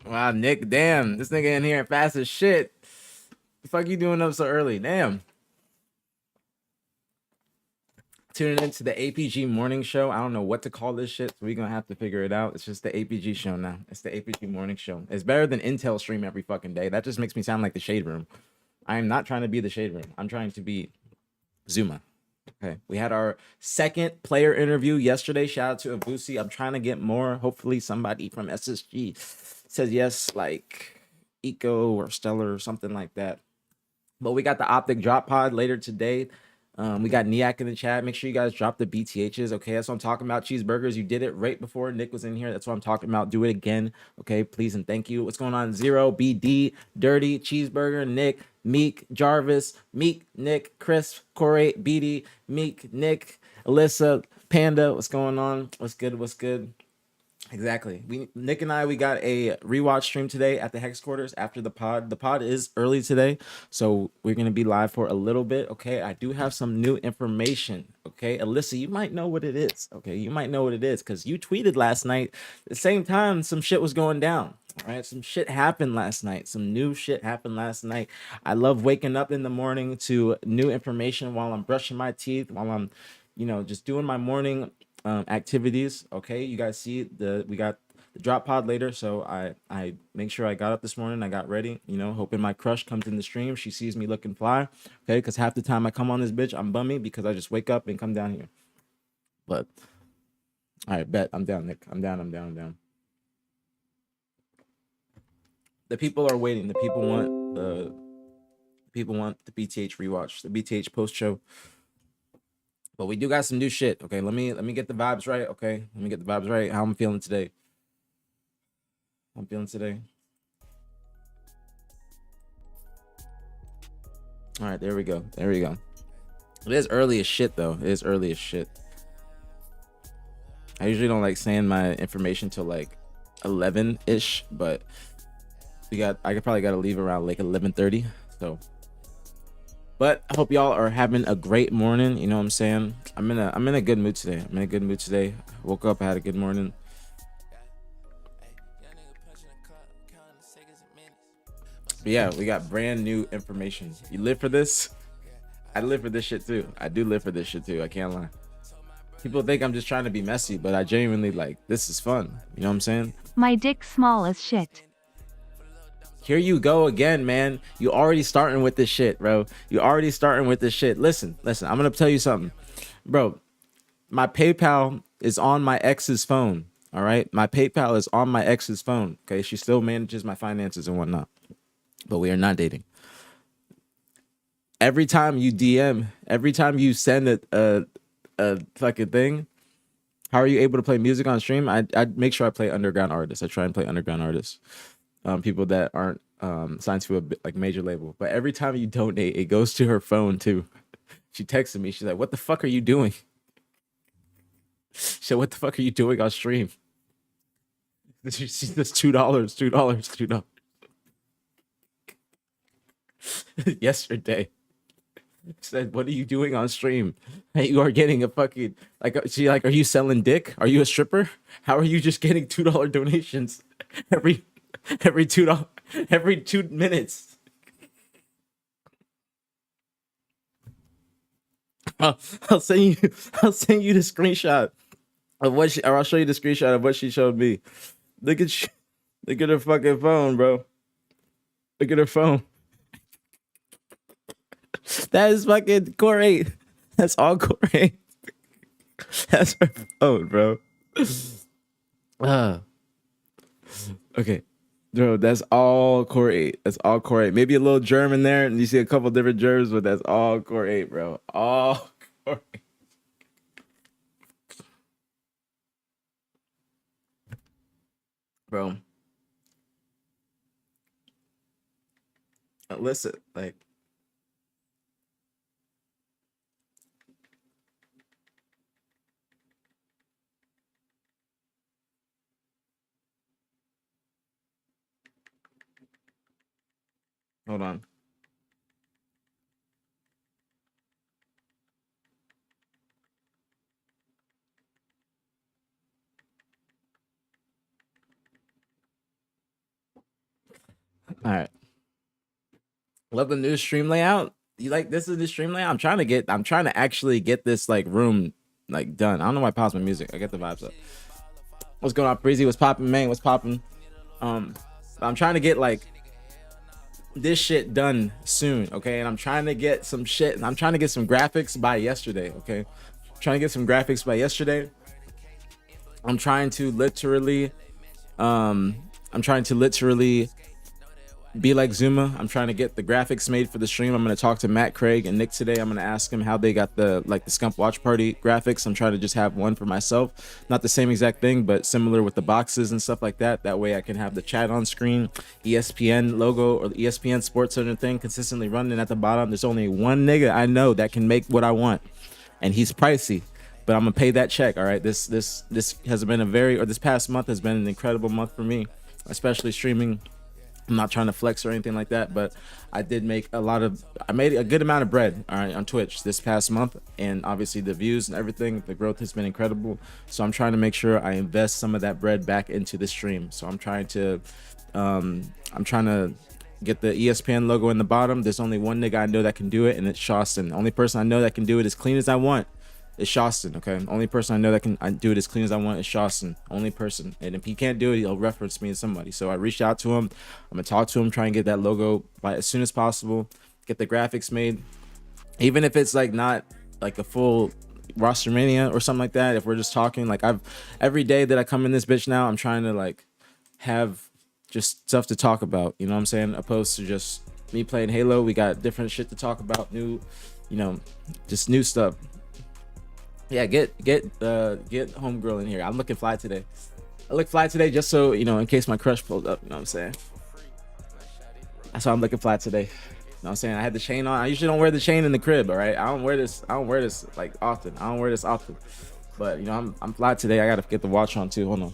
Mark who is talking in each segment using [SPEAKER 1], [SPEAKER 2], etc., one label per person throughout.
[SPEAKER 1] Wow, Nick, damn, this nigga in here fast as shit. The fuck you doing up so early? Damn. Tuning into the APG morning show. I don't know what to call this shit, so we're gonna have to figure it out. It's just the APG show now. It's the APG morning show. It's better than Intel stream every fucking day. That just makes me sound like the Shade Room. I am not trying to be the Shade Room. I'm trying to be Zuma. Okay. We had our second player interview yesterday. Shout out to Abusi. I'm trying to get more. Hopefully somebody from SSG says yes, like Eco or Stellar or something like that. But we got the OpTic drop pod later today. We got Niak in the chat. Make sure you guys drop the BTHs. Okay, that's what I'm talking about. Cheeseburgers. You did it right before Nick was in here. That's what I'm talking about. Do it again. Okay, please and thank you. What's going on? Zero, BD, Dirty, Cheeseburger, Nick, Meek, Jarvis, Meek, Nick, Chris, Corey, BD, Meek, Nick, Alyssa, Panda. What's going on? What's good? What's good? Exactly. Nick and I, we got a rewatch stream today at the Hex Quarters after the pod. The pod is early today, so we're gonna be live for a little bit. Okay, I do have some new information. Okay, Alyssa, you might know what it is. Okay, you might know what it is because you tweeted last night. At the same time, some shit was going down. All right, some shit happened last night. Some new shit happened last night. I love waking up in the morning to new information while I'm brushing my teeth, while I'm, just doing my morning activities. Okay, you guys see we got the drop pod later, so I make sure I got up this morning, I got ready, hoping my crush comes in the stream, she sees me looking fly. Okay, because half the time I come on this bitch, I'm bummy because I just wake up and come down here. But all right, bet. I'm down, Nick. I'm down. The people are waiting. The people want the BTH rewatch, the BTH post show. But we do got some new shit. Okay, let me get the vibes right. Okay, let me get the vibes right. How I'm feeling today. All right, there we go. It is early as shit though. It is early as shit. I usually don't like saying my information till like 11-ish, but I could probably gotta leave around like 11:30. So, but I hope y'all are having a great morning. You know what I'm saying? I'm in a good mood today. Woke up, I had a good morning. But yeah, we got brand new information. You live for this? I live for this shit too. I do live for this shit too. I can't lie. People think I'm just trying to be messy, but I genuinely this is fun. You know what I'm saying?
[SPEAKER 2] My dick small as shit.
[SPEAKER 1] Here you go again, man. You already starting with this shit, bro. Listen. I'm gonna tell you something, bro. My PayPal is on my ex's phone. All right, my PayPal is on my ex's phone. Okay, she still manages my finances and whatnot, but we are not dating. Every time you send a fucking thing, how are you able to play music on stream? I make sure I play underground artists. I try and play underground artists, people that aren't signed to a major label. But every time you donate, it goes to her phone too. She texted me. She's like, "What the fuck are you doing?" She said, "What the fuck are you doing on stream?" She sees this $2. Yesterday. Said, "What are you doing on stream? Hey, you are getting a fucking she are you selling dick? Are you a stripper? How are you just getting $2 donations every $2 every 2 minutes?" I'll send you the screenshot of what I'll show you the screenshot of what she showed me. Look at her fucking phone, bro. Look at her phone. That is fucking Core 8. That's all Core 8. That's her phone, bro. Okay. Bro, that's all Core 8. Maybe a little germ in there, and you see a couple different germs, but that's all Core 8, bro. All Core 8. Bro. Listen, hold on. All right. Love the new stream layout. You like this is the stream layout? I'm trying to actually get this like room like done. I don't know why I paused my music. I get the vibes up. What's going on, Breezy? What's popping, man? What's popping? I'm trying to get like this shit done soon, okay? And I'm trying to get some shit. I'm trying to get some graphics by yesterday, okay? I'm trying to get some graphics by yesterday. I'm trying to literally be like Zuma. I'm trying to get the graphics made for the stream. I'm going to talk to Matt, Craig, and Nick today. I'm going to ask them how they got the Scump Watch Party graphics. I'm trying to just have one for myself. Not the same exact thing, but similar with the boxes and stuff like that. That way I can have the chat on screen, ESPN logo or the ESPN Sports Center thing consistently running at the bottom. There's only one nigga I know that can make what I want, and he's pricey. But I'm gonna pay that check. All right. This has been this past month has been an incredible month for me, especially streaming. I'm not trying to flex or anything like that, but I made a good amount of bread, all right, on Twitch this past month, and obviously the views and everything, the growth has been incredible. So I'm trying to make sure I invest some of that bread back into the stream. So I'm trying to get the ESPN logo in the bottom. There's only one nigga I know that can do it, and it's Shawston. The only person I know that can do it as clean as I want is Shawston, okay? Only person I know that can do it as clean as I want is Shawston. Only person. And if he can't do it, he'll reference me to somebody. So I reached out to him. I'm gonna talk to him, try and get that logo by as soon as possible, get the graphics made. Even if it's like not like a full roster mania or something like that, if we're just talking, like every day that I come in this bitch now, I'm trying to like have just stuff to talk about, you know what I'm saying? Opposed to just me playing Halo. We got different shit to talk about, just new stuff. Yeah, get homegirl in here. I'm looking fly today. I look fly today just so, in case my crush pulls up, you know what I'm saying? That's why I'm looking fly today. You know what I'm saying? I had the chain on. I usually don't wear the chain in the crib, all right? I don't wear this like often. But, I'm fly today. I got to get the watch on too. Hold on.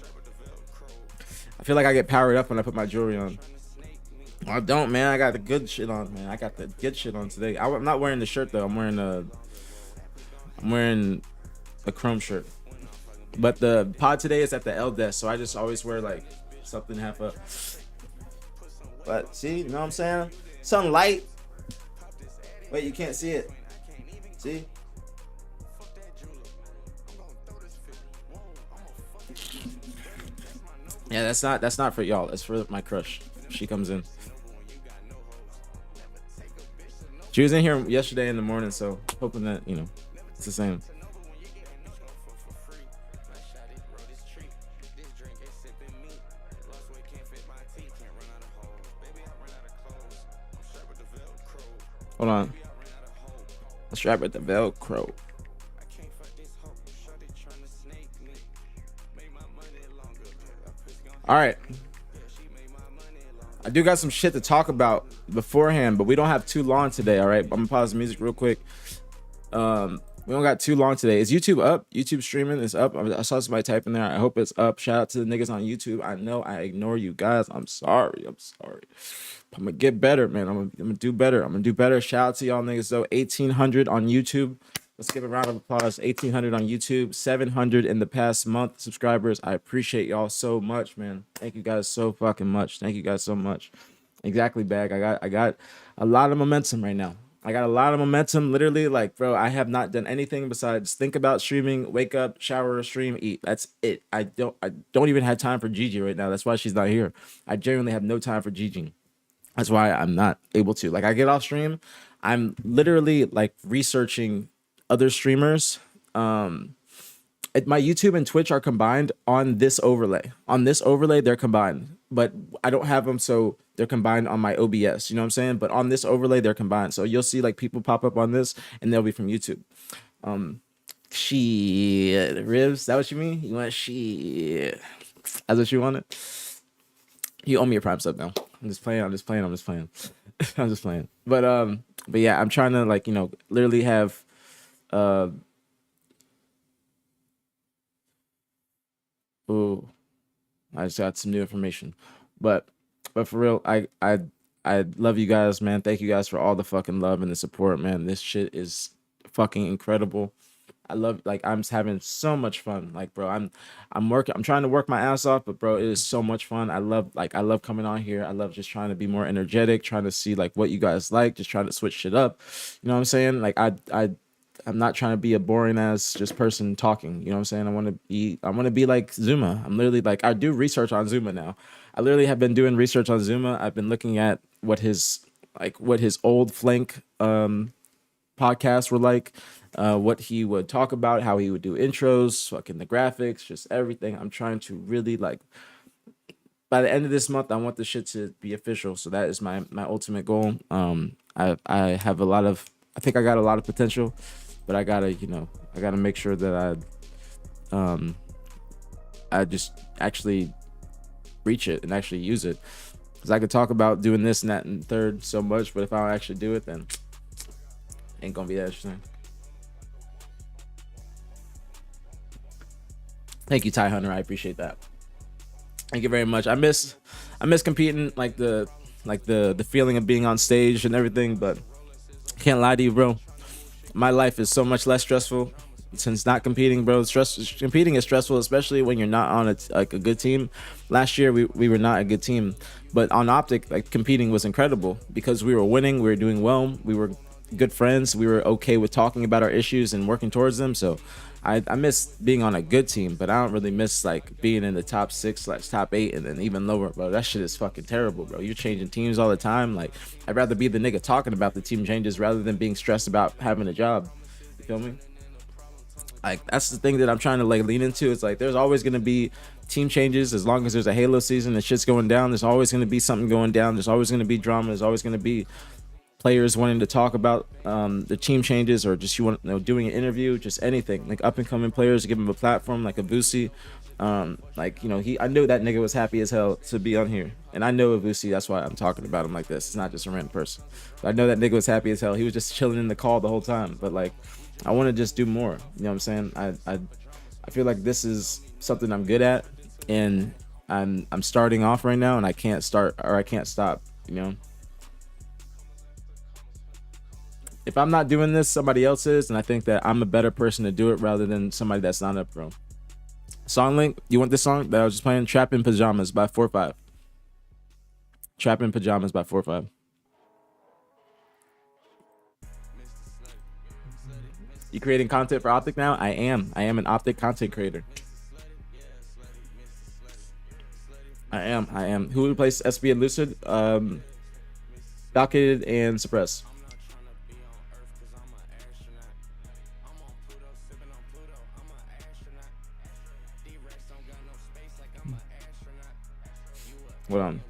[SPEAKER 1] I feel like I get powered up when I put my jewelry on. I don't, man. I got the good shit on, man. I got the good shit on today. I'm not wearing the shirt though. I'm wearing a chrome shirt, but the pod today is at the L desk, so I just always wear like something half up. But see, you know what I'm saying? Something light. Wait, you can't see it. See? Yeah, that's not for y'all. That's for my crush. She comes in. She was in here yesterday in the morning, so hoping that it's the same. Hold on. Let's strap with the Velcro. All right. I do got some shit to talk about beforehand, but we don't have too long today. All right. I'm gonna pause the music real quick. We don't got too long today. Is YouTube up? YouTube streaming is up. I saw somebody type in there. I hope it's up. Shout out to the niggas on YouTube. I know I ignore you guys. I'm sorry. I'm gonna get better, man. I'm gonna do better. Shout out to y'all niggas though. 1,800 on YouTube. Let's give a round of applause. 1,800 on YouTube. 700 in the past month subscribers. I appreciate y'all so much, man. Thank you guys so fucking much. Thank you guys so much. Exactly, Bag. I got a lot of momentum right now. Literally, like, bro, I have not done anything besides think about streaming, wake up, shower, stream, eat. That's it. I don't even have time for Gigi right now. That's why she's not here. I genuinely have no time for Gigi. That's why I'm not able to. Like, I get off stream, I'm literally like researching other streamers. My YouTube and Twitch are combined on this overlay. They're combined, but I don't have them, so they're combined on my OBS. You know what I'm saying? But on this overlay, they're combined. So you'll see like people pop up on this, and they'll be from YouTube. Shit, ribs. That what you mean? You want shit? That's what you wanted. You owe me a prime sub now. I'm just playing. But yeah, I'm trying to like literally have ooh, I just got some new information. But for real, I love you guys, man. Thank you guys for all the fucking love and the support, man. This shit is fucking incredible. I love like I'm having so much fun. Like, bro, I'm trying to work my ass off, but bro, it is so much fun. I love coming on here. I love just trying to be more energetic, trying to see like what you guys like, just trying to switch shit up. You know what I'm saying? Like I'm not trying to be a boring ass just person talking. You know what I'm saying? I want to be like Zuma. I'm literally like I do research on Zuma now. I literally have been doing research on Zuma. I've been looking at what his old flank podcasts were like, what he would talk about, how he would do intros, fucking the graphics, just everything. I'm trying to really like by the end of this month, I want the shit to be official. So that is my ultimate goal. I have a lot of I think I got a lot of potential, but I gotta make sure that I just actually reach it and actually use it. Because I could talk about doing this and that and third so much, but if I don't actually do it, then ain't gonna be that interesting. Thank you, Ty Hunter. I appreciate that. Thank you very much. I miss competing, like the feeling of being on stage and everything, but can't lie to you, bro. My life is so much less stressful since not competing, bro. Competing is stressful, especially when you're not on a good team. Last year we were not a good team, but on OpTic, like competing was incredible because we were winning, we were doing well, we were good friends, we were okay with talking about our issues and working towards them. So I miss being on a good team, but I don't really miss like being in the top 6, like top 8, and then even lower, bro. That shit is fucking terrible, bro. You're changing teams all the time. Like I'd rather be the nigga talking about the team changes rather than being stressed about having a job. You feel me? Like that's the thing that I'm trying to like lean into. It's like there's always gonna be team changes as long as there's a Halo season and shit's going down. There's always gonna be something going down. There's always gonna be drama. There's always gonna be players wanting to talk about the team changes or just doing an interview, just anything. Like up and coming players, give them a platform, like a Vusi. I knew that nigga was happy as hell to be on here, and I know Vusi. That's why I'm talking about him like this. It's not just a random person. But I know that nigga was happy as hell. He was just chilling in the call the whole time. But like, I want to just do more. You know what I'm saying? I feel like this is something I'm good at, and I'm starting off right now, and I can't start or I can't stop. You know. If I'm not doing this, somebody else is, and I think that I'm a better person to do it rather than somebody that's not a pro. Song link, you want this song that I was just playing? Trap in Pajamas by 4-5. Trap in Pajamas by 4-5. You creating content for OpTic now? I am an OpTic content creator. I am. Who replaced SB and Lucid? Falcated and Suppress. Hold on.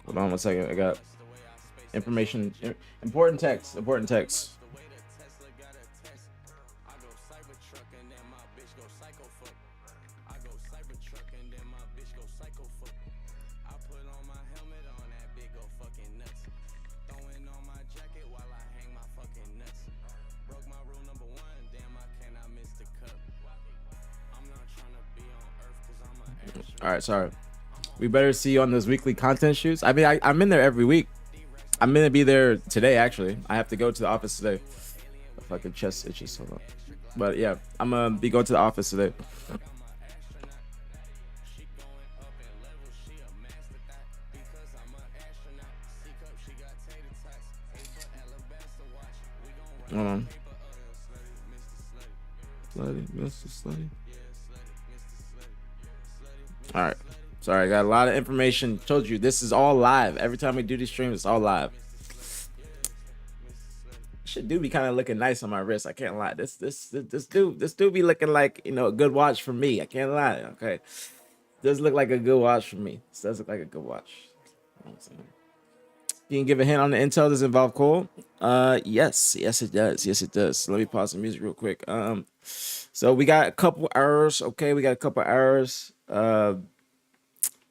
[SPEAKER 1] Hold on 1 second. I got information. Important text. All right, sorry. We better see you on those weekly content shoots. I mean, I'm in there every week. I'm gonna be there today. Actually, I have to go to the office today. The fucking chest itches. Hold on. But yeah, I'm gonna be going to the office today. Hold on. Slutty, Mr. Slutty. All right. Sorry, I got a lot of information. Told you this is all live. Every time we do these streams, it's all live. Shit do be kind of looking nice on my wrist. I can't lie. This dude be looking like, you know, a good watch for me. I can't lie. Okay. Does look like a good watch for me. This does look like a good watch. You know what I'm saying? You can give a hint on the intel. Does it involve coL? Yes it does. Let me pause the music real quick. So we got a couple hours. Okay, we got a couple hours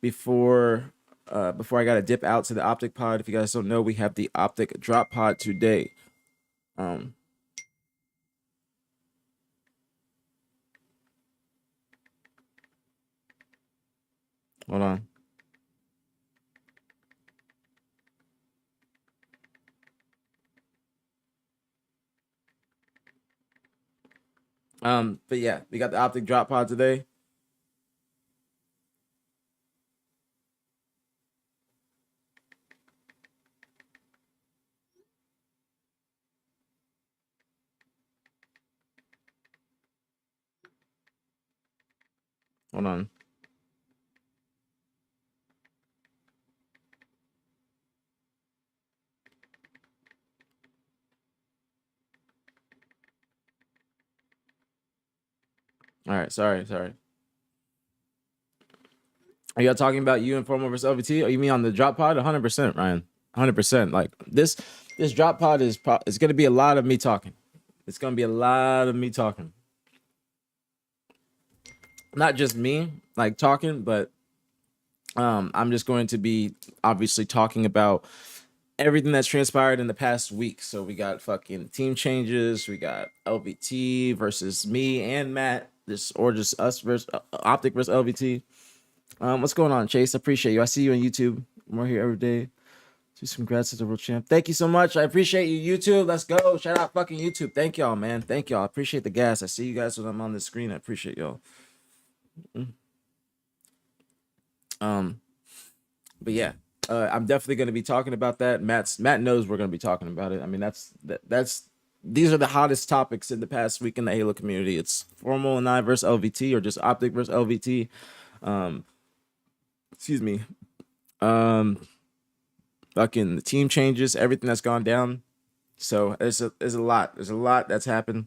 [SPEAKER 1] before I gotta dip out to the OpTic pod. If you guys don't know, we have the OpTic drop pod today. Um, hold on. But yeah, we got the OpTic drop pod today. Hold on. All right, sorry. Are y'all talking about you informal versus LVT? Or you mean on the drop pod? 100%, Ryan. 100%. Like this drop pod is it's gonna be a lot of me talking. It's gonna be a lot of me talking. Not just me like talking, but I'm just going to be obviously talking about everything that's transpired in the past week. So we got fucking team changes, we got LVT versus me and Matt, or just us versus OpTic versus LVT. What's going on, Chase? I appreciate you. I see you on YouTube. We're here every day. Do some congrats to the world champ. Thank you so much. I appreciate you, YouTube. Let's go. Shout out fucking YouTube. Thank y'all, man. Thank y'all. I appreciate the gas. I see you guys when I'm on the screen. I appreciate y'all. But yeah, I'm definitely going to be talking about that. Matt knows we're going to be talking about it. I mean, that's these are the hottest topics in the past week in the Halo community. It's formal and I versus LVT, or just OpTic versus LVT. Excuse me. Fucking the team changes, everything that's gone down. So there's a lot. There's a lot that's happened.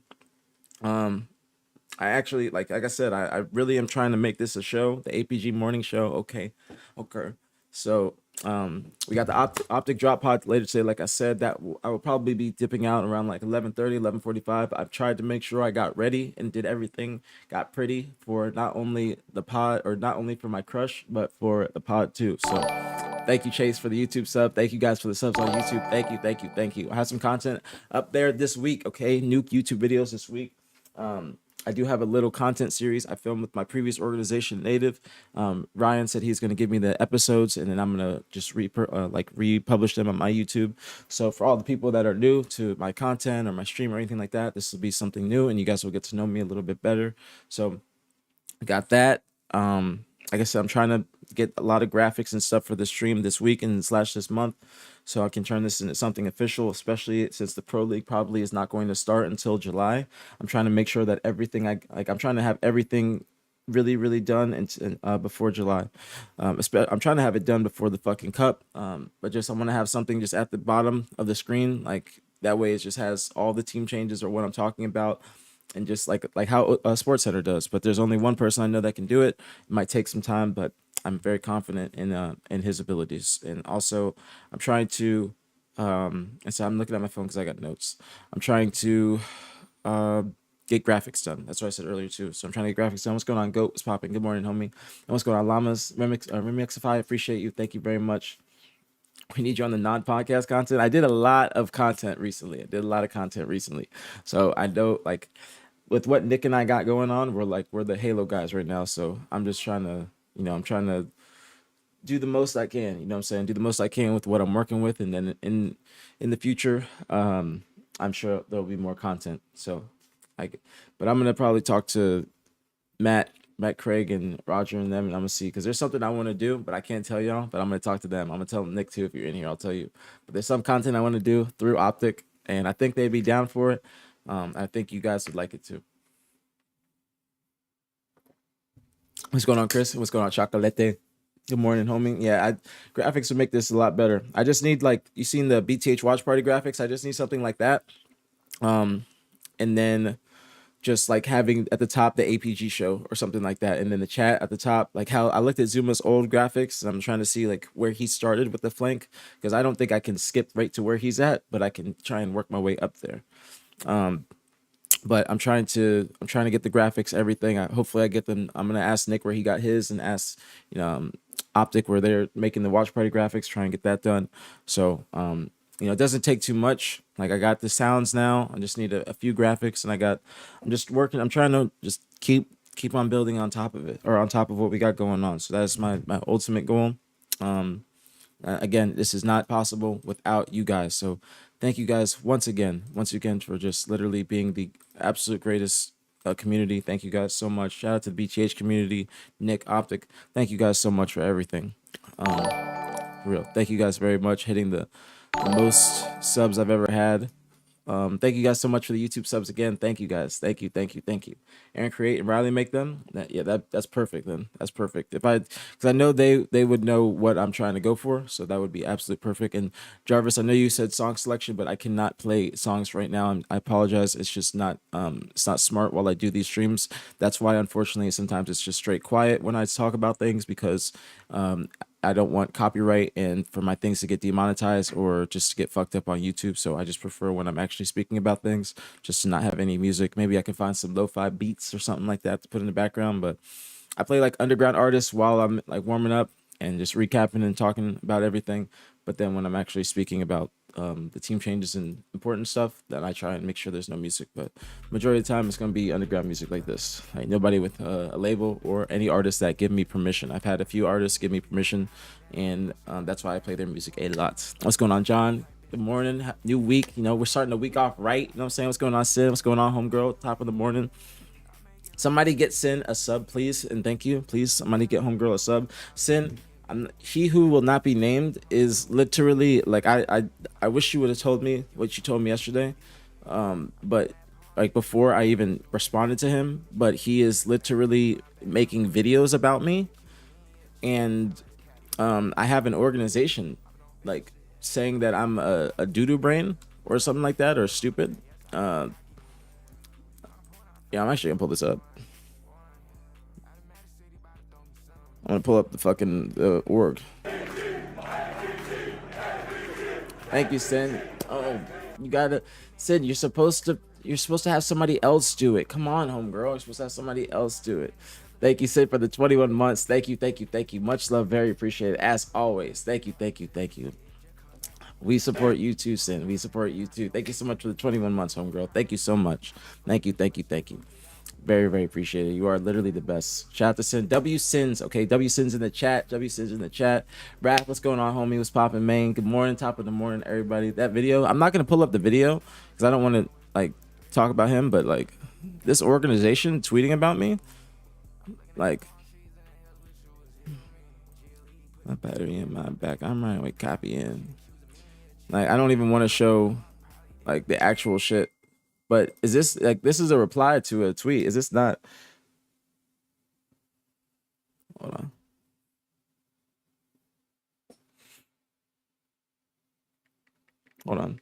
[SPEAKER 1] I actually like I said, I really am trying to make this a show, the APG morning show. Okay. So we got the OpTic drop pod later today. Like I said, that I will probably be dipping out around like 11:30, 11:45. I've tried to make sure I got ready and did everything, got pretty for not only the pod, or not only for my crush, but for the pod too. So thank you, Chase, for the YouTube sub. Thank you guys for the subs on YouTube. Thank you. I have some content up there this week. Okay, nuke YouTube videos this week. I do have a little content series I filmed with my previous organization, Native. Ryan said he's going to give me the episodes, and then I'm going to just republish them on my YouTube. So for all the people that are new to my content or my stream or anything like that, this will be something new, and you guys will get to know me a little bit better. So I got that. Like I said, I'm trying to get a lot of graphics and stuff for the stream this week and / this month, so I can turn this into something official, especially since the Pro League probably is not going to start until July. I'm trying to make sure that everything I'm trying to have everything really done and before July. I'm trying to have it done before the fucking cup. But just I want to have something just at the bottom of the screen, like that way it just has all the team changes or what I'm talking about, and just like how Sports Center does. But there's only one person I know that can do it. It might take some time, but I'm very confident in his abilities. And also, I'm trying to and so I'm looking at my phone because I got notes. I'm trying to get graphics done. That's what I said earlier too. So I'm trying to get graphics done. What's going on, Goat? What's popping? Good morning, homie. And what's going on, Llamas? Remixify. Appreciate you. Thank you very much. We need you on the non-podcast content. I did a lot of content recently. So I know, like, with what Nick and I got going on, we're the Halo guys right now. So I'm just trying to, I'm trying to do the most I can. You know what I'm saying? Do the most I can with what I'm working with, and then in the future, I'm sure there'll be more content. So, but I'm gonna probably talk to Matt, Craig, and Roger and them, and I'm gonna see, because there's something I want to do, but I can't tell y'all. But I'm gonna talk to them. I'm gonna tell Nick too. If you're in here, I'll tell you. But there's some content I want to do through OpTic, and I think they'd be down for it. I think you guys would like it too. What's going on, Chris? What's going on, Chocolate? Good morning, homie. Yeah, graphics would make this a lot better. I just need, like, you seen the BTH watch party graphics? I just need something like that. And then just like having at the top the APG show or something like that, and then the chat at the top, like how I looked at Zuma's old graphics, and I'm trying to see like where he started with the flank, because I don't think I can skip right to where he's at, but I can try and work my way up there. But I'm trying to get the graphics, everything. Hopefully I get them. I'm gonna ask Nick where he got his, and ask OpTic where they're making the watch party graphics, try and get that done. So You know, it doesn't take too much. Like I got the sounds now. I just need a few graphics, and I'm just working. I'm trying to just keep on building on top of it, or on top of what we got going on. So that's my ultimate goal. Again, this is not possible without you guys. So thank you guys once again for just literally being the absolute greatest community. Thank you guys so much. Shout out to the BTH community, Nick, OpTic. Thank you guys so much for everything. For real. Thank you guys very much. Hitting the most subs I've ever had. Thank you guys so much for the YouTube subs again. Thank you guys. Thank you. Aaron create and Riley make them. That's perfect. Then that's perfect. Because I know they would know what I'm trying to go for, so that would be absolutely perfect. And Jarvis, I know you said song selection, but I cannot play songs right now. I apologize. It's just not it's not smart while I do these streams. That's why unfortunately sometimes it's just straight quiet when I talk about things, because I don't want copyright and for my things to get demonetized or just to get fucked up on YouTube. So I just prefer when I'm actually speaking about things just to not have any music. Maybe I can find some lo-fi beats or something like that to put in the background. But I play like underground artists while I'm like warming up and just recapping and talking about everything. But then when I'm actually speaking about the team changes and important stuff, then I try and make sure there's no music. But majority of the time, it's gonna be underground music like this. Like nobody with a label or any artists that give me permission. I've had a few artists give me permission, and that's why I play their music a lot. What's going on, John? Good morning. New week. You know, we're starting the week off right. You know what I'm saying? What's going on, Sid? What's going on, homegirl? Top of the morning. Somebody get Sin a sub, please, and thank you. Please, somebody get homegirl a sub. Sin, he who will not be named is literally like I wish you would have told me what you told me yesterday, but like before I even responded to him. But he is literally making videos about me, and I have an organization like saying that I'm a doo-doo brain or something like that, or stupid. Yeah, I'm actually gonna pull this up. I'm gonna pull up the fucking org. Thank you, Sin. Oh, you gotta, Sin. You're supposed to have somebody else do it. Come on, homegirl. You're supposed to have somebody else do it. Thank you, Sid, for the 21 months. Thank you. Much love, very appreciated. As always, thank you. We support you too, Sin. We support you too. Thank you so much for the 21 months, homegirl. Thank you so much. Thank you. Very, very appreciated. You are literally the best. Shout out to Sin. W Sins. Okay, W Sins in the chat. Raph, what's going on, homie? What's popping, man? Good morning, top of the morning, everybody. That video, I'm not gonna pull up the video because I don't want to like talk about him, but like this organization tweeting about me, like my battery in my back. I'm running with copying. Like I don't even want to show like the actual shit. But is this like this is a reply to a tweet? Is this not? Hold on. Hold on.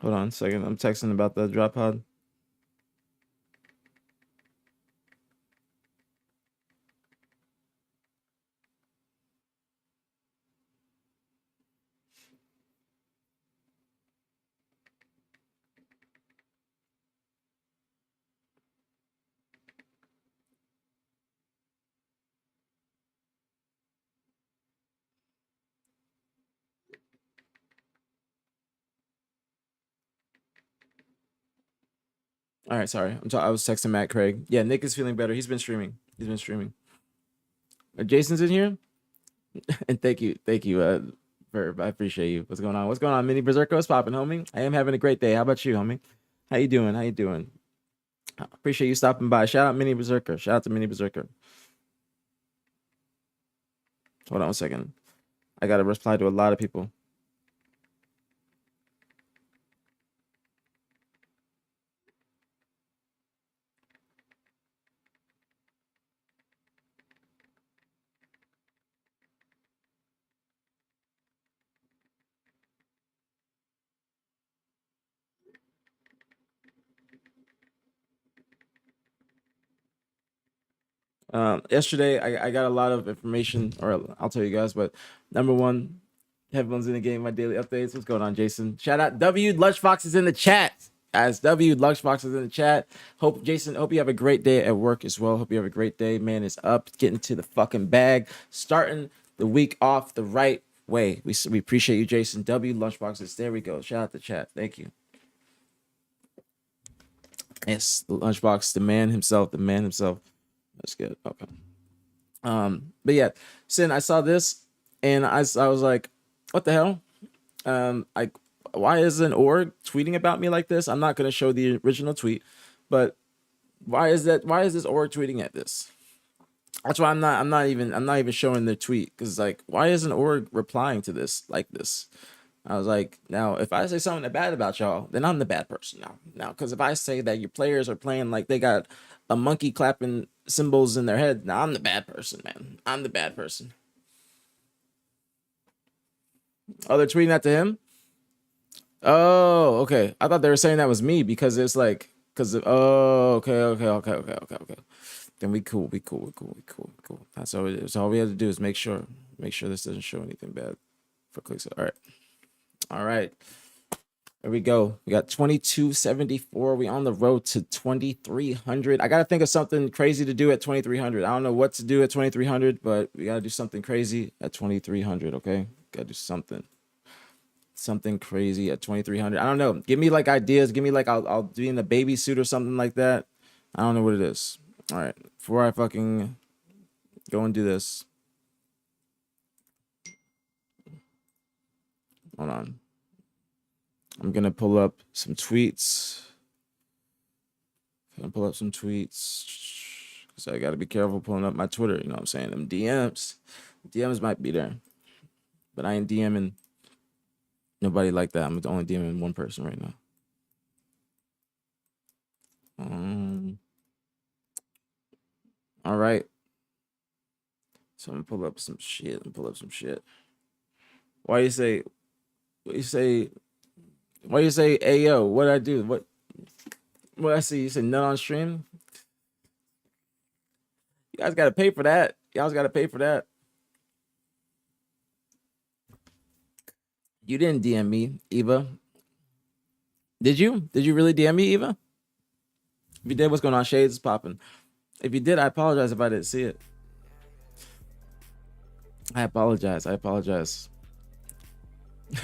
[SPEAKER 1] Hold on a second. I'm texting about the drop pod. All right, sorry. I was texting Matt Craig. Yeah, Nick is feeling better. He's been streaming. Jason's in here, and thank you. I appreciate you. What's going on? What's going on, Mini Berserker? What's popping, homie? I am having a great day. How about you, homie? How you doing? I appreciate you stopping by. Shout out Mini Berserker. Shout out to Mini Berserker. Hold on a second. I gotta reply to a lot of people. Yesterday I got a lot of information, or I'll tell you guys. But number one, headphones in the game. My daily updates. What's going on, Jason? Shout out W Lunchbox is in the chat. As W Lunchbox is in the chat. Hope Jason. Hope you have a great day at work as well. Hope you have a great day. Man is up, getting to the fucking bag, starting the week off the right way. We appreciate you, Jason. W Lunchboxes. There we go. Shout out the chat. Thank you. Yes, the Lunchbox, the man himself. The man himself. That's good. Okay. But yeah, Sin, I saw this and I was like, what the hell? Like, why isn't org tweeting about me like this? I'm not gonna show the original tweet, but why is this org tweeting at this? That's why I'm not even showing the tweet, because like, why isn't org replying to this like this? I was like, now if I say something bad about y'all, then I'm the bad person now. Because if I say that your players are playing like they got a monkey clapping cymbals in their head, now I'm the bad person, man. I'm the bad person. Oh, they're tweeting that to him? Oh, okay. I thought they were saying that was me, because it's like, oh, okay. Then we cool. That's all it is. All we have to do is make sure this doesn't show anything bad for clicks. All right. There we go. We got 2274. We on the road to 2300. I got to think of something crazy to do at 2300. I don't know what to do at 2300, but we got to do something crazy at 2300, okay? Got to do something crazy at 2300. I don't know. Give me like ideas. Give me like I'll be in a baby suit or something like that. I don't know what it is. All right. Before I fucking go and do this. Hold on. I'm going to pull up some tweets. Because I got to be careful pulling up my Twitter. You know what I'm saying? Them DMs. DMs might be there. But I ain't DMing nobody like that. I'm only DMing one person right now. All right. So I'm going to pull up some shit. Why you say, ayo, what'd I do? What I see? You said none on stream? You guys got to pay for that. You didn't DM me, Eva. Did you? Did you really DM me, Eva? If you did, what's going on? Shades is popping. If you did, I apologize if I didn't see it. I apologize.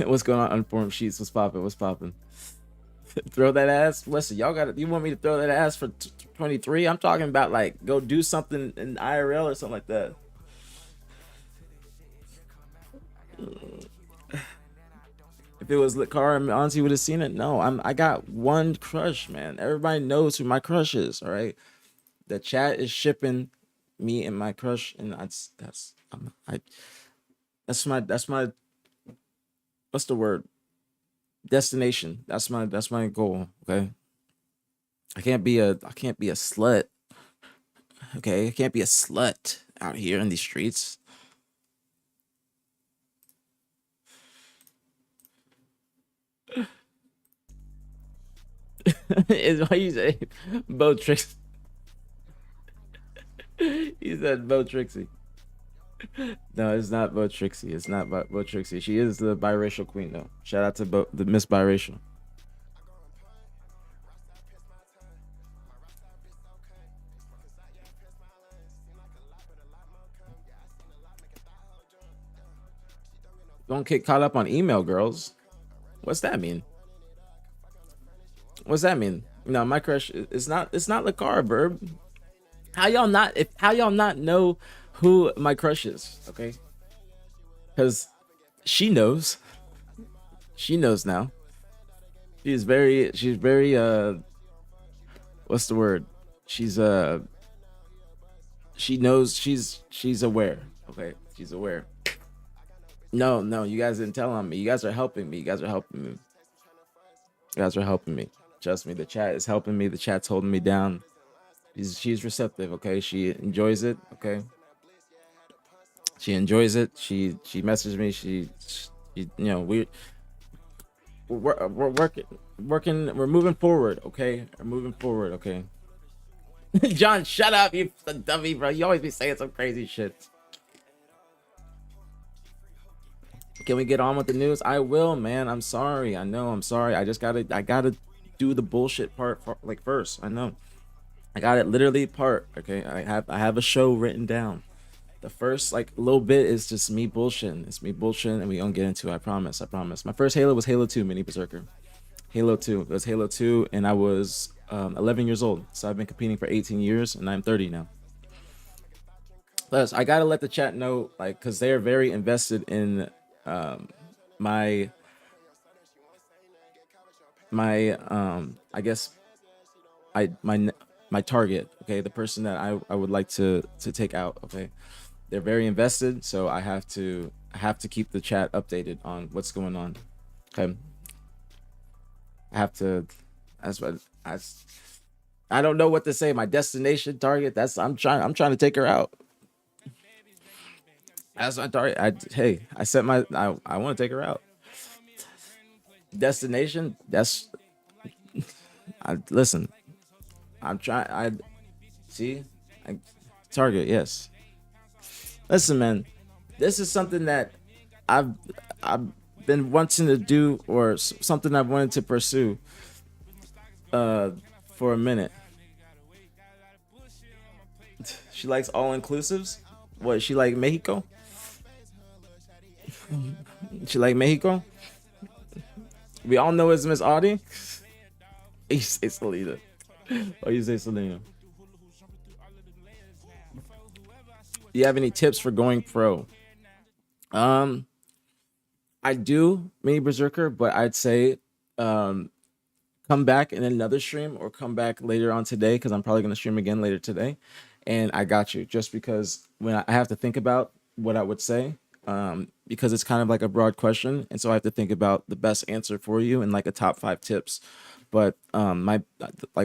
[SPEAKER 1] What's going on? Unformed sheets. What's popping? Throw that ass. Listen, you want me to throw that ass for 23? I'm talking about like go do something in IRL or something like that. If it was Lakara and Auntie would have seen it. No, I got one crush, man. Everybody knows who my crush is. All right, the chat is shipping me and my crush, and that's my what's the word? Destination. That's my goal. Okay, I can't be a slut. Okay, I can't be a slut out here in these streets. Is what you say, Bo Trixie. He said Bo Trixie. No, it's not Bo Trixie. It's not Bo Trixie. She is the biracial queen, though. Shout out to the Miss Biracial. Don't get caught up on email, girls. What's that mean? No, my crush is not. It's not Lakara, Verb. How y'all not know who my crush is? Okay, because she knows. She knows now. She's very what's the word? She knows, she's aware. Okay, she's aware. No, you guys didn't tell on me. You guys are helping me. Trust me, the chat is helping me. The chat's holding me down. She's receptive, okay? She enjoys it, okay? She enjoys it. She messaged me. She you know, we're working. We're moving forward, okay? John, shut up, you dummy, bro. You always be saying some crazy shit. Can we get on with the news? I will, man. I'm sorry. I know. I'm sorry. I gotta do the bullshit part like first. I know. I got it literally part. Okay. I have a show written down. The first like little bit is just me bullshitting. It's me bullshitting, and we gonna get into it. I promise. I promise. My first Halo was Halo 2 Mini Berserker. Halo 2. It was Halo 2, and I was 11 years old. So I've been competing for 18 years, and I'm 30 now. Plus, I gotta let the chat know, like, because they're very invested in my I guess my target. Okay, the person that I would like to take out. Okay, they're very invested, so I have to keep the chat updated on what's going on. Okay, I have to. That's what I don't know what to say. My destination target. That's I'm trying to take her out. That's my target. I set my I want to take her out. Destination. That's listen. I'm trying. See. Target. Yes. Listen, man. This is something that I've been wanting to do, or something I've wanted to pursue for a minute. She likes all inclusives. What, she like Mexico? She like Mexico? We all know it's Miss Audie. You say Selena. Oh, you say Selena. Do you have any tips for going pro? I do, Mini Berserker, but I'd say come back in another stream, or come back later on today, because I'm probably going to stream again later today. And I got you, just because when I have to think about what I would say, because it's kind of like a broad question. And so I have to think about the best answer for you and like a top 5 tips. But my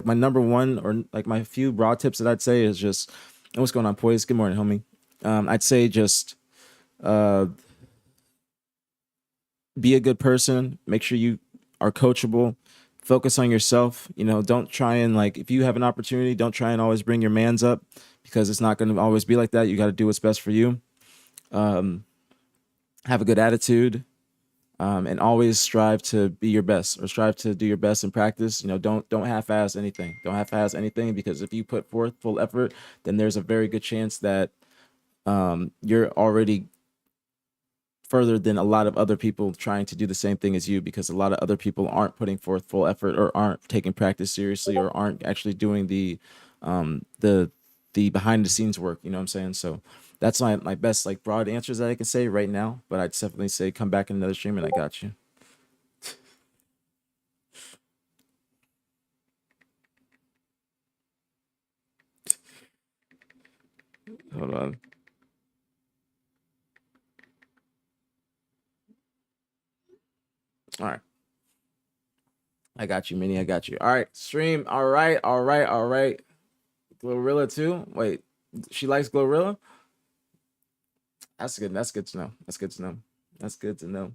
[SPEAKER 1] number one, or like my few broad tips that I'd say is just, what's going on, Poise? Good morning, homie. I'd say just be a good person. Make sure you are coachable. Focus on yourself. You know, don't try and, like, if you have an opportunity, don't try and always bring your mans up, because it's not going to always be like that. You got to do what's best for you. Have a good attitude, and always strive to be your best, or strive to do your best in practice. You know, don't half-ass anything. Don't half-ass anything, because if you put forth full effort, then there's a very good chance that you're already further than a lot of other people trying to do the same thing as you, because a lot of other people aren't putting forth full effort, or aren't taking practice seriously, or aren't actually doing the behind the scenes work. You know what I'm saying? So that's my best, like, broad answers that I can say right now. But I'd definitely say come back in another stream, and I got you. Hold on. All right. I got you, Minnie. I got you. All right, stream. All right. Glorilla too. Wait, she likes Glorilla? That's good. That's good to know. That's good to know. That's good to know.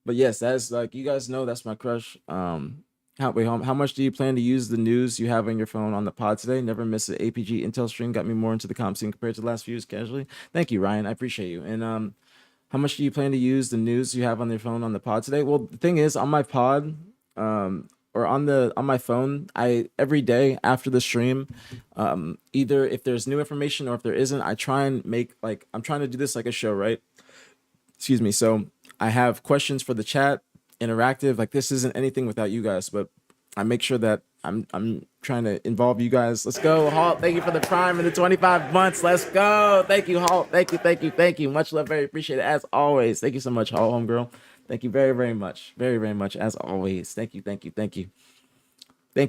[SPEAKER 1] But yes, that's, like, you guys know, that's my crush. How much do you plan to use the news you have on your phone on the pod today? Never miss an APG Intel stream. Got me more into the comp scene compared to the last few years casually. Thank you, Ryan. I appreciate you. And how much do you plan to use the news you have on your phone on the pod today? Well, the thing is, on my pod, or on my phone, I every day after the stream, either if there's new information or if there isn't, I try and make, like, I'm trying to do this like a show, right? Excuse me. So I have questions for the chat, interactive. Like, this isn't anything without you guys, but I make sure that I'm trying to involve you guys. Let's go, Halt. Thank you for the prime and the 25 months. Let's go. Thank you, Halt. Thank you. Much love, very appreciated as always. Thank you so much, Halt, homegirl. Thank you very, very much. Very, very much as always. Thank you. Thank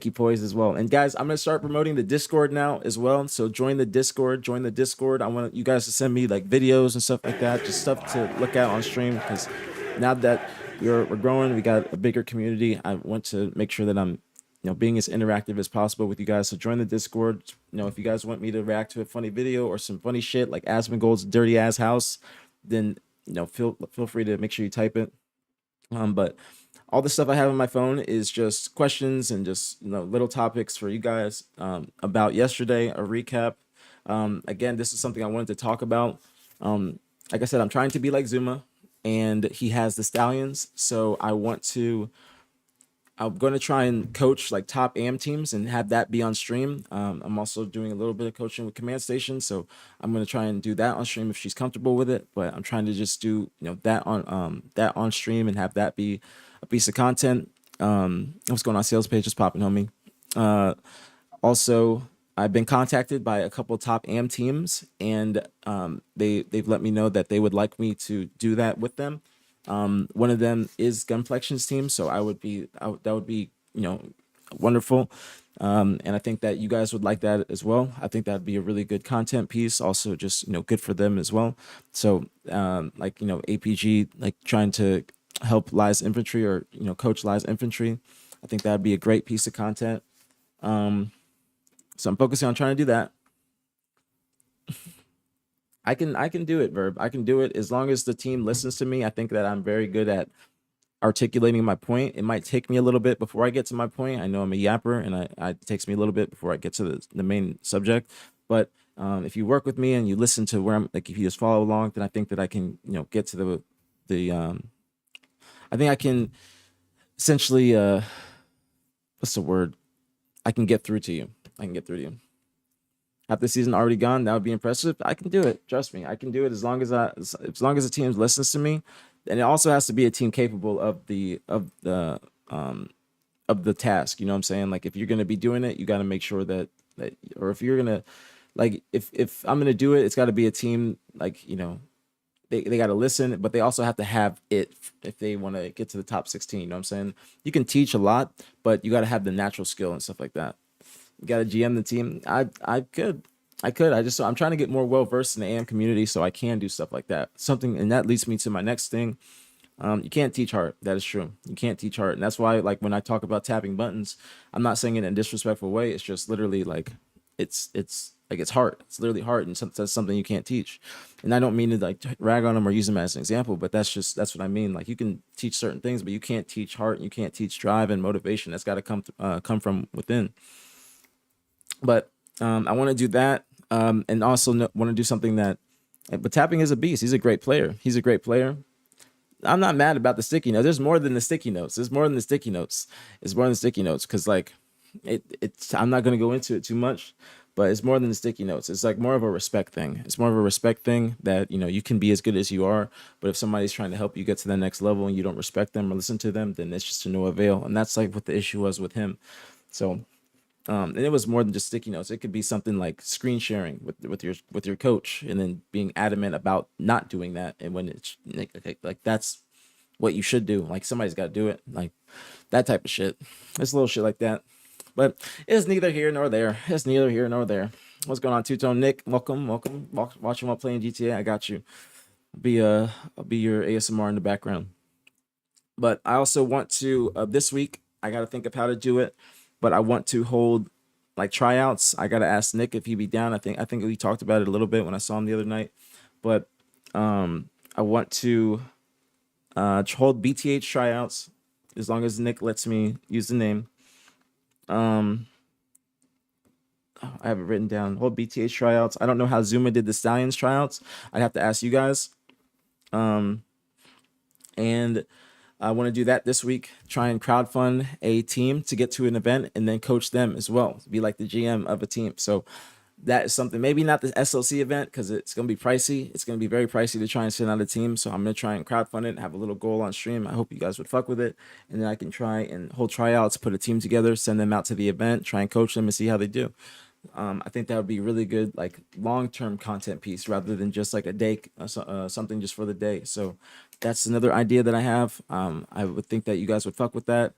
[SPEAKER 1] you, Poise, as well. And guys, I'm gonna start promoting the Discord now as well. So join the Discord. I want you guys to send me, like, videos and stuff like that, just stuff to look at on stream, because now that we're growing, we got a bigger community. I want to make sure that I'm, being as interactive as possible with you guys. So join the Discord. If you guys want me to react to a funny video or some funny shit like Asmongold's dirty ass house, then feel free to make sure you type it. But all the stuff I have on my phone is just questions and just little topics for you guys about yesterday, a recap. Again, this is something I wanted to talk about. Like I said, I'm trying to be like Zuma, and he has the Stallions, so I'm going to try and coach like top AM teams and have that be on stream. I'm also doing a little bit of coaching with Command Station, so I'm going to try and do that on stream if she's comfortable with it. But I'm trying to just do that on stream and have that be a piece of content. What's going on? Sales page is popping, homie. Also, I've been contacted by a couple top AM teams, and they've let me know that they would like me to do that with them. One of them is Gunflection's team, so that would be wonderful. And I think that you guys would like that as well. I think that'd be a really good content piece. Also, just good for them as well. So APG, like trying to help Lies Infantry or coach Lies Infantry. I think that'd be a great piece of content. So I'm focusing on trying to do that. I can do it, Verb. I can do it as long as the team listens to me. I think that I'm very good at articulating my point. It might take me a little bit before I get to my point. I know I'm a yapper, and it takes me a little bit before I get to the main subject. But if you work with me and you listen to where I'm, like if you just follow along, then I think that I can get to the I think I can essentially what's the word? I can get through to you. Half the season already gone, that would be impressive. I can do it. Trust me, I can do it as long as the team listens to me. And it also has to be a team capable of the task. You know what I'm saying? Like if you're gonna be doing it, you got to make sure that or if you're gonna if I'm gonna do it, it's got to be a team they got to listen, but they also have to have it if they want to get to the top 16. You know what I'm saying? You can teach a lot, but you got to have the natural skill and stuff like that. You got to GM the team. I could. I'm trying to get more well versed in the AM community so I can do stuff like that. And that leads me to my next thing. You can't teach heart. That is true. You can't teach heart, and that's why when I talk about tapping buttons, I'm not saying it in a disrespectful way. It's just literally it's heart. It's literally heart, and that's something you can't teach. And I don't mean to rag on them or use them as an example, but that's what I mean. Like you can teach certain things, but you can't teach heart. You can't teach drive and motivation. That's got to come from within. But I want to do that, and also want to do something that. But tapping is a beast. He's a great player. I'm not mad about the sticky notes. There's more than the sticky notes. It's more than the sticky notes because I'm not going to go into it too much, but it's more than the sticky notes. It's like more of a respect thing. It's more of a respect thing that you can be as good as you are, but if somebody's trying to help you get to the next level and you don't respect them or listen to them, then it's just to no avail. And that's like what the issue was with him. So. And it was more than just sticky notes. It could be something like screen sharing with your coach, and then being adamant about not doing that. And when it's like that's what you should do. Like somebody's got to do it. Like that type of shit. It's little shit like that. But it's neither here nor there. What's going on, Two Tone Nick? Welcome. Watching while playing GTA. I got you. I'll be your ASMR in the background. But I also want to this week. I got to think of how to do it. But I want to hold like tryouts. I gotta ask Nick if he'd be down. I think we talked about it a little bit when I saw him the other night. But I want to hold BTH tryouts as long as Nick lets me use the name. I have it written down. Hold BTH tryouts. I don't know how Zuma did the Stallions tryouts. I'd have to ask you guys. And I want to do that this week. Try and crowdfund a team to get to an event and then coach them as well. Be like the GM of a team. So that is something. Maybe not the SLC event because it's going to be pricey. It's going to be very pricey to try and send out a team. So I'm going to try and crowdfund it and have a little goal on stream. I hope you guys would fuck with it. And then I can try and hold tryouts, put a team together, send them out to the event, try and coach them and see how they do. I think that would be really good, like long-term content piece rather than just like a day, something just for the day. So that's another idea that I have. I would think that you guys would fuck with that.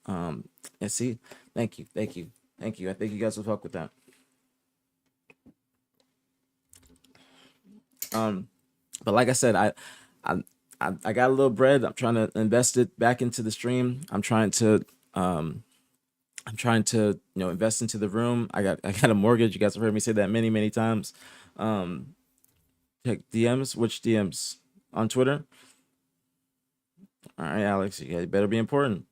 [SPEAKER 1] And see, thank you. I think you guys would fuck with that. But like I said, I got a little bread. I'm trying to invest it back into the stream. I'm trying to invest into the room. I got a mortgage. You guys have heard me say that many times. Check DMs. Which DMs? On Twitter? All right, Alex, you guys better be important.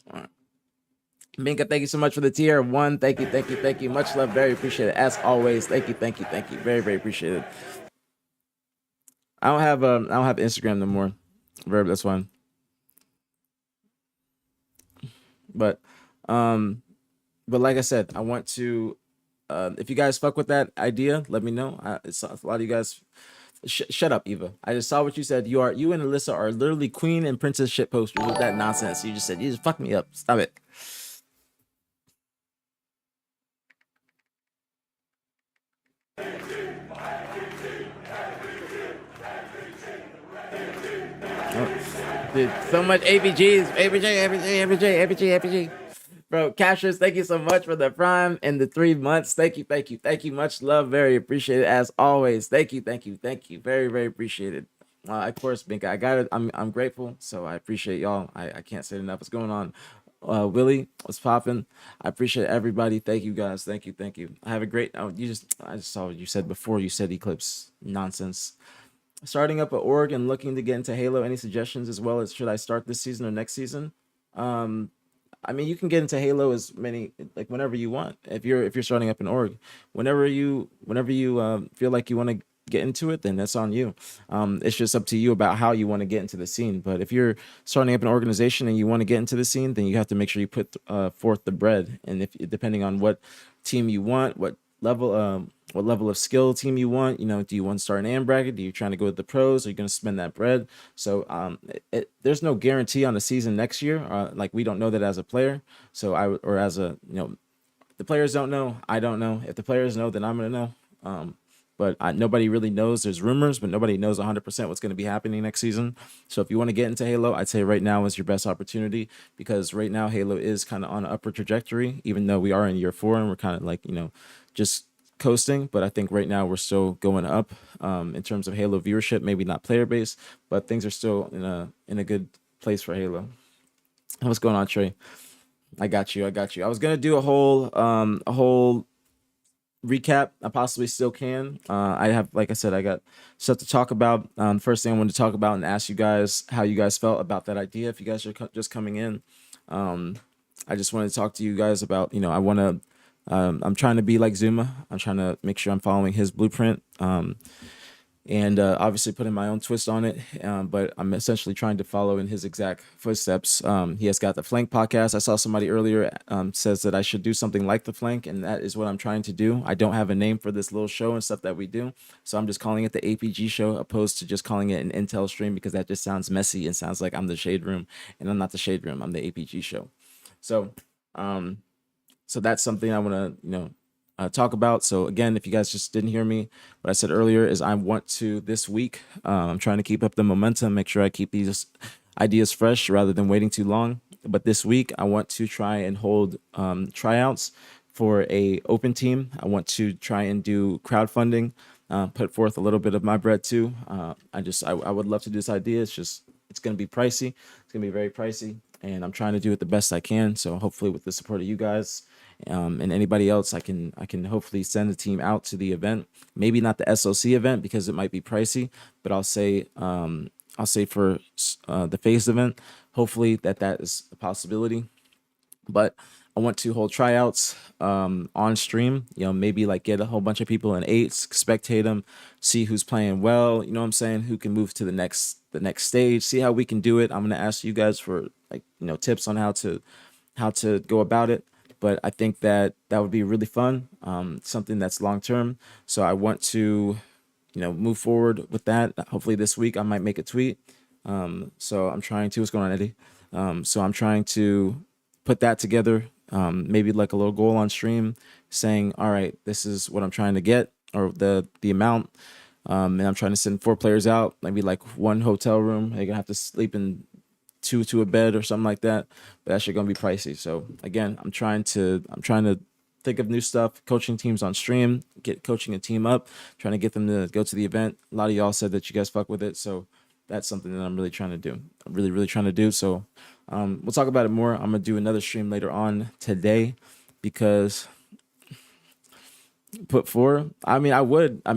[SPEAKER 1] All right. Minka, thank you so much for the tier 1. Thank you, thank you, thank you. Much love, very appreciated. As always, thank you, thank you, thank you. Very, very appreciated. I don't have Instagram no more. Verb, that's fine. But like I said, I want to if you guys fuck with that idea, let me know. It's a lot of you guys. Shut up, Eva. I just saw what you said. You and Alyssa are literally queen and princess shit posters with that nonsense. You just fucked me up. Stop it. Dude, so much APGs, APG. Bro, Cassius, thank you so much for the prime and the 3 months. Thank you, thank you, thank you. Much love, very appreciated as always. Thank you, thank you, thank you. Very, very appreciated. Of course, Binka, I got it. I'm grateful, so I appreciate y'all. I can't say enough. What's going on? Willie, what's popping? I appreciate everybody. Thank you guys. Thank you, thank you. I have a great. I just saw what you said before. You said Eclipse nonsense. Starting up at org and looking to get into Halo. Any suggestions as well as should I start this season or next season? I mean, you can get into Halo as many like whenever you want. If you're starting up an org, whenever you feel like you want to get into it, then that's on you. It's just up to you about how you want to get into the scene. But if you're starting up an organization and you want to get into the scene, then you have to make sure you put forth the bread. And if depending on what team you want, what level of skill team you want, do you want to start an AM bracket? Do you trying to go with the pros? Are you going to spend that bread? So there's no guarantee on the season next year. Like we don't know that as a player. So the players don't know. I don't know. If the players know, then I'm going to know. But nobody really knows. There's rumors, but nobody knows 100% what's going to be happening next season. So if you want to get into Halo, I'd say right now is your best opportunity because right now Halo is kind of on an upward trajectory, even though we are in year 4 and we're kind of like, just coasting. But I think right now we're still going up in terms of Halo viewership, maybe not player base, but things are still in a good place for Halo. What's going on, Trey? I got you. I was going to do a whole recap. I possibly still can. I have, like I said, I got stuff to talk about. First thing I wanted to talk about and ask you guys how you guys felt about that idea. If you guys are just coming in, I just wanted to talk to you guys about, I want to, I'm trying to be like Zuma. I'm trying to make sure I'm following his blueprint. And obviously putting my own twist on it. But I'm essentially trying to follow in his exact footsteps. He has got the Flank podcast. I saw somebody earlier says that I should do something like the Flank, and that is what I'm trying to do. I don't have a name for this little show and stuff that we do, so I'm just calling it the APG show, opposed to just calling it an Intel stream, because that just sounds messy and sounds like I'm the Shade Room, and I'm not the Shade Room. I'm the APG show. So, so that's something I want to, talk about. So again, if you guys just didn't hear me, what I said earlier is I want to this week, I'm trying to keep up the momentum, make sure I keep these ideas fresh rather than waiting too long. But this week I want to try and hold tryouts for a open team. I want to try and do crowdfunding, put forth a little bit of my bread too. I would love to do this idea. It's going to be pricey. It's going to be very pricey, and I'm trying to do it the best I can. So hopefully with the support of you guys, and anybody else, I can hopefully send a team out to the event. Maybe not the SOC event because it might be pricey, but I'll say for the phase event, hopefully that is a possibility. But I want to hold tryouts on stream, maybe like get a whole bunch of people in 8s, spectate them, see who's playing well, you know what I'm saying, who can move to the next stage, see how we can do it. I'm going to ask you guys for tips on how to go about it. But I think that would be really fun, something that's long term. So I want to, move forward with that. Hopefully this week I might make a tweet. So I'm trying to. What's going on, Eddie? So I'm trying to put that together. Maybe like a little goal on stream, saying, "All right, this is what I'm trying to get, or the amount." And I'm trying to send 4 players out, maybe like 1 hotel room. They're gonna have to sleep in 2 to a bed or something like that, but that's gonna be pricey. So again, I'm trying to think of new stuff, coaching teams on stream, coaching a team up, trying to get them to go to the event. A lot of y'all said that you guys fuck with it, so that's something that I'm really trying to do. I'm really trying to do. So we'll talk about it more. I'm gonna do another stream later on today because put four. I mean, I would. I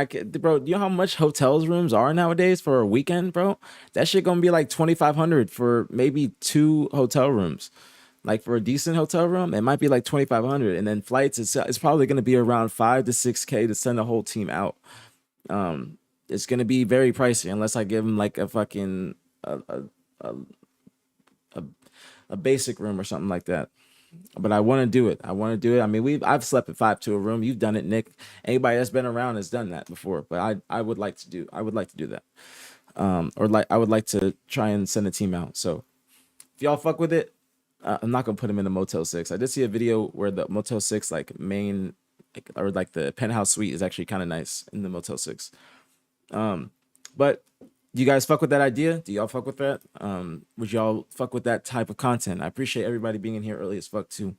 [SPEAKER 1] could, bro. You know how much hotels rooms are nowadays for a weekend, bro? That shit gonna be like 2,500 for maybe 2 hotel rooms. Like for a decent hotel room, it might be like 2,500, and then flights. It's probably gonna be around 5 to 6K to send the whole team out. It's gonna be very pricey unless I give them like a fucking a, a basic room or something like that. But I want to do it. I mean, I've slept at 5 to a room. You've done it, Nick. Anybody that's been around has done that before. But I would like to do that. Or like I would like to try and send a team out. So if y'all fuck with it, I'm not gonna put him in the Motel 6. I did see a video where the Motel 6 like main or like the penthouse suite is actually kind of nice in the Motel 6. But do you guys fuck with that idea? Do y'all fuck with that? Would y'all fuck with that type of content? I appreciate everybody being in here early as fuck too.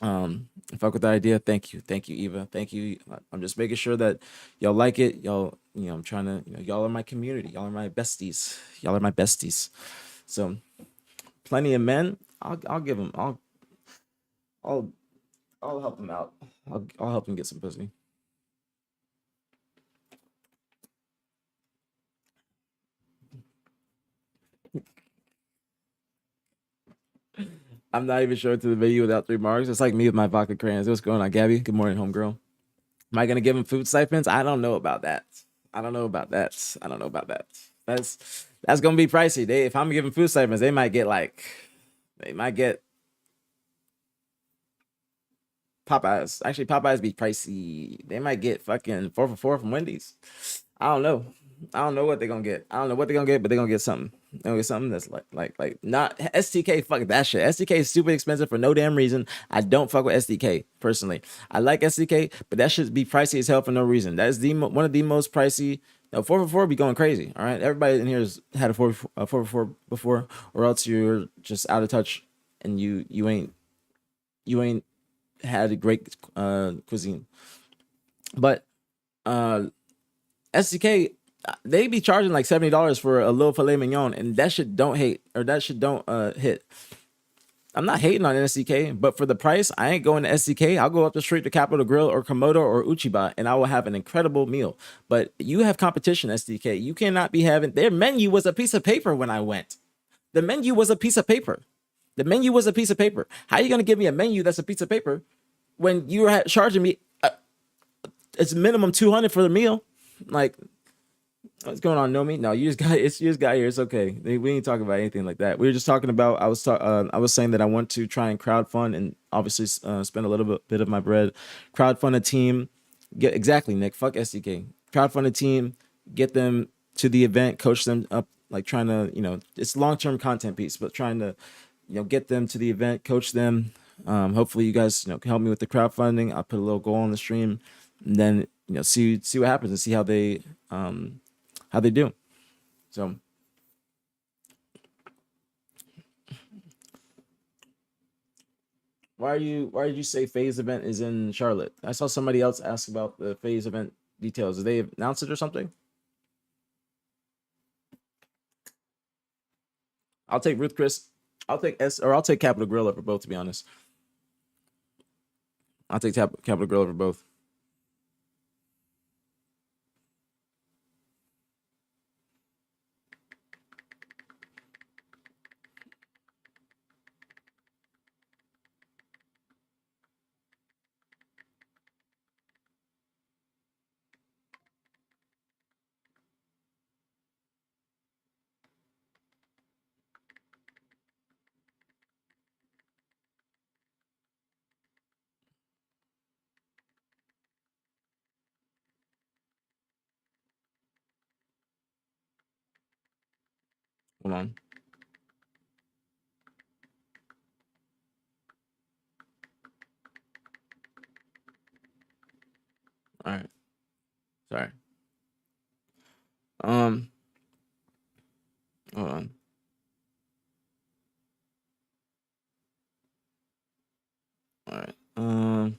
[SPEAKER 1] Fuck with that idea. Thank you, Eva. Thank you. I'm just making sure that y'all like it. Y'all, I'm trying to, y'all are my community. Y'all are my besties. So plenty of men. I'll give them. I'll help them out. I'll help them get some pussy. I'm not even showing to the video without 3 marks. It's like me with my vodka crayons. What's going on, Gabby? Good morning, homegirl. Am I gonna give him food stipends? I don't know about that. That's gonna be pricey. If I'm giving food stipends, they might get Popeyes. Actually, Popeyes be pricey. They might get fucking 4 for 4 from Wendy's. I don't know. I don't know what they're gonna get. But they're gonna get something. They're gonna get something that's like not STK. Fuck that shit. STK is stupid expensive for no damn reason. I don't fuck with SDK personally. I like SDK, but that should be pricey as hell for no reason. That is one of the most pricey. 4 for 4 be going crazy. All right, everybody in here has had a 4 for 4 before, or else you're just out of touch and you ain't had a great cuisine. But SDK, they be charging like $70 for a little filet mignon, and that shit don't hit. I'm not hating on SDK, but for the price, I ain't going to SDK. I'll go up the street to Capital Grill or Komodo or Uchiba, and I will have an incredible meal. But you have competition, SDK. You cannot be having their menu was a piece of paper when I went. The menu was a piece of paper. How are you gonna give me a menu that's a piece of paper when you were charging me? It's minimum 200 for the meal. Like, what's going on, Nomi? No, you just got here. It's okay. We ain't talking about anything like that. We were just talking about. I was saying that I want to try and crowdfund and obviously spend a little bit of my bread, crowdfund a team. Get exactly, Nick. Fuck SDK. Crowdfund a team. Get them to the event. Coach them up. Like trying to, it's long-term content piece, but trying to, get them to the event, coach them. Hopefully you guys, can help me with the crowdfunding. I'll put a little goal on the stream, and then see what happens and see how they do. So why did you say Phase event is in Charlotte? I saw somebody else ask about the Phase event details. Did they announce it or something? I'll take Ruth Chris. I'll take Capital Grill over both, to be honest. I'll take Capital Grill over both. Hold on. All right. Sorry. Hold on. All right. All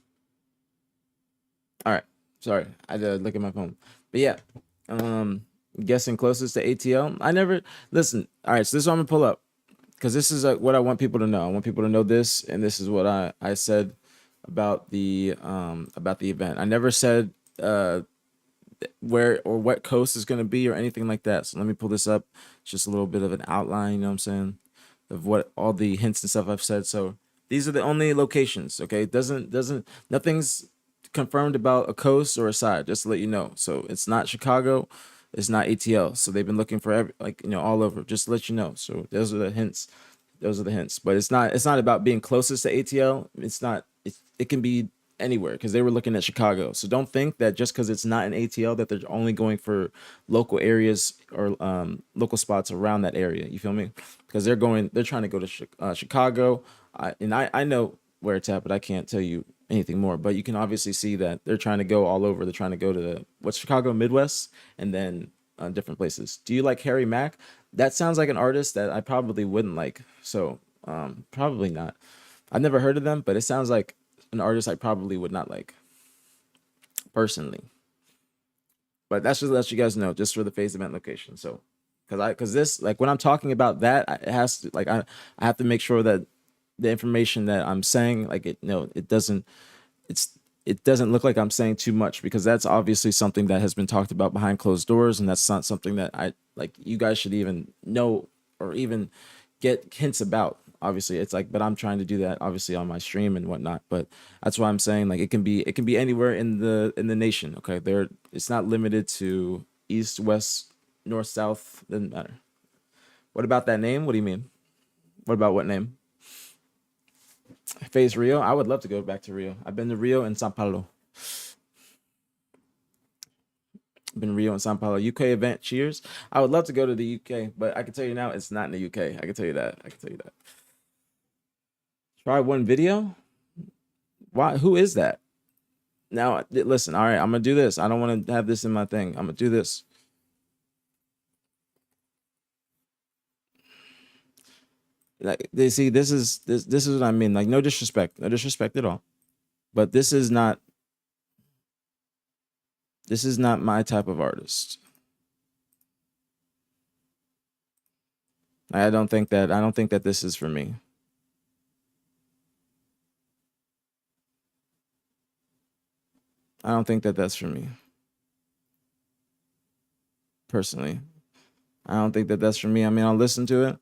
[SPEAKER 1] right. Sorry. I had to look at my phone. But yeah. Guessing closest to ATL. I never listen. All right, so this is what I'm gonna pull up because this is what I want people to know. I want people to know this, and this is what I said about the event. I never said where or what coast is gonna be or anything like that. So let me pull this up. It's just a little bit of an outline. You know what I'm saying? Of what all the hints and stuff I've said. So these are the only locations. Okay, nothing's confirmed about a coast or a side. Just to let you know. So it's not Chicago. It's not ATL. So they've been looking for all over. Just to let you know. So those are the hints. Those are the hints. But it's not about being closest to ATL. It's not. It can be anywhere because they were looking at Chicago. So don't think that just because it's not an ATL that they're only going for local areas or local spots around that area. You feel me? Because they're trying to go to Chicago. I know where it's at, but I can't tell you anything more. But you can obviously see that they're trying to go all over. They're trying to go to what's Chicago, Midwest, and then different places. Do you like Harry Mack? That sounds like an artist that I probably wouldn't like. So probably not. I've never heard of them, but it sounds like an artist I probably would not like personally. But that's just to let you guys know, just for the phase event location. So because this, like when I'm talking about that, it has to I have to make sure that the information that I'm saying, like it doesn't look like I'm saying too much, because that's obviously something that has been talked about behind closed doors, and that's not something that I like you guys should even know or even get hints about. Obviously, it's like, but I'm trying to do that obviously on my stream and whatnot. But that's why I'm saying like it can be anywhere in the nation. Okay, it's not limited to east, west, north, south. Doesn't matter. What about that name? What do you mean? What about what name? Phase Rio. I would love to go back to Rio. I've been to Rio and Sao Paulo. Been Rio and Sao Paulo. UK event. Cheers. I would love to go to the UK, but I can tell you now it's not in the UK. I can tell you that. Try one video? Why? Who is that? Now, listen, all right, I'm going to do this. I don't want to have this in my thing. I'm going to do this. Like, they see, this is what I mean. Like, no disrespect at all. But this is not my type of artist. I don't think that this is for me. I don't think that that's for me. Personally, I don't think that that's for me. I mean, I'll listen to it,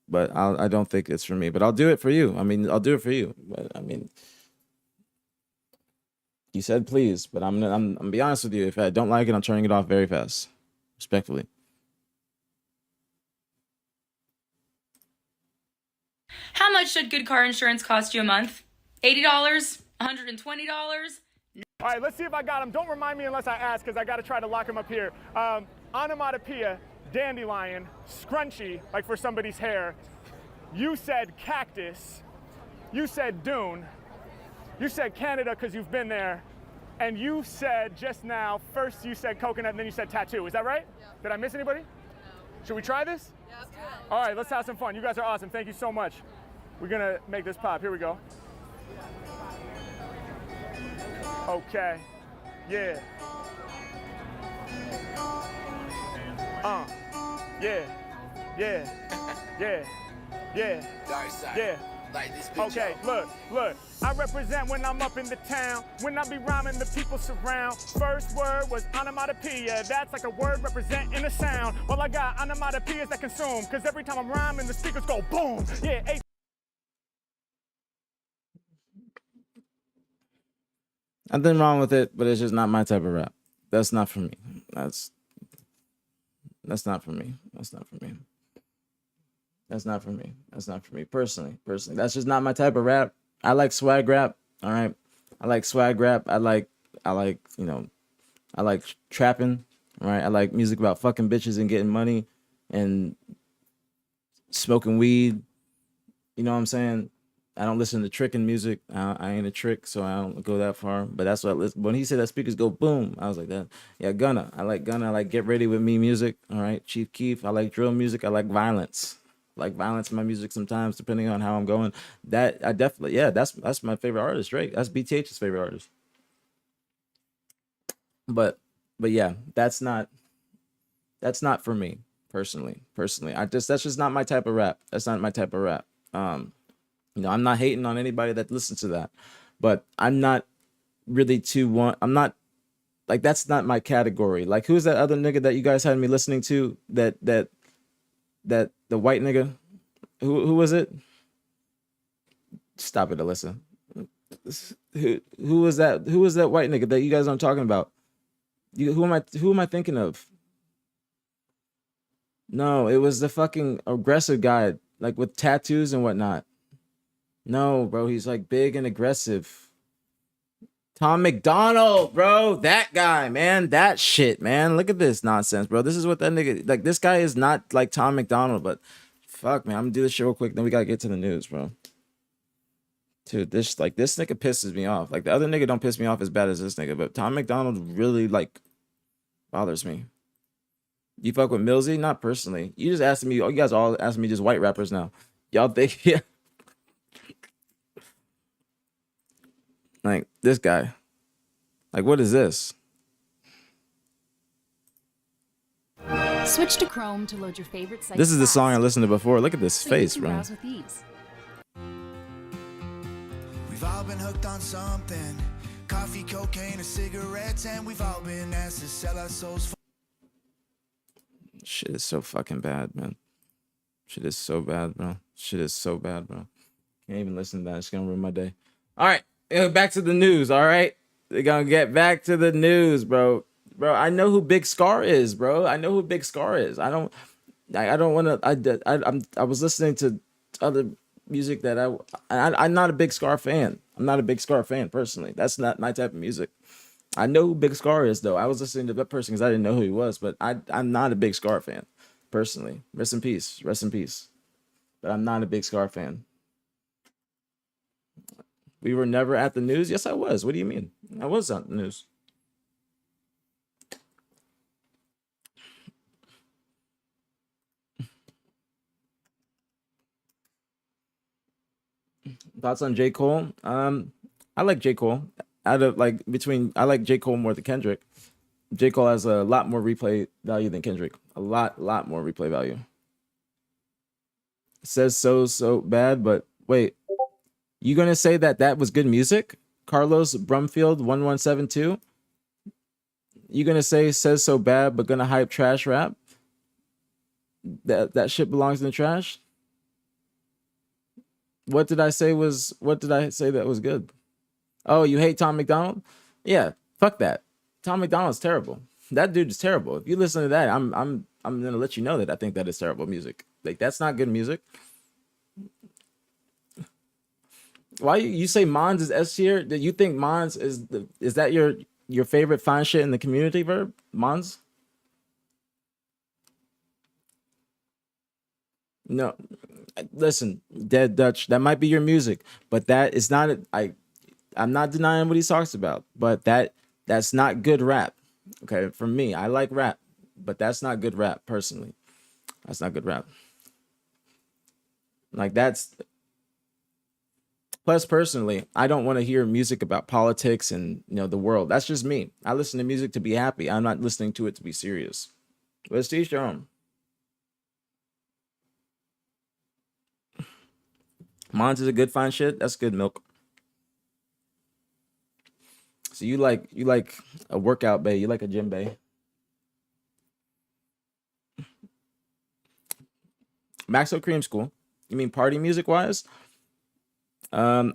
[SPEAKER 1] but I don't think it's for me. But I'll do it for you. I mean, I'll do it for you. But I mean, you said please, but I'm gonna be honest with you. If I don't like it, I'm turning it off very fast, respectfully.
[SPEAKER 3] How much should good car insurance cost you a month? $80? $120?
[SPEAKER 4] All right, let's see if I got him. Don't remind me unless I ask, because I got to try to lock him up here. Onomatopoeia, dandelion, scrunchy, like for somebody's hair. You said cactus. You said dune. You said Canada because you've been there. And you said just now, first you said coconut, and then you said tattoo. Is that right? Yeah. Did I miss anybody? No. Should we try this? Yeah, let's do it. All right, let's have some fun. You guys are awesome. Thank you so much. We're going to make this pop. Here we go. Okay. Yeah. Yeah. Yeah. Yeah. Yeah. Yeah. Okay, look. I represent when I'm up in the town. When I be rhyming, the people surround. First word was onomatopoeia. That's like a word representing a sound. Well, I got onomatopoeias that consume. Cause every time I'm rhyming, the speakers go boom. Yeah.
[SPEAKER 1] Nothing wrong with it, but it's just not my type of rap. That's not for me. That's not for me. That's not for me. That's not for me. That's not for me. Personally. That's just not my type of rap. I like swag rap. All right. I like swag rap. I like, I like trapping. All right. I like music about fucking bitches and getting money and smoking weed. You know what I'm saying? I don't listen to tricking music. I ain't a trick, so I don't go that far. But that's what I listen. When he said that speakers go boom, I was like that. Yeah, Gunna. I like Gunna. I like Get Ready With Me music. All right, Chief Keef. I like drill music. I like violence. I like violence in my music sometimes, depending on how I'm going. That I definitely, yeah, that's my favorite artist, Drake. That's BTH's favorite artist. But yeah, that's not That's not for me personally. That's just not my type of rap. That's not my type of rap. You know, I'm not hating on anybody that listens to that, but I'm not really I'm not like, that's not my category. Like, who's that other nigga that you guys had me listening to? That the white nigga. Who was it? Stop it, Alyssa. Who was that? Who was that white nigga that you guys aren't talking about? Who am I thinking of? No, it was the fucking aggressive guy, like with tattoos and whatnot. No, bro, he's like big and aggressive. Tom McDonald, bro, that guy, man, that shit, man. Look at this nonsense, bro. This is what that nigga, like, this guy is not like Tom McDonald, but fuck, man, I'm gonna do this shit real quick, then we gotta get to the news, bro. Dude, this nigga pisses me off. Like, the other nigga don't piss me off as bad as this nigga, but Tom McDonald really, like, bothers me. You fuck with Millsy? Not personally. You just asking me, you guys all asking me just white rappers now. Y'all think, yeah. Like, this guy. Like, what is this?
[SPEAKER 5] Switch to Chrome to load your favorite sites.
[SPEAKER 1] This is the song I listened to before. Look at this face, bro.
[SPEAKER 5] Browse with ease.
[SPEAKER 6] We've all been hooked on something. Coffee, cocaine, or cigarettes, and we've all been asked to sell our souls for.
[SPEAKER 1] Shit is so fucking bad, man. Shit is so bad, bro. Shit is so bad, bro. Can't even listen to that. It's gonna ruin my day. All right, back to the news. All right, we're gonna get back to the news, bro. Bro, I know who Big Scar is, bro. I know who Big Scar is. I don't want to. I was listening to other music that I'm not a Big Scar fan. I'm not a Big Scar fan personally. That's not my type of music. I know who Big Scar is, though. I was listening to that person because I didn't know who he was, but I'm not a Big Scar fan personally. Rest in peace. Rest in peace. But I'm not a Big Scar fan. We were never at the news. Yes, I was. What do you mean? I was on the news. Thoughts on J. Cole? I like J. Cole. I like J. Cole more than Kendrick. J. Cole has a lot more replay value than Kendrick. A lot more replay value. It says so bad, but wait. You gonna say that was good music? Carlos Brumfield 1172. You gonna say says so bad, but gonna hype trash rap? That shit belongs in the trash? What did I say that was good? Oh, you hate Tom McDonald? Yeah, fuck that. Tom McDonald's terrible. That dude is terrible. If you listen to that, I'm gonna let you know that I think that is terrible music. Like, that's not good music. Why you say Mons is S tier? Do you think Mons is that your favorite fine shit in the community verb? Mons? No. Listen, Dead Dutch, that might be your music, but that is not I'm not denying what he talks about, but that's not good rap. Okay, for me, I like rap, but that's not good rap personally. That's not good rap. Like, that's plus personally, I don't want to hear music about politics and, you know, the world. That's just me. I listen to music to be happy. I'm not listening to it to be serious. But it's to each their own. Mons is a good fine shit. That's good milk. So you like a workout bay. You like a gym bay. Maxo Cream School. You mean party music wise? No.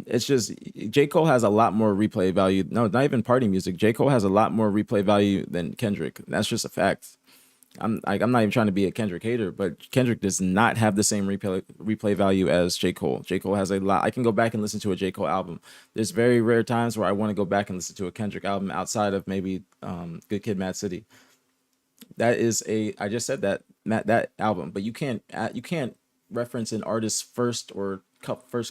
[SPEAKER 1] It's just J. Cole has a lot more replay value. No, not even party music. J. Cole has a lot more replay value than Kendrick. That's just a fact. I'm not even trying to be a Kendrick hater, but Kendrick does not have the same replay value as J. Cole. J. Cole has a lot. I can go back and listen to a J. Cole album. There's very rare times where I want to go back and listen to a Kendrick album outside of maybe Good Kid, Mad City. That is I just said that album, but you can't reference an artist's first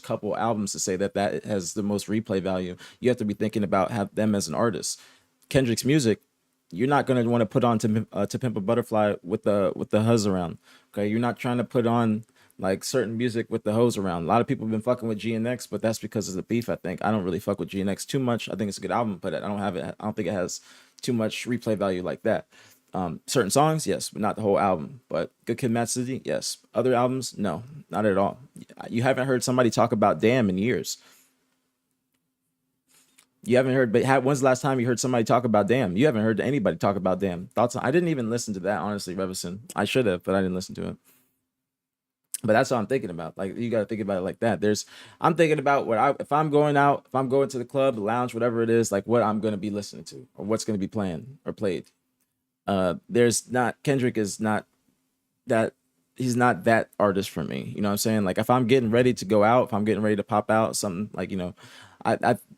[SPEAKER 1] couple albums to say that has the most replay value. You have to be thinking about them as an artist. Kendrick's music, you're not going to want to put on to Pimp a Butterfly with the hose around. Okay, you're not trying to put on like certain music with the hose around. A lot of people have been fucking with GNX, but that's because of the beef. I think I don't really fuck with GNX too much. I think it's a good album, but I don't think it has too much replay value like that. Certain songs, yes, but not the whole album. But Good Kid, Mad City, yes. Other albums, no, not at all. You haven't heard somebody talk about Damn in years. You haven't heard, but when's the last time you heard somebody talk about Damn? You haven't heard anybody talk about Damn. Thoughts? I didn't even listen to that, honestly, Revison. I should have, but I didn't listen to it. But that's what I'm thinking about. Like, you got to think about it like that. I'm thinking about if I'm going out, if I'm going to the club, the lounge, whatever it is, like what I'm going to be listening to or what's going to be playing or played. Kendrick is not that, he's not that artist for me. You know what I'm saying? Like if I'm getting ready to go out, if I'm getting ready to pop out, something like, you know,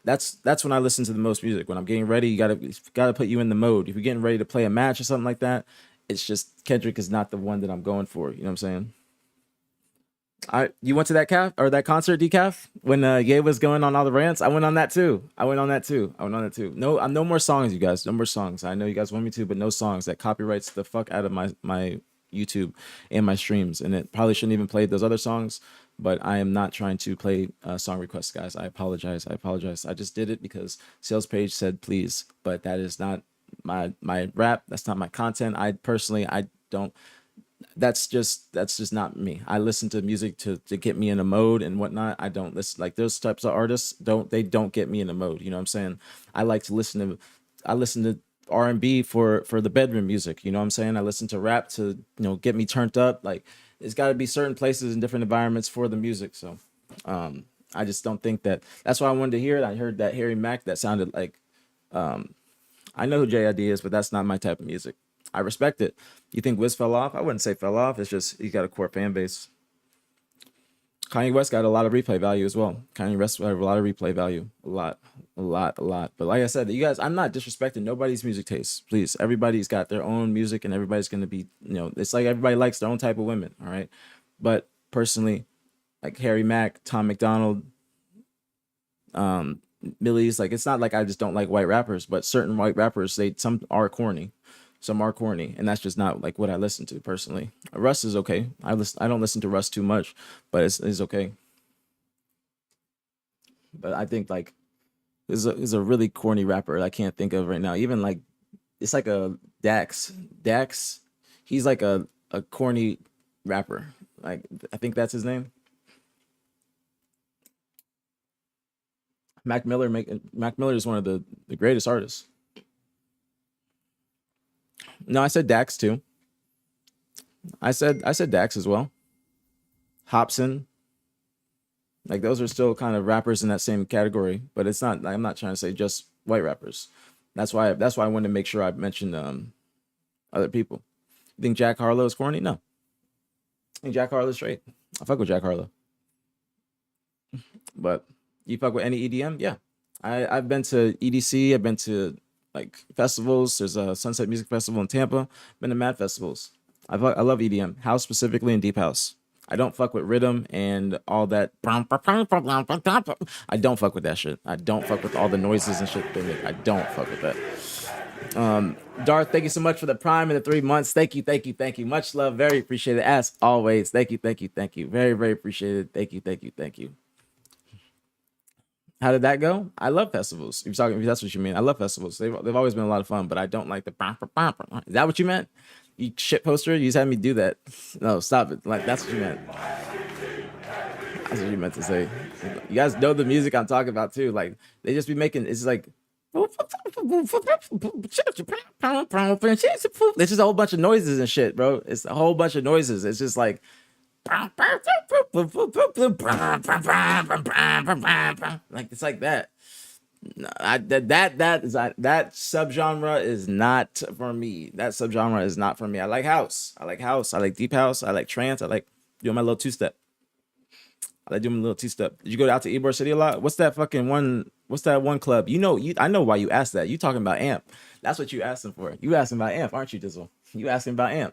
[SPEAKER 1] that's when I listen to the most music. When I'm getting ready, you gotta put you in the mode. If you're getting ready to play a match or something like that, it's just Kendrick is not the one that I'm going for. You know what I'm saying? You went to that concert, Decaf, when Ye was going on all the rants. I went on that too. No more songs, you guys. No more songs. I know you guys want me to, but no songs. That copyrights the fuck out of my YouTube and my streams, and it probably shouldn't even play those other songs. But I am not trying to play song requests, guys. I apologize. I just did it because sales page said please, but that is not my rap. That's not my content. I don't. That's just not me. I listen to music to get me in a mode and whatnot. I don't listen, like those types of artists don't get me in a mode. You know what I'm saying? I listen to R&B for the bedroom music. You know what I'm saying? I listen to rap to, you know, get me turned up. Like it's got to be certain places and different environments for the music. So I just don't think that's why I wanted to hear it. I heard that Harry Mack that sounded like I know who JID is, but that's not my type of music. I respect it. You think Wiz fell off? I wouldn't say fell off. It's just he's got a core fan base. Kanye West got a lot of replay value as well. Kanye West had a lot of replay value. A lot. But like I said, you guys, I'm not disrespecting nobody's music taste. Please, everybody's got their own music and everybody's going to be, you know, it's like everybody likes their own type of women, all right? But personally, like Harry Mack, Tom McDonald, Millie's, like it's not like I just don't like white rappers, but certain white rappers, some are corny. Some are corny, and that's just not like what I listen to personally. Russ is okay. I don't listen to Russ too much, but it's okay. But I think like is a really corny rapper I can't think of right now. Even like it's like a Dax. He's like a corny rapper. Like I think that's his name. Mac Miller is one of the greatest artists. No, I said Dax too. I said Dax as well. Hobson. Like those are still kind of rappers in that same category, but it's not. I'm not trying to say just white rappers. That's why I wanted to make sure I mentioned other people. You think Jack Harlow is corny? No. I think Jack Harlow's straight. I fuck with Jack Harlow. But you fuck with any EDM? Yeah. I've been to EDC. I've been to like festivals. There's a Sunset Music Festival in Tampa. Been to mad festivals. I love EDM, house specifically, and deep house. I don't fuck with rhythm and all that. I don't fuck with that shit. I don't fuck with all the noises and shit they make. I don't fuck with that. Darth, thank you so much for the prime and the 3 months. Thank you. Much love. Very appreciated. As always. Thank you. Very, very appreciated. Thank you. How did that go? I love festivals. If that's what you mean. I love festivals. They've always been a lot of fun, but I don't like the. Is that what you meant? You shit poster? You just had me do that. No, stop it. Like that's what you meant. That's what you meant to say. You guys know the music I'm talking about too. Like they just be making. It's like. It's just a whole bunch of noises and shit, bro. It's a whole bunch of noises. It's just like. Like it's like that. That subgenre is not for me. That subgenre is not for me. I like house. I like deep house. I like trance. I like doing my little two-step. Did you go out to Ybor City a lot? What's that one club? I know why you asked that. You talking about Amp. That's what you asking for. You asking about Amp, aren't you, Dizzle? You asking about Amp.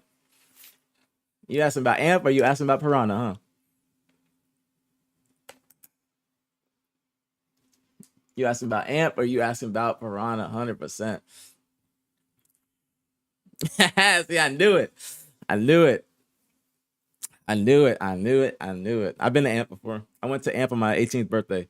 [SPEAKER 1] You asking about Amp or you asking about Piranha, huh? You asking about Amp or you asking about Piranha? 100%. See, I knew it. I've been to Amp before. I went to Amp on my 18th birthday.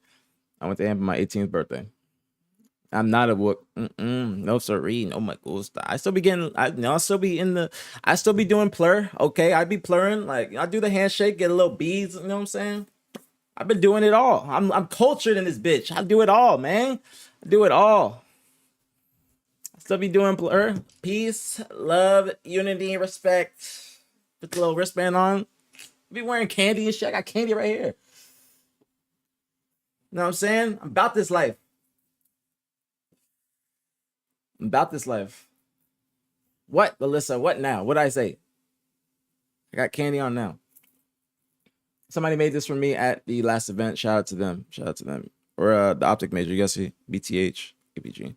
[SPEAKER 1] I'm not a wook. No siree. No my gusta. I still be getting. I'll still be in the. I still be doing plur. Okay, I be plurring. Like I do the handshake, get a little beads. You know what I'm saying? I've been doing it all. I'm cultured in this bitch. I do it all, man. I do it all. I still be doing plur. Peace, love, unity, respect. Put the little wristband on. Be wearing candy and shit. I got candy right here. You know what I'm saying? I'm about this life. I'm about this life. What, Alyssa? What now? What did I say? I got candy on now. Somebody made this for me at the last event. Shout out to them. Shout out to them. Or the OpTic major. You guys see? BTH, APG.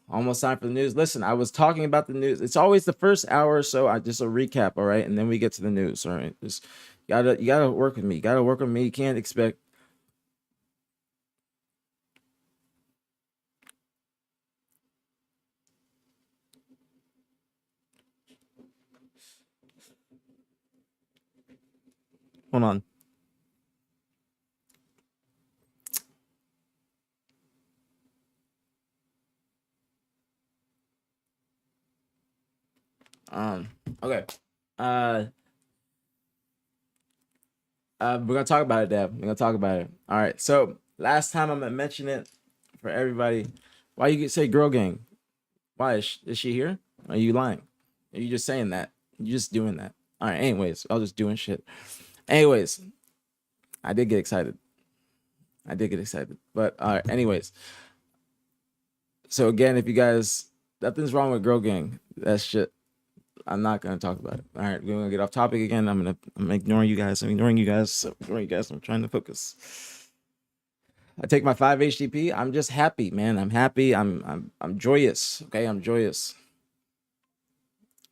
[SPEAKER 1] Almost time for the news. Listen, I was talking about the news. It's always the first hour or so. I just a recap, all right, and then we get to the news. All right, just you gotta work with me. You gotta work with me. You can't expect. Hold on. Okay. We're gonna talk about it, Deb. We're gonna talk about it. All right. So last time I'm gonna mention it for everybody. Why you say girl gang? Why is she here? Are you lying? Are you just saying that? You're just doing that. All right. Anyways, I was just doing shit. Anyways, I did get excited. But all right. Anyways, so again, if you guys, nothing's wrong with girl gang. That shit. I'm not gonna talk about it. All right, we're gonna get off topic again. I'm ignoring you guys. I'm trying to focus. I take my 5 HTP. I'm just happy, man. I'm happy. I'm joyous. Okay, I'm joyous.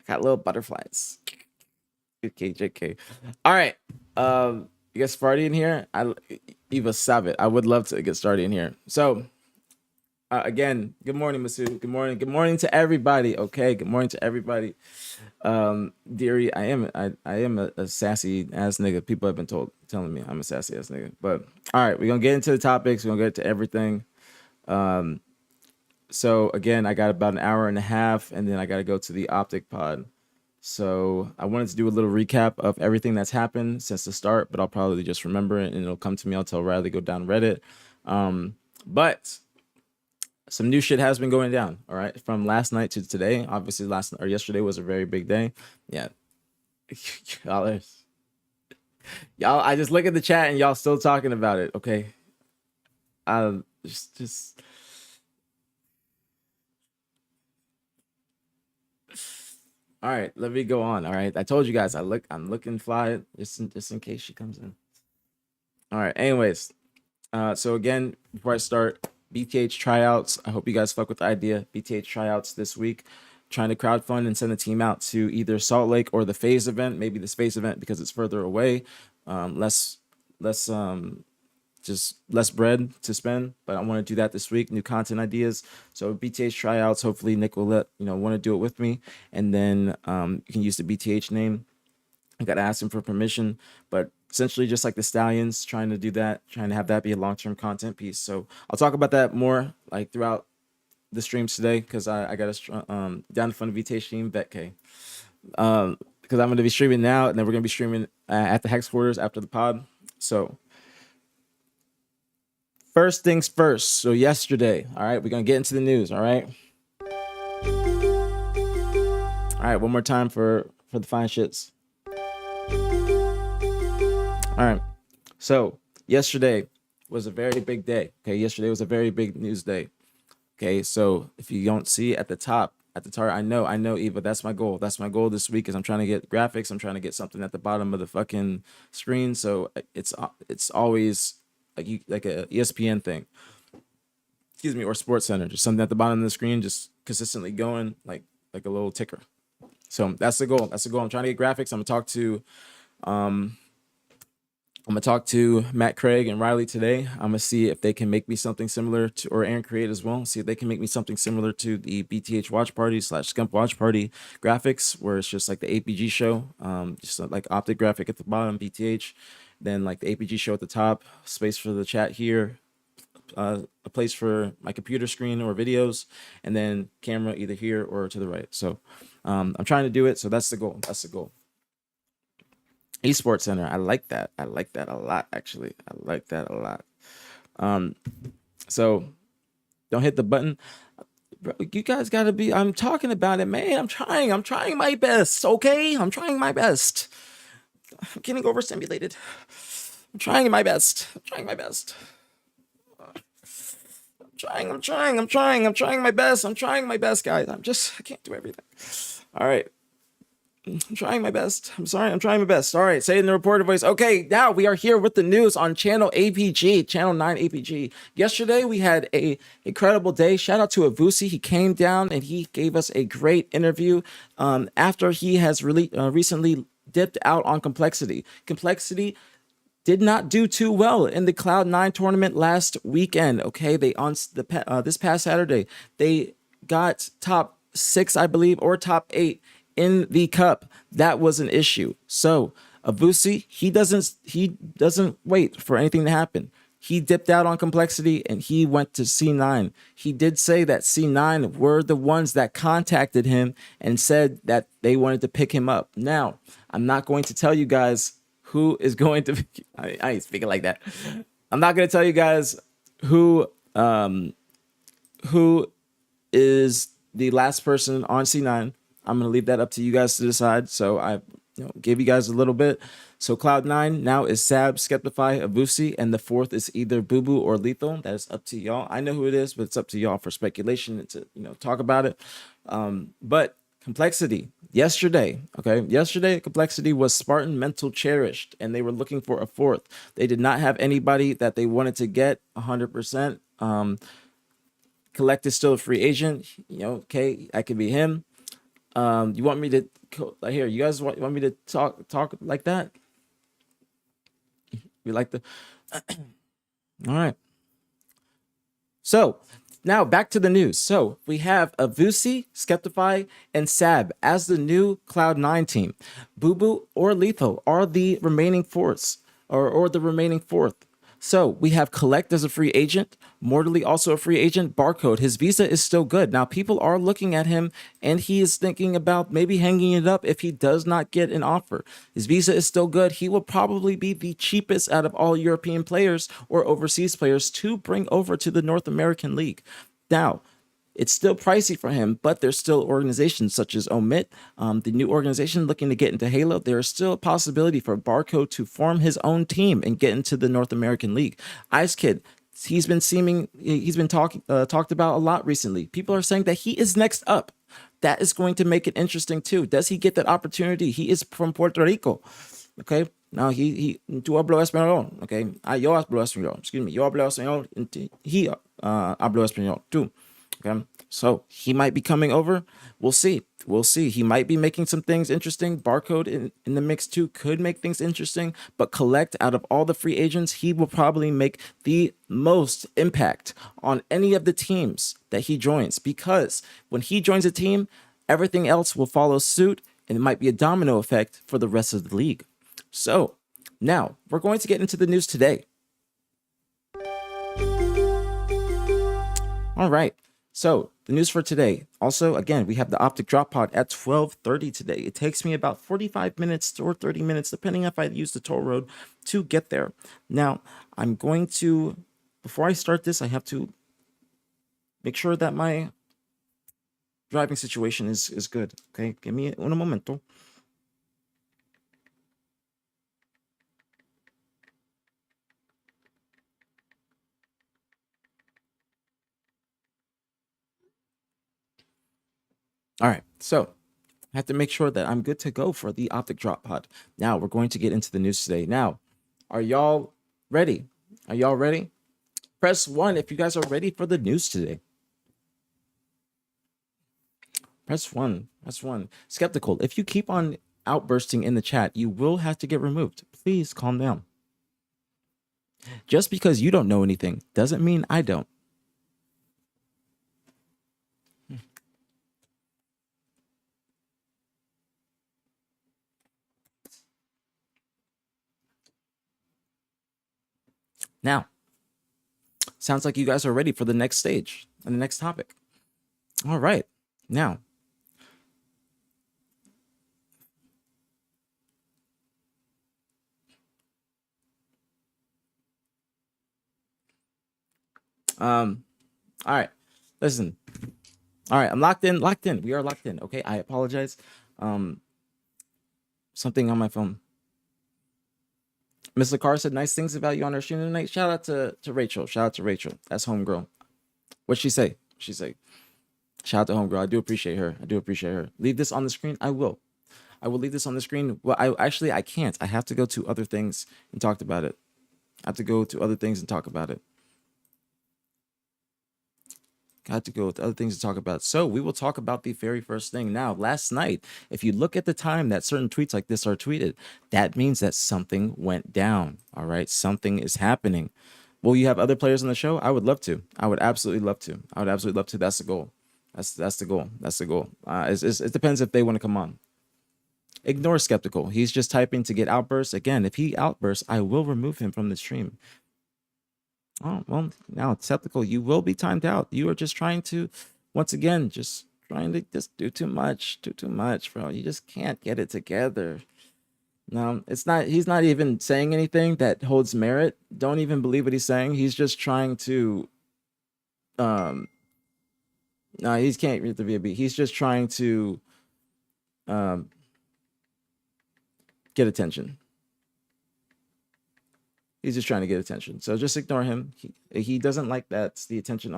[SPEAKER 1] I got little butterflies. JK. All right. You guys started in here. Eva Savit. I would love to get started in here. So again, good morning, Masood. Good morning. Good morning to everybody. Okay, good morning to everybody. Deary, I am a sassy ass nigga. People have been telling me I'm a sassy ass nigga. But all right, we're gonna get into the topics. We're gonna get to everything. So again, I got about an hour and a half, and then I got to go to the OpTic pod. So I wanted to do a little recap of everything that's happened since the start, but I'll probably just remember it and it'll come to me. I'll tell Riley, go down Reddit. But some new shit has been going down. All right, from last night to today. Obviously, yesterday was a very big day. Yeah, y'all. I just look at the chat and y'all still talking about it. Okay, just. All right, let me go on. All right, I told you guys I'm looking fly just in case she comes in. All right. Anyways, so again, before I start, BTH tryouts. I hope you guys fuck with the idea. BTH tryouts this week. Trying to crowdfund and send a team out to either Salt Lake or the Phase event. Maybe the Space event because it's further away. Less bread to spend, but I want to do that this week. New content ideas. So BTH tryouts. Hopefully Nick will want to do it with me, and then you can use the BTH name. I got to ask him for permission, but essentially just like the Stallions, trying to do that, trying to have that be a long-term content piece. So I'll talk about that more like throughout the streams today because I got a down to fund VTH stream bet K. Because I'm going to be streaming now, and then we're going to be streaming at the Hex quarters after the pod. So first things first. So yesterday, all right, we're going to get into the news, all right? All right, one more time for the fine shits. All right, so yesterday was a very big day. Okay, yesterday was a very big news day. Okay, so if you don't see at the top, at the target, I know, Eva, that's my goal. That's my goal this week is I'm trying to get graphics. I'm trying to get something at the bottom of the fucking screen. So it's always like a ESPN thing. Excuse me, or Sports Center, just something at the bottom of the screen, just consistently going like a little ticker. So that's the goal. I'm trying to get graphics. I'm gonna talk to Matt Craig and Riley today. I'm gonna see if they can make me something similar to, or Aaron Create as well. See if they can make me something similar to the BTH Watch Party / Scump Watch Party graphics, where it's just like the APG show, just like OpTic graphic at the bottom, BTH, then like the APG show at the top, space for the chat here, a place for my computer screen or videos, and then camera either here or to the right. So I'm trying to do it. So that's the goal. That's the goal. Esports Center. I like that. I like that a lot, actually. I like that a lot. So don't hit the button. Bro, you guys gotta be, I'm talking about it, man. I'm trying my best, okay? I'm trying my best. I'm getting overstimulated. I'm trying my best. I'm trying my best. I'm trying my best. I'm trying my best, guys. I can't do everything. All right. I'm trying my best. I'm sorry. I'm trying my best. All right. Say it in the reporter voice. Okay. Now we are here with the news on channel APG, channel 9 APG. Yesterday we had a incredible day. Shout out to Avusi. He came down and he gave us a great interview after he has really recently dipped out on Complexity. Complexity did not do too well in the Cloud9 tournament last weekend. Okay, they on this past Saturday they got top 6, I believe, or top 8 in the cup. That was an issue. So Avusi, he doesn't wait for anything to happen. He dipped out on Complexity and he went to C9. He did say that C9 were the ones that contacted him and said that they wanted to pick him up. Now, I'm not going to tell you guys who is going to be, I ain't speaking like that. I'm not going to tell you guys who is the last person on C9. I'm going to leave that up to you guys to decide. So I gave you guys a little bit. So Cloud9 now is Sab, Skeptify, Avusi, and the fourth is either Boo Boo or Lethal. That is up to y'all. I know who it is, but it's up to y'all for speculation and to talk about it. But Complexity yesterday, Complexity was Spartan Mental Cherished, and they were looking for a fourth. They did not have anybody that they wanted to get 100%. Collect is still a free agent. Okay, that could be him. You want me to here? You guys want me to talk like that? We like the. All right. So now back to the news. So we have Avusi, Skeptify, and Sab as the new Cloud9 team. Boo Boo or Lethal are the remaining fourths, or the remaining fourth. So we have Collect as a free agent, Mortally also a free agent, Barcode. His visa is still good. Now people are looking at him and he is thinking about maybe hanging it up if he does not get an offer. His visa is still good. He will probably be the cheapest out of all European players or overseas players to bring over to the North American League. Now, it's still pricey for him, but there's still organizations such as Omit, the new organization looking to get into Halo. There is still a possibility for Barcode to form his own team and get into the North American League. Ice Kid, he's been talked about a lot recently. People are saying that he is next up. That is going to make it interesting too. Does he get that opportunity? He is from Puerto Rico. Okay. Now tú hablo español. Okay. Yo hablo español. Excuse me. Yo hablo español. He hablo español too. Okay, so he might be coming over. We'll see. He might be making some things interesting. Barcode in the mix too could make things interesting. But Collect, out of all the free agents, he will probably make the most impact on any of the teams that he joins. Because when he joins a team, everything else will follow suit. And it might be a domino effect for the rest of the league. So now we're going to get into the news today. All right. So the news for today. Also, again, we have the OpTic Drop Pod at 12:30 today. It takes me about 45 minutes or 30 minutes, depending if I use the toll road, to get there. Now, I'm going to, before I start this, I have to make sure that my driving situation is good. Okay, give me un momento. All right, so I have to make sure that I'm good to go for the OpTic Drop Pod. Now, we're going to get into the news today. Now, are y'all ready? Are y'all ready? Press 1 if you guys are ready for the news today. Press 1. Press 1. Skeptical, if you keep on outbursting in the chat, you will have to get removed. Please calm down. Just because you don't know anything doesn't mean I don't. Now, Sounds like you guys are ready for the next stage and the next topic. All right. Now, all right. Listen. All right, I'm locked in. We are locked in. Okay, I apologize. Something on my phone. Miss LaCar said nice things about you on her stream tonight. Shout out to Rachel. Shout out to Rachel. That's homegirl. What'd she say? She say, shout out to homegirl. I do appreciate her. I do appreciate her. Leave this on the screen. I will leave this on the screen. Well, I can't. I have to go to other things and talk about it. Got to go with other things to talk about. So we will talk about the very first thing. Now, last night, if you look at the time that certain tweets like this are tweeted, that means that something went down. All right. Something is happening. Will you have other players on the show? I would love to. I would absolutely love to. That's the goal. That's the goal. It depends if they want to come on. Ignore Skeptical. He's just typing to get outbursts. Again, if he outbursts, I will remove him from the stream. Oh, well, now, Skeptical, you will be timed out. You are just trying to, once again, just do too much, bro. You just can't get it together. No, he's not even saying anything that holds merit. Don't even believe what he's saying. He's just trying to, no, he can't read the VB. He's just trying to, get attention. He's just trying to get attention. So just ignore him. He doesn't like that's the attention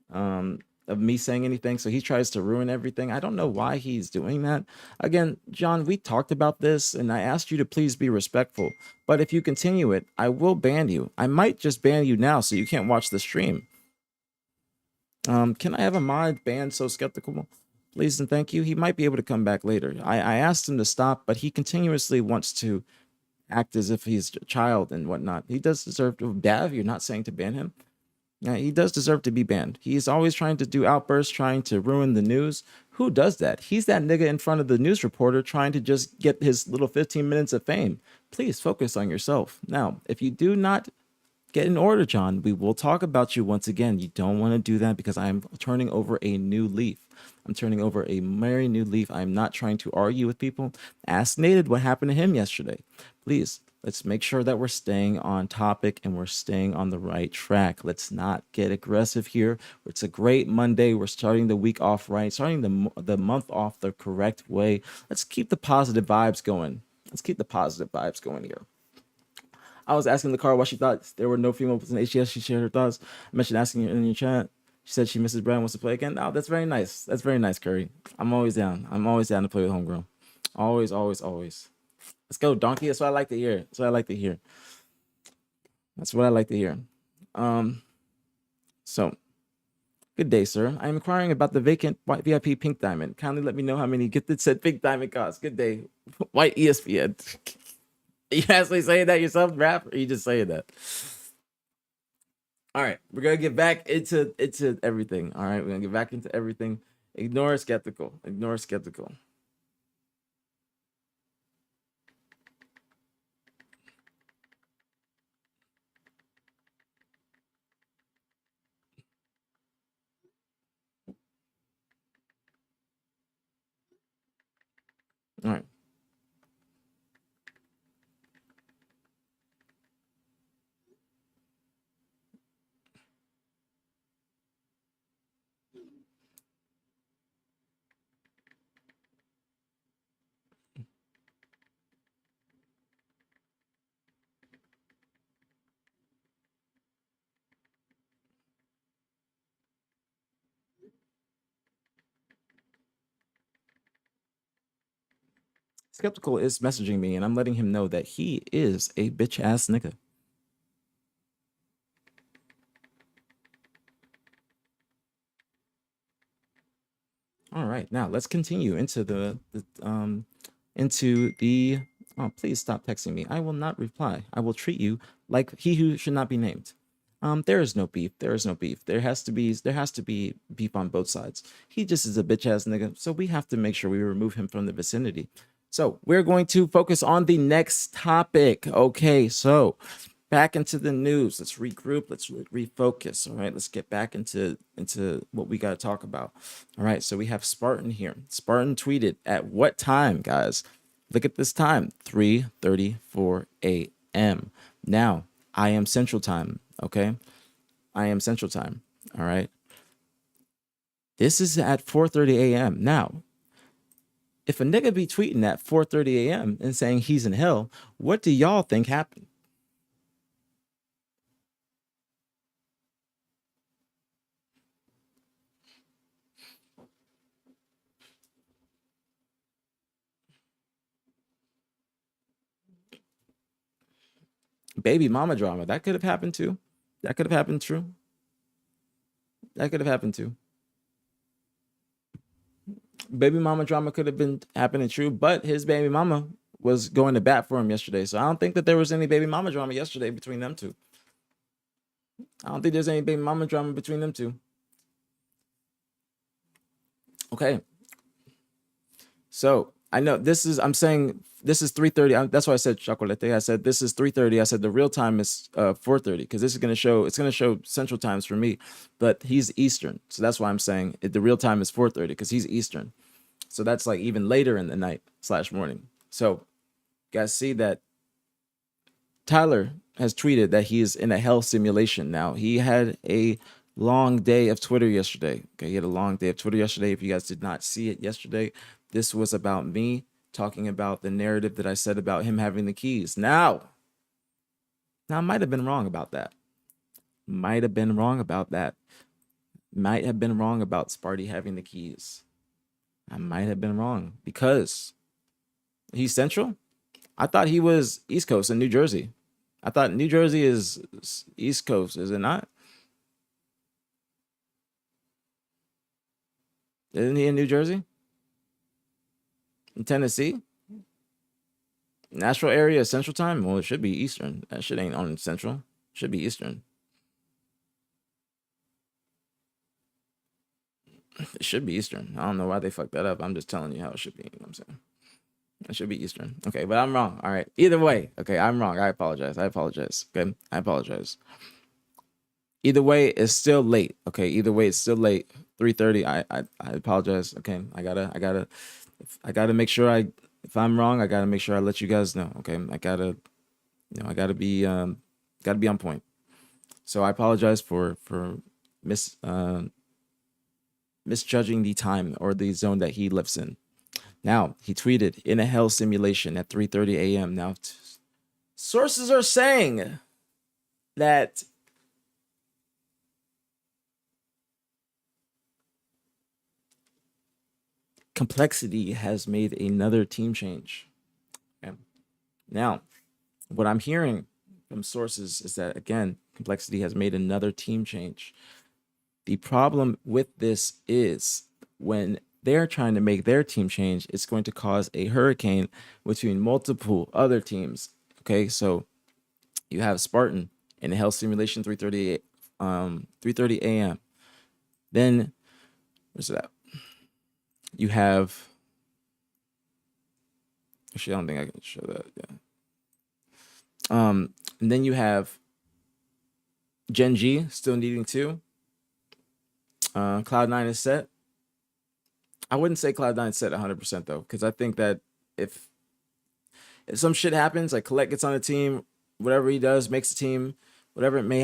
[SPEAKER 1] of me saying anything. So he tries to ruin everything. I don't know why he's doing that. Again, John, we talked about this and I asked you to please be respectful. But if you continue it, I will ban you. I might just ban you now so you can't watch the stream. Can I have a mod ban So Skeptical? Please and thank you. He might be able to come back later. I asked him to stop, but he continuously wants to act as if he's a child and whatnot. He does deserve to. Dav, you're not saying to ban him. Yeah, he does deserve to be banned. He's always trying to do outbursts, trying to ruin the news. Who does that? He's that nigga in front of the news reporter trying to just get his little 15 minutes of fame. Please focus on yourself. Now, if you do not get in order, John, we will talk about you once again. You don't want to do that because I'm turning over a new leaf. I'm turning over a very new leaf. I'm not trying to argue with people. Ask Nated what happened to him yesterday. Please, let's make sure that we're staying on topic and we're staying on the right track. Let's not get aggressive here. It's a great Monday. We're starting the week off right, starting the month off the correct way. Let's keep the positive vibes going. Here. I was asking the car what she thought. There were no females in HGS. She shared her thoughts. I mentioned asking her in your chat. She said she misses Brad, wants to play again. Oh, that's very nice. That's very nice, Curry. I'm always down. I'm always down to play with Homegrown. Always, always, always. Let's go, Donkey. That's what I like to hear. So, good day, sir. I am inquiring about the vacant white VIP pink diamond. Kindly let me know how many gifted said pink diamond costs. Good day. White ESPN. Are you actually saying that yourself, rap, or are you just saying that? All right, we're gonna get back into everything. All right, we're gonna get back into everything. Ignore Skeptical. All right. Skeptical is messaging me, and I'm letting him know that he is a bitch ass nigga. All right, now let's continue into the oh, please stop texting me. I will not reply. I will treat you like he who should not be named. There is no beef. There has to be beef on both sides. He just is a bitch ass nigga, so we have to make sure we remove him from the vicinity. So we're going to focus on the next topic. Okay, so back into the news. Let's regroup. Let's refocus. All right. Let's get back into what we got to talk about. All right. So we have Spartan here. Spartan tweeted at what time, guys? Look at this time, 3:34 a.m. Now, I am Central Time. Okay. I am Central Time. All right. This is at 4:30 a.m. Now, if a nigga be tweeting at 4:30 a.m. and saying he's in hell, what do y'all think happened? Baby mama drama. That could have happened too. That could have happened true. That could have happened too. Baby mama drama could have been happening true, but his baby mama was going to bat for him yesterday. So I don't think that there was any baby mama drama yesterday between them two. I don't think there's any baby mama drama between them two. Okay. So I know this is, I'm saying this is 3:30. That's why I said chocolate. I said this is 3:30. I said the real time is 4:30 because this is going to show, it's going to show Central Times for me, but he's Eastern. So that's why I'm saying the real time is 4:30 because he's Eastern. So that's like even later in the night / morning. So you guys see that Tyler has tweeted that he is in a hell simulation now. He had a long day of Twitter yesterday. Okay, he had a long day of Twitter yesterday. If you guys did not see it yesterday, this was about me talking about the narrative that I said about him having the keys. Now I might have been wrong about that. Might have been wrong about that. Might have been wrong about Sparty having the keys. I might have been wrong because he's Central. I thought he was East Coast in New Jersey. I thought New Jersey is East Coast, is it not? Isn't he in New Jersey? In Tennessee? Nashville area, Central Time? Well, it should be Eastern. That shit ain't on Central. It should be Eastern. It should be Eastern. I don't know why they fucked that up. I'm just telling you how it should be. You know what I'm saying? It should be Eastern. Okay, but I'm wrong. All right. Either way. Okay, I'm wrong. I apologize. Okay, I apologize. Either way, it's still late. Okay, either way, it's still late. 3:30. I apologize. Okay, I gotta make sure if I'm wrong, I gotta make sure I let you guys know. Okay, I gotta be on point. So I apologize for misjudging the time or the zone that he lives in. Now, he tweeted in a hell simulation at 3:30 a.m. Now, sources are saying that Complexity has made another team change. Okay. Now, what I'm hearing from sources is that, again, Complexity has made another team change. The problem with this is when they're trying to make their team change, it's going to cause a hurricane between multiple other teams. Okay, so you have Spartan in a hell simulation 3:30 a.m. Then where's it at? You have, actually I don't think I can show that. Yeah. And then you have Gen G still needing 2. Cloud9 is set. I wouldn't say Cloud9 is set 100% though, because I think that if some shit happens, like Collect gets on the team, whatever he does makes the team, whatever may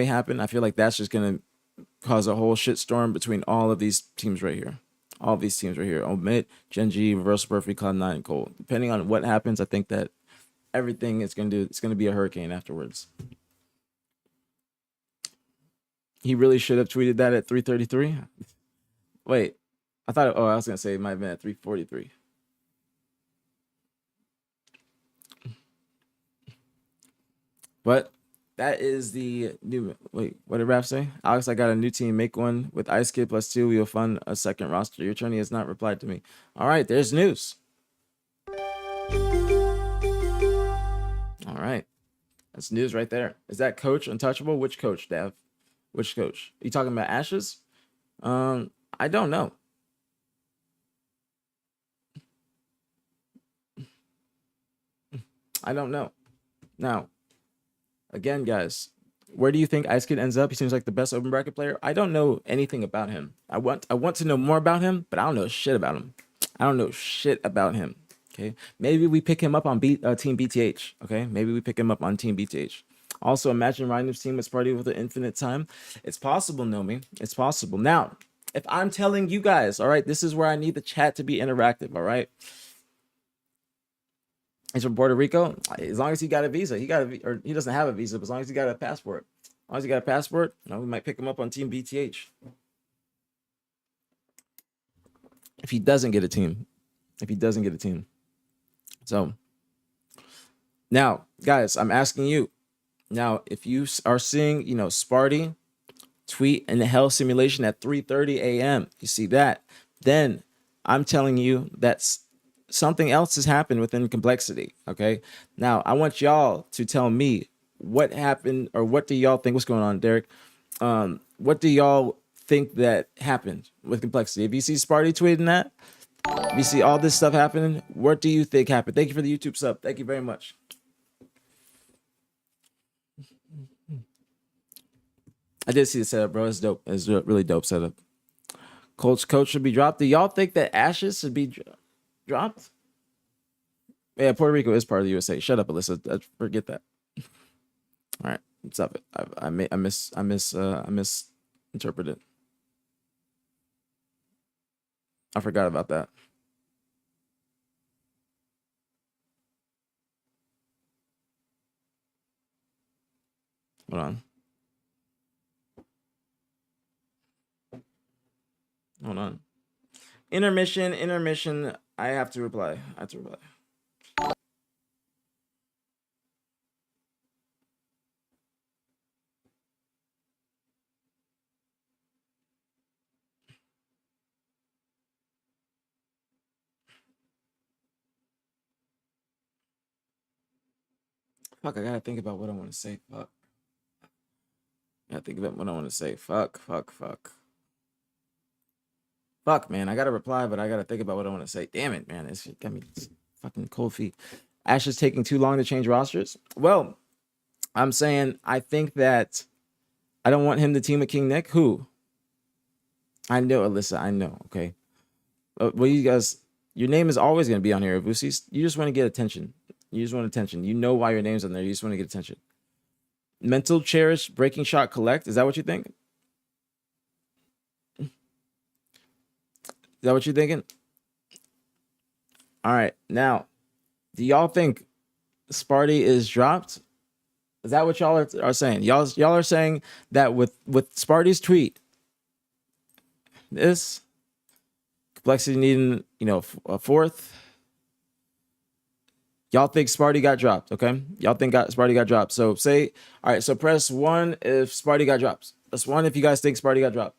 [SPEAKER 1] happen, I feel like that's just gonna cause a whole shit storm between all of these teams right here. All of these teams right here: Omit, Gen G, Reverse Perfect, Cloud9, and coL. Depending on what happens, I think that everything is it's gonna be a hurricane afterwards. He really should have tweeted that at 3:33. Wait, I thought. Oh, I was gonna say it might have been at 3:43. But that is the new. Wait, what did Raph say? Alex, I got a new team. Make one with Ice Kid +2. We will fund a second roster. Your attorney has not replied to me. All right, there's news. All right, that's news right there. Is that Coach Untouchable? Which coach, Dev? Which coach? Are you talking about Ashes? I don't know. I don't know. Now, Again, guys, where do you think Ice Kid ends up? He seems like the best open bracket player. I don't know anything about him. I want to know more about him, but I don't know shit about him. I don't know shit about him. Okay, maybe we pick him up on Team BTH. Okay, maybe we pick him up on Team BTH. Also, imagine Ryan's team was party with an infinite time. It's possible, Nomi. It's possible. Now, if I'm telling you guys, all right, this is where I need the chat to be interactive. All right. He's from Puerto Rico. As long as he got a visa, or he doesn't have a visa, but as long as he got a passport. As long as he got a passport, we might pick him up on Team BTH. If he doesn't get a team. So now, guys, I'm asking you. Now, if you are seeing, Sparty tweet in the hell simulation at 3:30 a.m., you see that, then I'm telling you that's something else has happened within complexity. Okay. Now I want y'all to tell me what happened, or what do y'all think? What's going on, Derek? What do y'all think that happened with complexity? If you see Sparty tweeting that, if you see all this stuff happening, what do you think happened? Thank you for the YouTube sub. Thank you very much. I did see the setup, bro. It's dope. It's a really dope setup. Coach should be dropped. Do y'all think that Ashes should be dropped? Yeah, Puerto Rico is part of the USA. Shut up, Alyssa. Forget that. All right, stop it. I misinterpreted. I forgot about that. Hold on. Intermission. I have to reply. Fuck, I gotta think about what I want to say. Fuck. Fuck, man. I gotta reply, but I gotta think about what I want to say. Damn it, man. This shit got me fucking cold feet. Ash is taking too long to change rosters. Well, I'm saying I think that I don't want him to team with King Nick. Who? I know, Alyssa. I know. Okay. Well, you guys, your name is always gonna be on here, Avusi. You just want to get attention. You just want attention. You know why your name's on there. You just want to get attention. Mental cherish, breaking shot, collect. Is that what you think? Is that what you're thinking? All right. Now, do y'all think Sparty is dropped? Is that what y'all are saying? Y'all are saying that with Sparty's tweet, this complexity needing, a fourth. Y'all think Sparty got dropped, okay? Y'all think Sparty got dropped. So all right, so press 1 if Sparty got dropped. Press 1 if you guys think Sparty got dropped.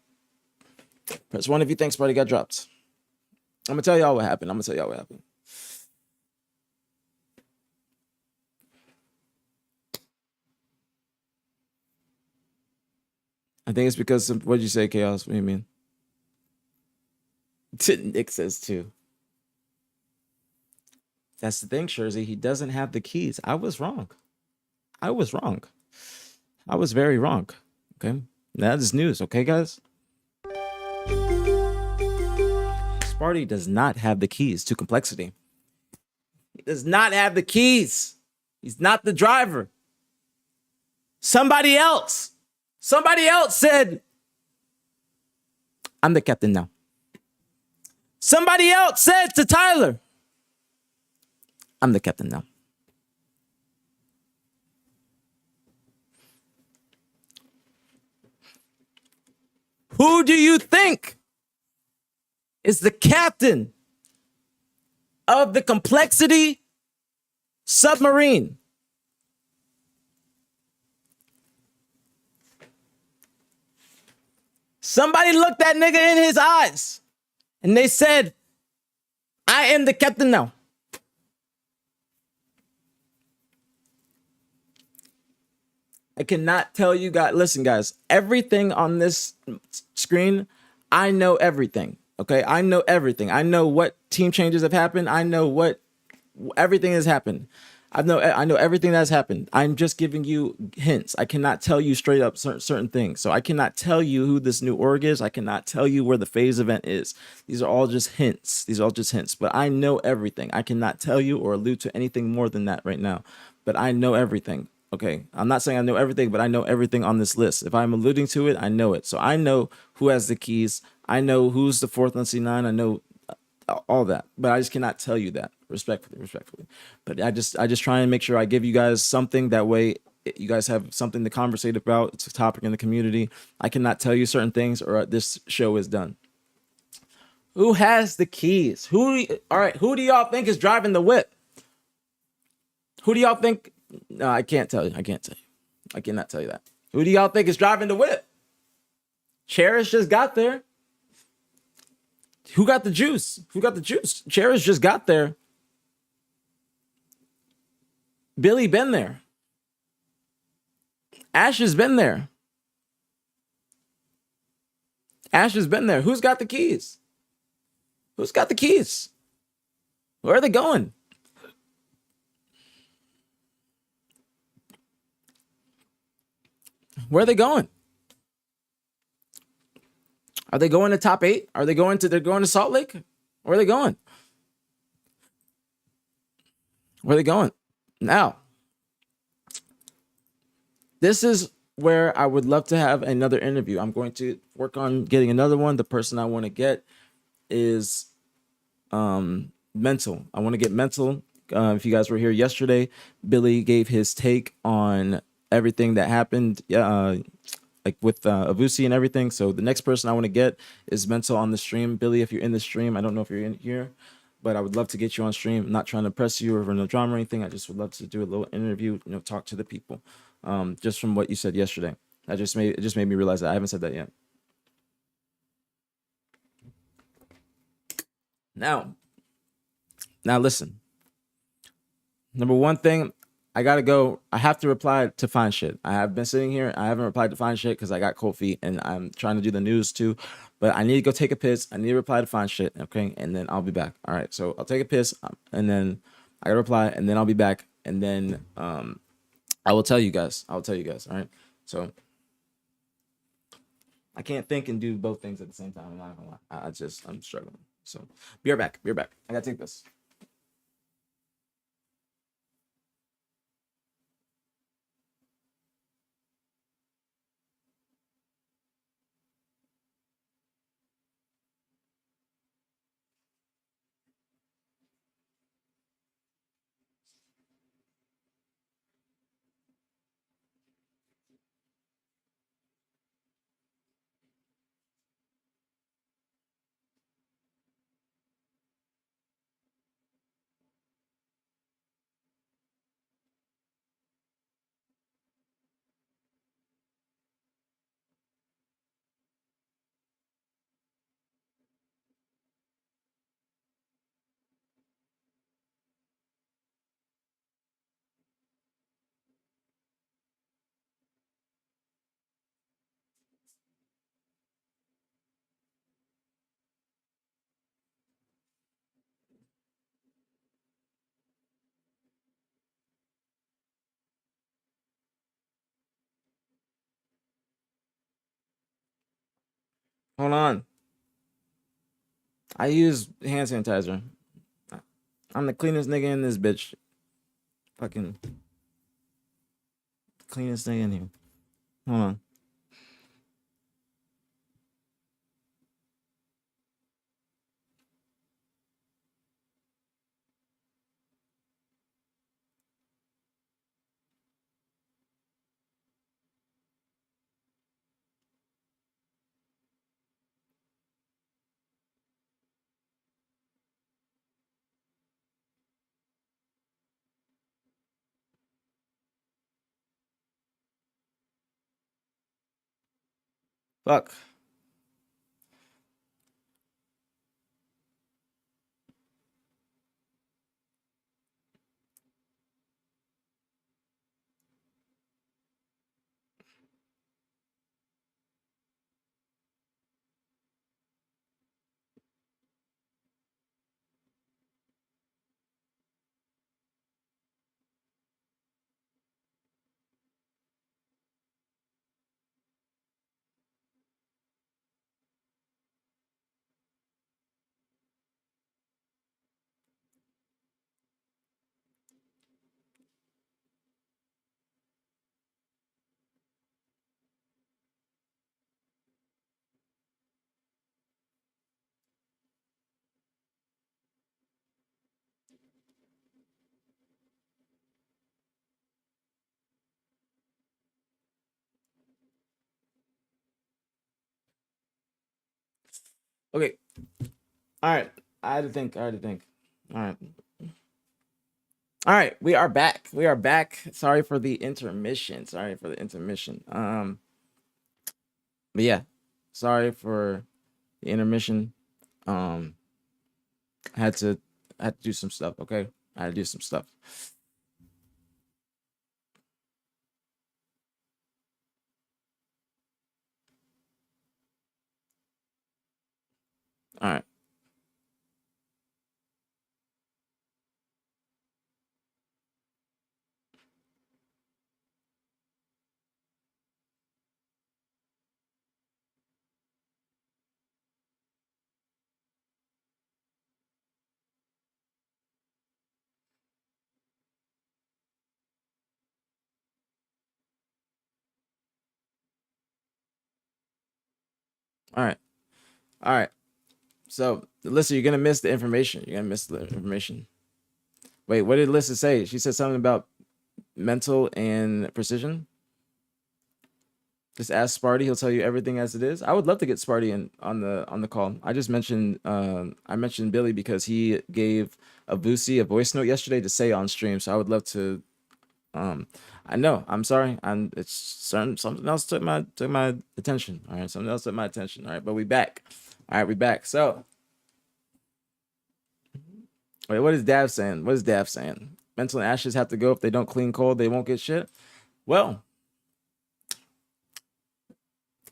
[SPEAKER 1] Press 1 if you think Sparty got dropped. I'm gonna tell y'all what happened. I think it's because what did you say, Chaos? What do you mean? Nick says too. That's the thing, Shurzy. He doesn't have the keys. I was wrong. I was very wrong. Okay. That is news. Okay, guys? Sparty does not have the keys to complexity. He does not have the keys. He's not the driver. Somebody else said, I'm the captain now. Somebody else said to Tyler, I'm the captain now. Who do you think is the captain of the complexity submarine? Somebody looked that nigga in his eyes and they said, I am the captain now. I cannot tell you guys. Listen, guys, everything on this screen, I know everything. Okay, I know everything. I know what team changes have happened. I know what everything has happened. I know everything that's happened. I'm just giving you hints. I cannot tell you straight up certain things. So I cannot tell you who this new org is. I cannot tell you where the phase event is. These are all just hints. These are all just hints. But I know everything. I cannot tell you or allude to anything more than that right now. But I know everything. Okay. I'm not saying I know everything, but I know everything on this list. If I'm alluding to it, I know it. So I know who has the keys. I know who's the fourth on C9. I know all that, but I just cannot tell you that respectfully. But I just try and make sure I give you guys something, that way you guys have something to conversate about. It's a topic in the community. I cannot tell you certain things or this show is done. Who has the keys? All right, who do y'all think is driving the whip? Who do y'all think? No, I can't tell you. I cannot tell you that. Who do y'all think is driving the whip? Cherish just got there. Who got the juice? Cherish just got there. Billy been there. Ash has been there. Who's got the keys? Where are they going? Are they going to top 8? They're going to Salt Lake? Where are they going? Now, this is where I would love to have another interview. I'm going to work on getting another one. The person I want to get is Mental. I want to get Mental. If you guys were here yesterday, Billy gave his take on everything that happened. Like with Avusi and everything. So the next person I want to get is Mental on the stream. Billy, if you're in the stream, I don't know if you're in here, but I would love to get you on stream. I'm not trying to press you or no drama or anything. I just would love to do a little interview, talk to the people. Just from what you said yesterday. It just made me realize that I haven't said that yet. Now listen. Number one thing, I gotta go. I have to reply to Fine Shit. I have been sitting here. I haven't replied to Fine Shit because I got cold feet and I'm trying to do the news too. But I need to go take a piss. I need to reply to Fine Shit. Okay. And then I'll be back. All right. So I'll take a piss and then I gotta reply and then I'll be back. And then I will tell you guys. All right. So I can't think and do both things at the same time. I'm not gonna lie. I'm struggling. So be right back. I gotta take this. Hold on. I use hand sanitizer. I'm the cleanest nigga in this bitch. Fucking cleanest nigga in here. Hold on. Fuck. Okay. All right. I had to think. All right. All right. We are back. Sorry for the intermission. But yeah, sorry for the intermission. Um, I had to do some stuff. Okay. I had to do some stuff. All right. All right. All right. So, Alyssa, you're gonna miss the information. Wait, what did Alyssa say? She said something about mental and precision. Just ask Sparty; he'll tell you everything as it is. I would love to get Sparty in on the call. I just mentioned I mentioned Billy because he gave a Vusi a voice note yesterday to say on stream. So I would love to. I know. I'm sorry. It's something else took my attention. All right, something else took my attention. All right, but we back. All right, we back. So. Wait, what is Dav saying? Mental and ashes have to go. If they don't clean cold, they won't get shit. Well,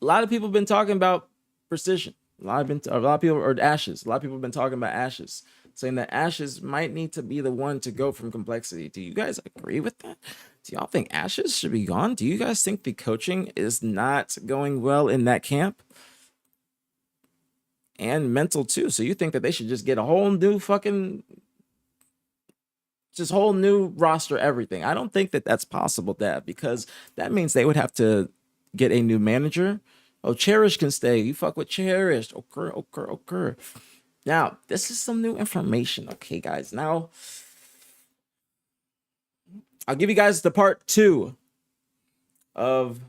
[SPEAKER 1] a lot of people have been talking about precision. A lot of people or ashes. A lot of people have been talking about ashes, saying that ashes might need to be the one to go from complexity. Do you guys agree with that? Do y'all think ashes should be gone? Do you guys think the coaching is not going well in that camp? And mental too. So you think that they should just get a whole new whole new roster, everything. I don't think that that's possible, Dad, because that means they would have to get a new manager. Oh, Cherish can stay. You fuck with Cherish. Okay. Now, this is some new information. Okay, guys. Now, I'll give you guys the part 2 of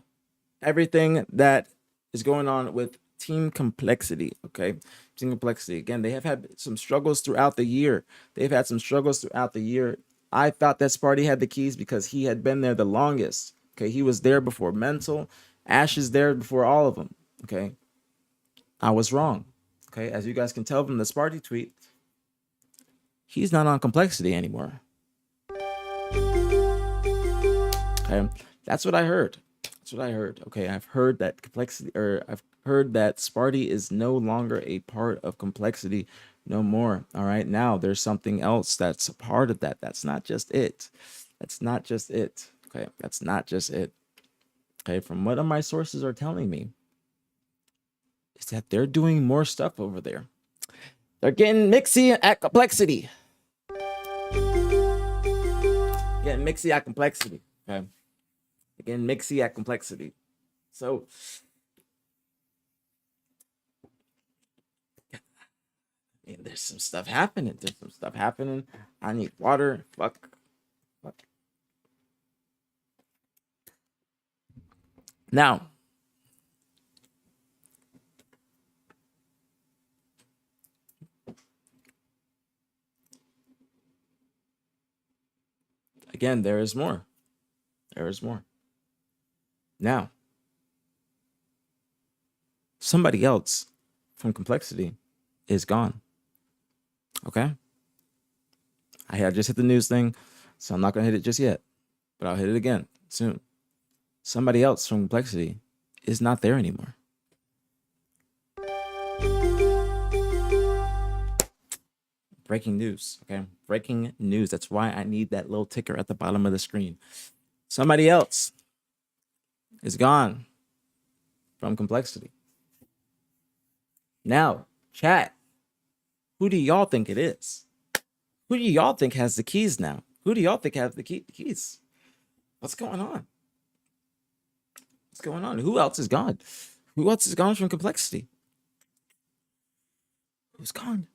[SPEAKER 1] everything that is going on with Team Complexity. Okay, Team Complexity. Again, they have had some struggles throughout the year. I thought that Sparty had the keys because he had been there the longest. Okay, he was there before Mental. Ash is there before all of them. Okay, I was wrong. Okay, as you guys can tell from the Sparty tweet, he's not on Complexity anymore. Okay, that's what I heard. Okay, I've heard that I've heard that Sparty is no longer a part of Complexity no more. All right, now there's something else that's a part of that. That's not just it. Okay, that's not just it. Okay, from what my sources are telling me is that they're doing more stuff over there. They're getting mixy at Complexity. Okay. Again, mixy at Complexity. So, there's some stuff happening. I need water. Fuck. Now, again, there is more. Now, somebody else from Complexity is gone. Okay? I just hit the news thing, so I'm not going to hit it just yet, but I'll hit it again soon. Somebody else from Complexity is not there anymore. Breaking news, okay? Breaking news. That's why I need that little ticker at the bottom of the screen. Somebody else is gone from Complexity. Now, chat, who do y'all think it is? Who do y'all think has the keys now? Who do y'all think have the keys? What's going on? Who else is gone? Who else is gone from Complexity? Who's gone?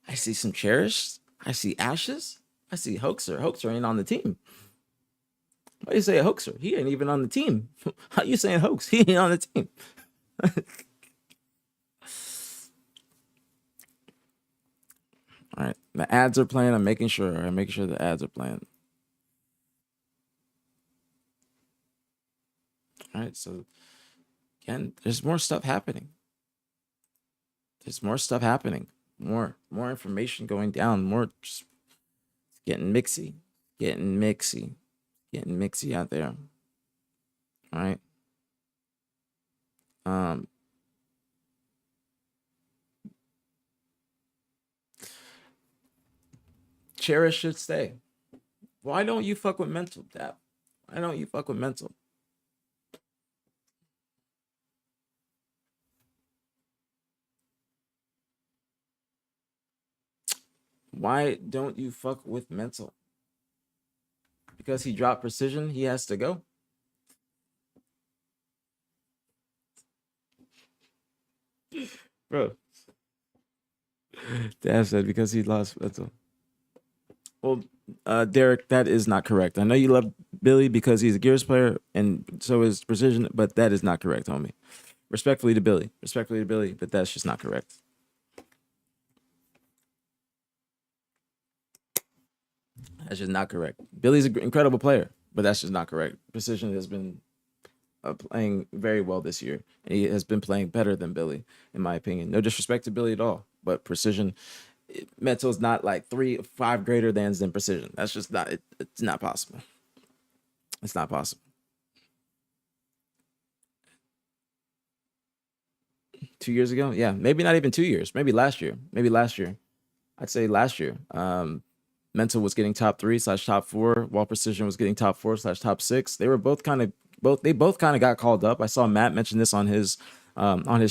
[SPEAKER 1] I see some Cherish. I see Ashes. I see Hoaxer. Hoaxer ain't on the team. Why you say a hoaxer? He ain't even on the team. How you saying hoax? He ain't on the team. All right, the ads are playing. I'm making sure. I'm making sure the ads are playing. All right, so again, there's more stuff happening. There's more stuff happening. More information going down. More just getting mixy, getting mixy out there. All right. Cherish should stay. Why don't you fuck with mental, Dap? Why don't you fuck with mental? Why don't you fuck with mental? Because he dropped precision, he has to go. Bro. Dad said because he lost mental. Well, Derek, that is not correct. I know you love Billy because he's a Gears player, and so is Precision, but that is not correct, homie. Respectfully to Billy, but that's just not correct. That's just not correct. Billy's an incredible player, but that's just not correct. Precision has been playing very well this year, and he has been playing better than Billy, in my opinion. No disrespect to Billy at all, but Precision, mental is not like 3 or 5 greater than Precision. That's just not. It's not possible. It's not possible. 2 years ago, yeah, maybe not even 2 years. Maybe last year. I'd say last year. Mental was getting top 3 / top 4, while Precision was getting top 4 / top 6. They were both kind of got called up. I saw Matt mention this on his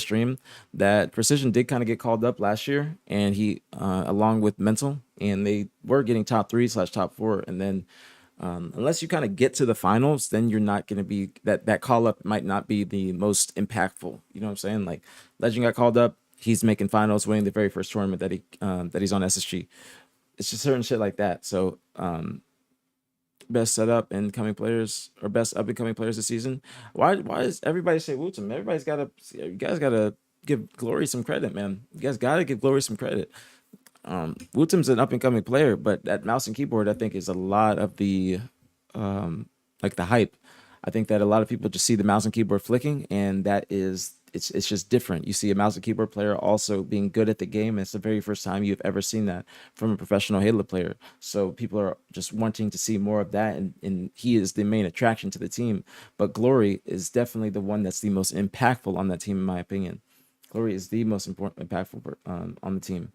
[SPEAKER 1] stream, that Precision did kind of get called up last year, and he along with Mental, and they were getting top 3 / top 4. And then unless you kind of get to the finals, then you're not going to be that call up might not be the most impactful. You know what I'm saying? Like Legend got called up, he's making finals, winning the very first tournament that he's on SSG. It's just certain shit like that. So best setup and coming players, or best up and coming players this season. Why does everybody say WUTUM? You guys gotta give Glory some credit, man. You guys gotta give Glory some credit. WUTUM's an up and coming player, but that mouse and keyboard, I think, is a lot of the like the hype. I think that a lot of people just see the mouse and keyboard flicking, and that is it's just different. You see a mouse and keyboard player also being good at the game. It's the very first time you've ever seen that from a professional Halo player. So people are just wanting to see more of that, and he is the main attraction to the team. But Glory is definitely the one that's the most impactful on that team, in my opinion. Glory is the most impactful on the team.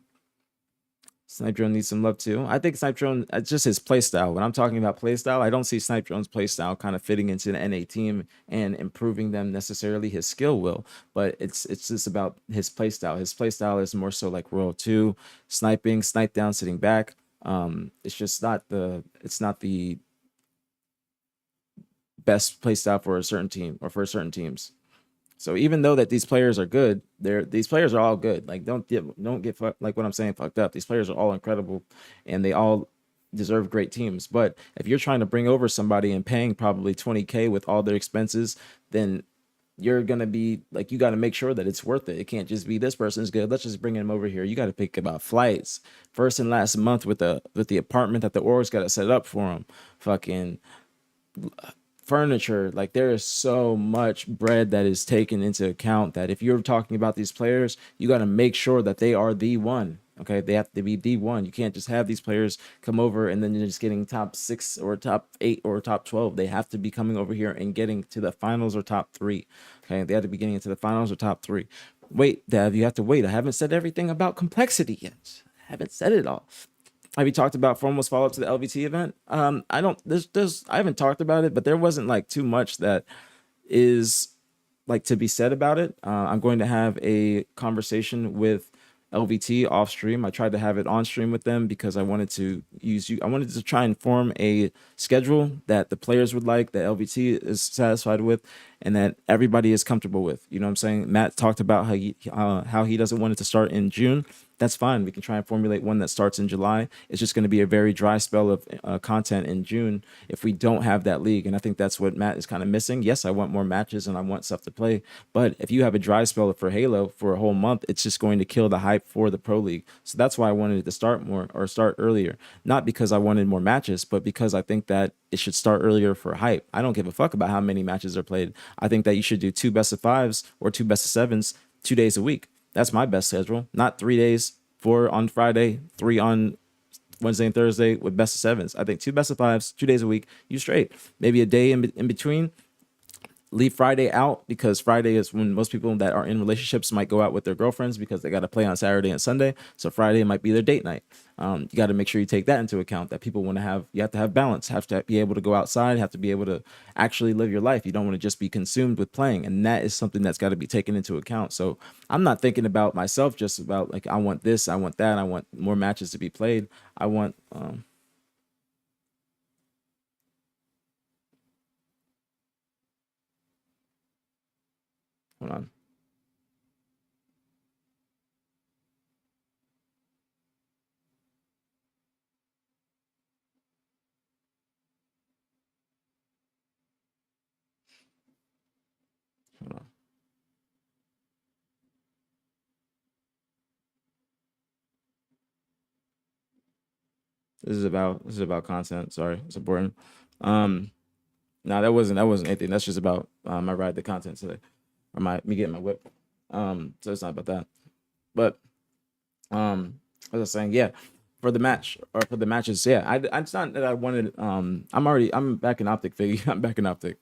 [SPEAKER 1] Snipe Drone needs some love too. I think Snipe Drone, it's just his play style. When I'm talking about play style, I don't see Snipe Drone's play style kind of fitting into the NA team and improving them necessarily. His skill will, but it's just about his play style. His play style is more so like Royal 2, sniping, snipe down, sitting back. It's just not the best play style for a certain team or for certain teams. So even though that these players are good, these players are all good. Like don't get like what I'm saying fucked up. These players are all incredible, and they all deserve great teams. But if you're trying to bring over somebody and paying probably 20K with all their expenses, then you're gonna be like, you got to make sure that it's worth it. It can't just be this person's good, let's just bring him over here. You got to think about flights, first and last month with the apartment that the org's got to set up for him, fucking furniture. Like there is so much bread that is taken into account that if you're talking about these players, you got to make sure that they are the one. Okay, they have to be the one. You can't just have these players come over and then you're just getting top 6 or top 8 or top 12. They have to be coming over here and getting to the finals or top 3. Okay, they have to be getting into the finals or top 3. Wait, Dev, you have to wait. I haven't said everything about complexity yet. I haven't said it all. Have you talked about Formos follow up to the LVT event? I haven't talked about it, but there wasn't like too much that is like to be said about it. I'm going to have a conversation with LVT off stream. I tried to have it on stream with them because I wanted to I wanted to try and form a schedule that the players would like, that LVT is satisfied with, and that everybody is comfortable with. You know what I'm saying? Matt talked about how he doesn't want it to start in June. that's fine. We can try and formulate one that starts in July. It's just going to be a very dry spell of content in June if we don't have that league. And I think that's what Matt is kind of missing. Yes, I want more matches and I want stuff to play. But if you have a dry spell for Halo for a whole month, it's just going to kill the hype for the Pro League. So that's why I wanted it to start more or start earlier. Not because I wanted more matches, but because I think that it should start earlier for hype. I don't give a fuck about how many matches are played. I think that you should do 2 best of 5s or 2 best of 7s 2 days a week. That's my best schedule, not 3 days, 4 on Friday, 3 on Wednesday and Thursday with best of 7s. I think 2 best of 5s, 2 days a week, you straight. Maybe a day in between. Leave Friday out because Friday is when most people that are in relationships might go out with their girlfriends because they got to play on Saturday and Sunday. So Friday might be their date night. You got to make sure you take that into account, that people want to have, you have to have balance, have to be able to go outside, have to be able to actually live your life. You don't want to just be consumed with playing. And that is something that's got to be taken into account. So I'm not thinking about myself, just about like, I want this, I want that. I want more matches to be played. I want, hold on. Hold on. This is about content. Sorry, it's important. No, that wasn't anything. That's just about my ride the content today, or me getting my whip. So it's not about that. But as I was saying, yeah, for the match or for the matches, yeah, it's not that I wanted. I'm back in OpTic figure. I'm back in OpTic.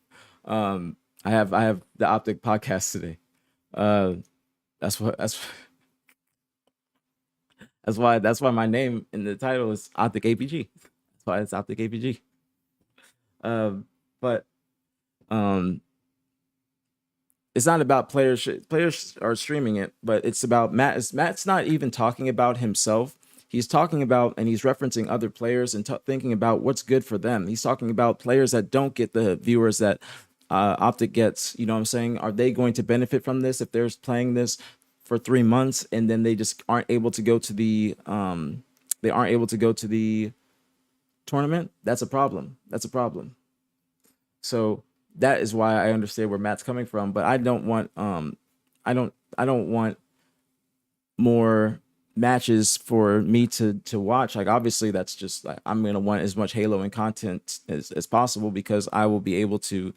[SPEAKER 1] I have the OpTic podcast today. That's why my name in the title is OpTic aPG. That's why it's OpTic aPG. But it's not about players. Players are streaming it, but it's about Matt. Matt's not even talking about himself. He's talking about, and he's referencing other players and thinking about what's good for them. He's talking about players that don't get the viewers that OpTic gets. You know what I'm saying? Are they going to benefit from this if they're playing this for 3 months and then they just aren't able to go to the tournament? That's a problem. So that is why I understand where Matt's coming from, but I don't want I don't want more matches for me to watch. Like, obviously that's just like, I'm gonna want as much Halo and content as possible because I will be able to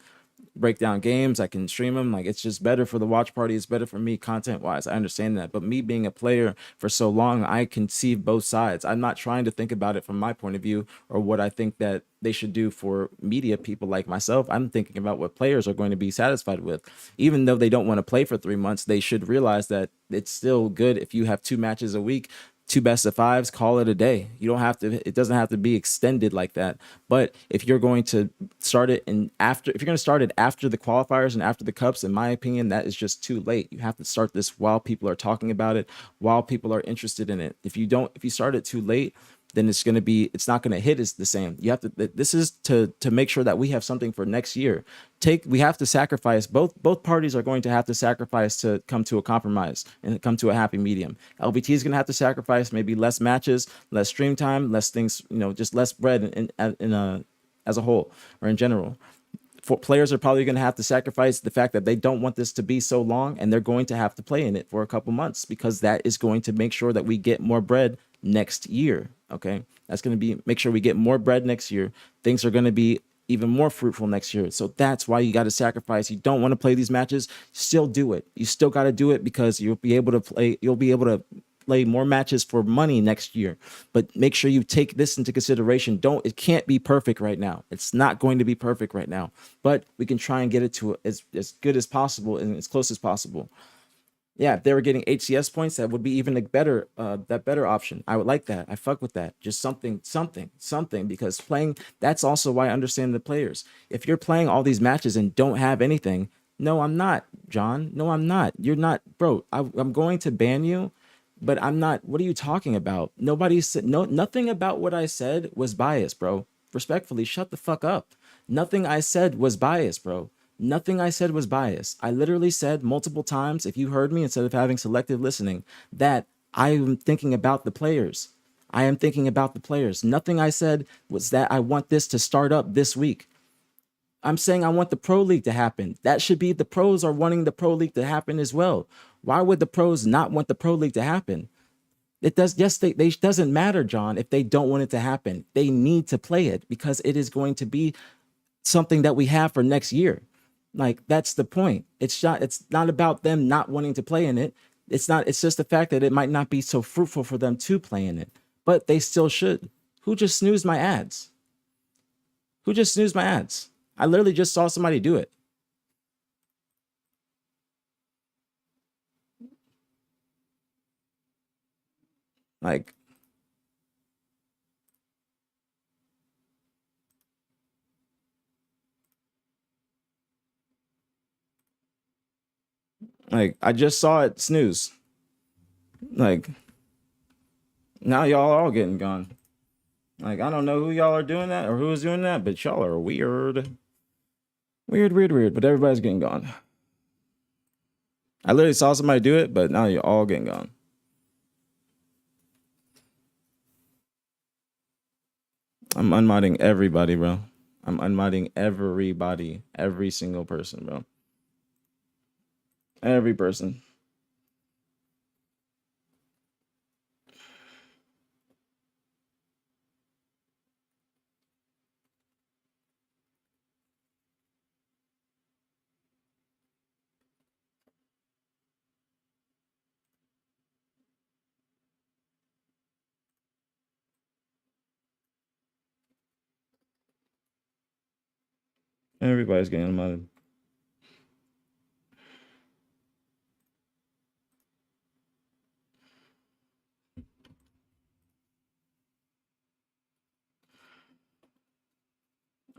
[SPEAKER 1] break down games. I can stream them. Like, it's just better for the watch party. It's better for me content wise. I understand that, but me being a player for so long, I can see both sides. I'm not trying to think about it from my point of view or what I think that they should do for media people like myself. I'm thinking about what players are going to be satisfied with. Even though they don't want to play for 3 months, they should realize that it's still good if you have 2 matches a week, 2 best of 5s, call it a day. You don't have to, it doesn't have to be extended like that. But if you're going to start it if you're going to start it after the qualifiers and after the cups, in my opinion, that is just too late. You have to start this while people are talking about it, while people are interested in it. If you start it too late, then it's not going to hit as the same. You have to, this is to make sure that we have something for next year. We have to sacrifice, both parties are going to have to sacrifice to come to a compromise and come to a happy medium. LBT is going to have to sacrifice maybe less matches, less stream time, less things, just less bread as a whole or in general. Players are probably going to have to sacrifice the fact that they don't want this to be so long, and they're going to have to play in it for a couple months because that is going to make sure that we get more bread next year. Okay, that's going to make sure we get more bread next year. Things are going to be even more fruitful next year. So that's why you got to sacrifice. You don't want to play these matches, still do it. You still got to do it because you'll be able to play more matches for money next year. But make sure you take this into consideration. It can't be perfect right now. It's not going to be perfect right now, but we can try and get it to as good as possible and as close as possible. Yeah, if they were getting HCS points, that would be even a better option. I would like that. I fuck with that. Just something, because playing, that's also why I understand the players. If you're playing all these matches and don't have anything, no, I'm not, John. No, I'm not. You're not, bro. I'm going to ban you, but I'm not. What are you talking about? Nobody said, nothing about what I said was biased, bro. Respectfully, shut the fuck up. Nothing I said was biased, bro. Nothing I said was biased. I literally said multiple times, if you heard me, instead of having selective listening, that I am thinking about the players. I am thinking about the players. Nothing I said was that I want this to start up this week. I'm saying I want the pro league to happen. That should be the pros are wanting the pro league to happen as well. Why would the pros not want the pro league to happen? It does. Yes, they doesn't matter, John, if they don't want it to happen. They need to play it because it is going to be something that we have for next year. Like, that's the point. It's not about them not wanting to play in it. It's just the fact that it might not be so fruitful for them to play in it, but they still should. Who just snoozed my ads? Who just snoozed my ads? I literally just saw somebody do it. Like, I just saw it snooze. Like, now y'all are all getting gone. Like, I don't know who y'all are doing that or who's doing that, but y'all are weird. Weird. But everybody's getting gone. I literally saw somebody do it, but now you're all getting gone. I'm unmodding everybody, bro. I'm unmodding everybody. Every single person, bro. Every person. Everybody's getting unmodded.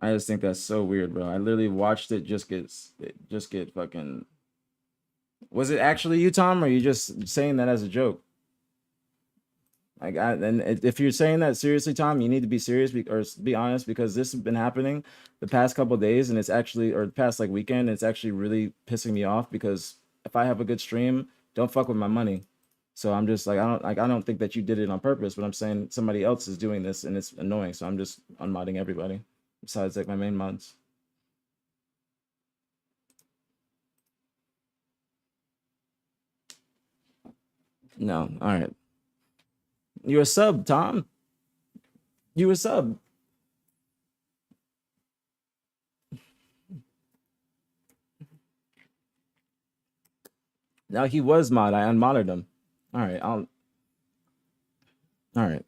[SPEAKER 1] I just think that's so weird, bro. I literally watched it just get fucking. Was it actually you, Tom, or are you just saying that as a joke? Like, and if you're saying that seriously, Tom, you need to be serious or be honest, because this has been happening the past couple of days, and it's actually, or the past like weekend, and it's actually really pissing me off because if I have a good stream, don't fuck with my money. So I'm just like, I don't think that you did it on purpose, but I'm saying somebody else is doing this and it's annoying. So I'm just unmodding everybody besides like my main mods. No, all right. You a sub, Tom. You a sub. Now he was mod. I unmodded him. All right, all right.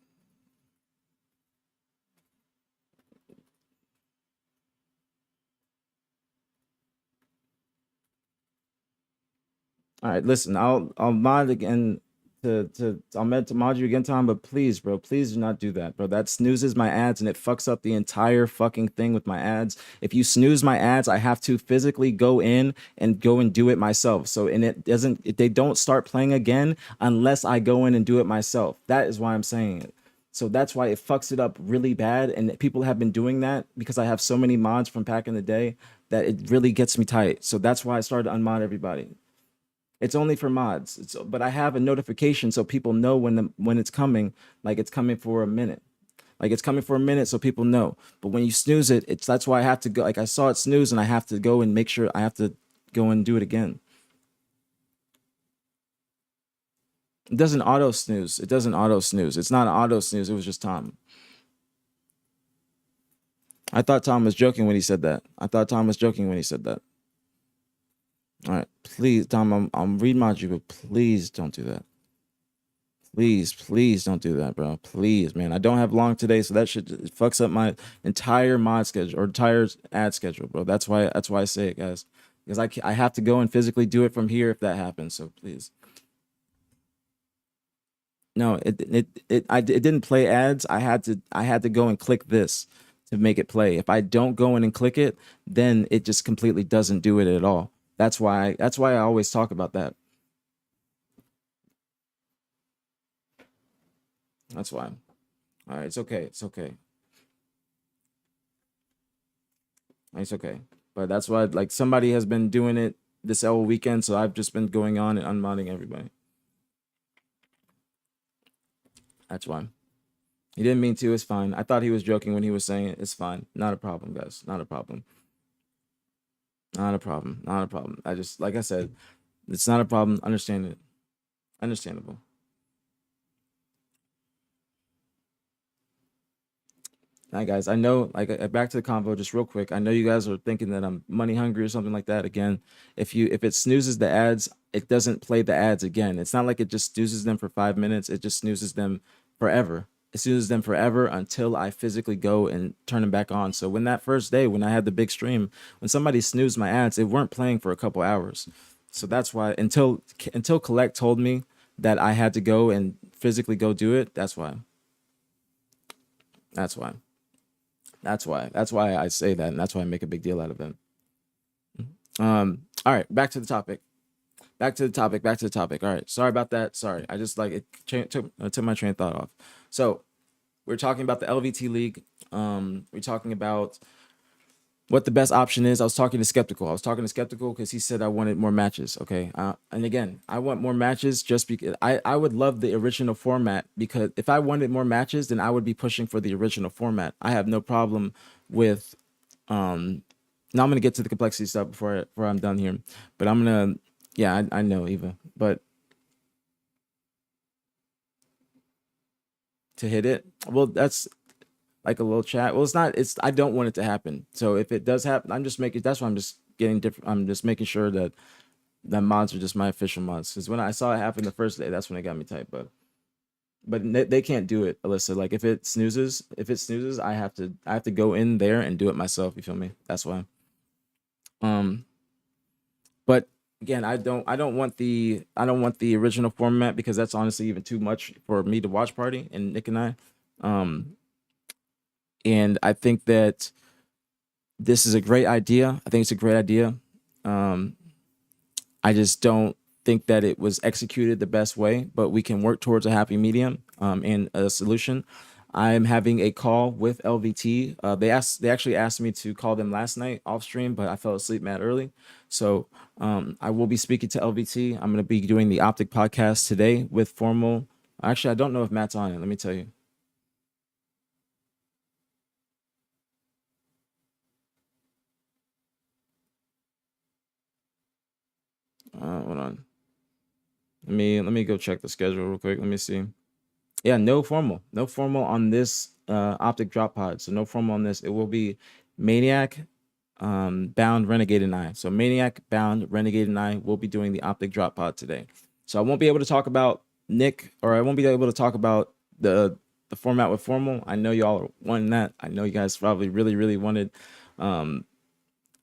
[SPEAKER 1] All right, listen, I'll mod again I'll meant to mod you again, Tom, but please, bro, please do not do that, bro. That snoozes my ads and it fucks up the entire fucking thing with my ads. If you snooze my ads, I have to physically go in and do it myself. So, and they don't start playing again unless I go in and do it myself. That is why I'm saying it. So that's why it fucks it up really bad. And people have been doing that because I have so many mods from back in the day that it really gets me tight. So that's why I started to unmod everybody. It's only for mods. But I have a notification so people know when it's coming, like it's coming for a minute. Like it's coming for a minute so people know. But when you snooze it, that's why I have to go. Like I saw it snooze and I have to go and make sure I have to go and do it again. It doesn't auto snooze. It doesn't auto snooze. It's not an auto snooze. It was just Tom. I thought Tom was joking when he said that. All right, please, Tom, I'm remod you, but please don't do that. Please don't do that, bro. Please, man. I don't have long today, so that shit fucks up my entire mod schedule or entire ad schedule, bro. That's why I say it, guys, because I have to go and physically do it from here if that happens. So please. No, it didn't play ads. I had to go and click this to make it play. If I don't go in and click it, then it just completely doesn't do it at all. That's why I always talk about that. That's why. All right, it's okay. It's okay. It's okay. But that's why, like, somebody has been doing it this whole weekend, so I've just been going on and unmodding everybody. That's why. He didn't mean to. It's fine. I thought he was joking when he was saying it. It's fine. Not a problem, guys. Not a problem. Not a problem. Not a problem. I just, like I said, it's not a problem. Understand it. Understandable. All right, guys. I know, like, back to the convo just real quick. I know you guys are thinking that I'm money hungry or something like that. Again, if it snoozes the ads, it doesn't play the ads again. It's not like it just snoozes them for 5 minutes. It just snoozes them forever. It snoozes them forever until I physically go and turn them back on. So when that first day, when I had the big stream, when somebody snoozed my ads, it weren't playing for a couple hours. So that's why until Collect told me that I had to go and physically go do it, that's why. That's why. That's why I say that, and that's why I make a big deal out of it. All right, back to the topic. All right, sorry about that. Sorry, I just like it took my train of thought off. So we're talking about the LVT League. We're talking about what the best option is. I was talking to Skeptical because he said I wanted more matches. Okay, and again, I want more matches just because I would love the original format, because if I wanted more matches, then I would be pushing for the original format. I have no problem with now I'm gonna get to the complexity stuff before I'm done here, but I'm gonna I know, Eva, but to hit it, well, that's like a little chat. Well, I don't want it to happen. So if it does happen, that's why I'm just getting different. I'm just making sure that the mods are just my official mods. Because when I saw it happen the first day, that's when it got me tight. But they can't do it, Alyssa. Like if it snoozes, I have to go in there and do it myself. You feel me? That's why. But again, I don't want the original format, because that's honestly even too much for me to watch party and Nick and I. And I think that this is a great idea. I think it's a great idea. I just don't think that it was executed the best way, but we can work towards a happy medium and a solution. I'm having a call with LVT. They actually asked me to call them last night off stream, but I fell asleep mad early. So I will be speaking to LVT. I'm going to be doing the OpTic podcast today with Formal. Actually, I don't know if Matt's on it. Let me tell you. Hold on. Let me go check the schedule real quick. Let me see. Yeah, no formal on this OpTic drop pod. So no formal on this. It will be Maniac, Bound, Renegade, and I. So Maniac, Bound, Renegade, and I will be doing the OpTic drop pod today. So I won't be able to talk about Nick, or I won't be able to talk about the format with formal. I know y'all are wanting that. I know you guys probably really wanted.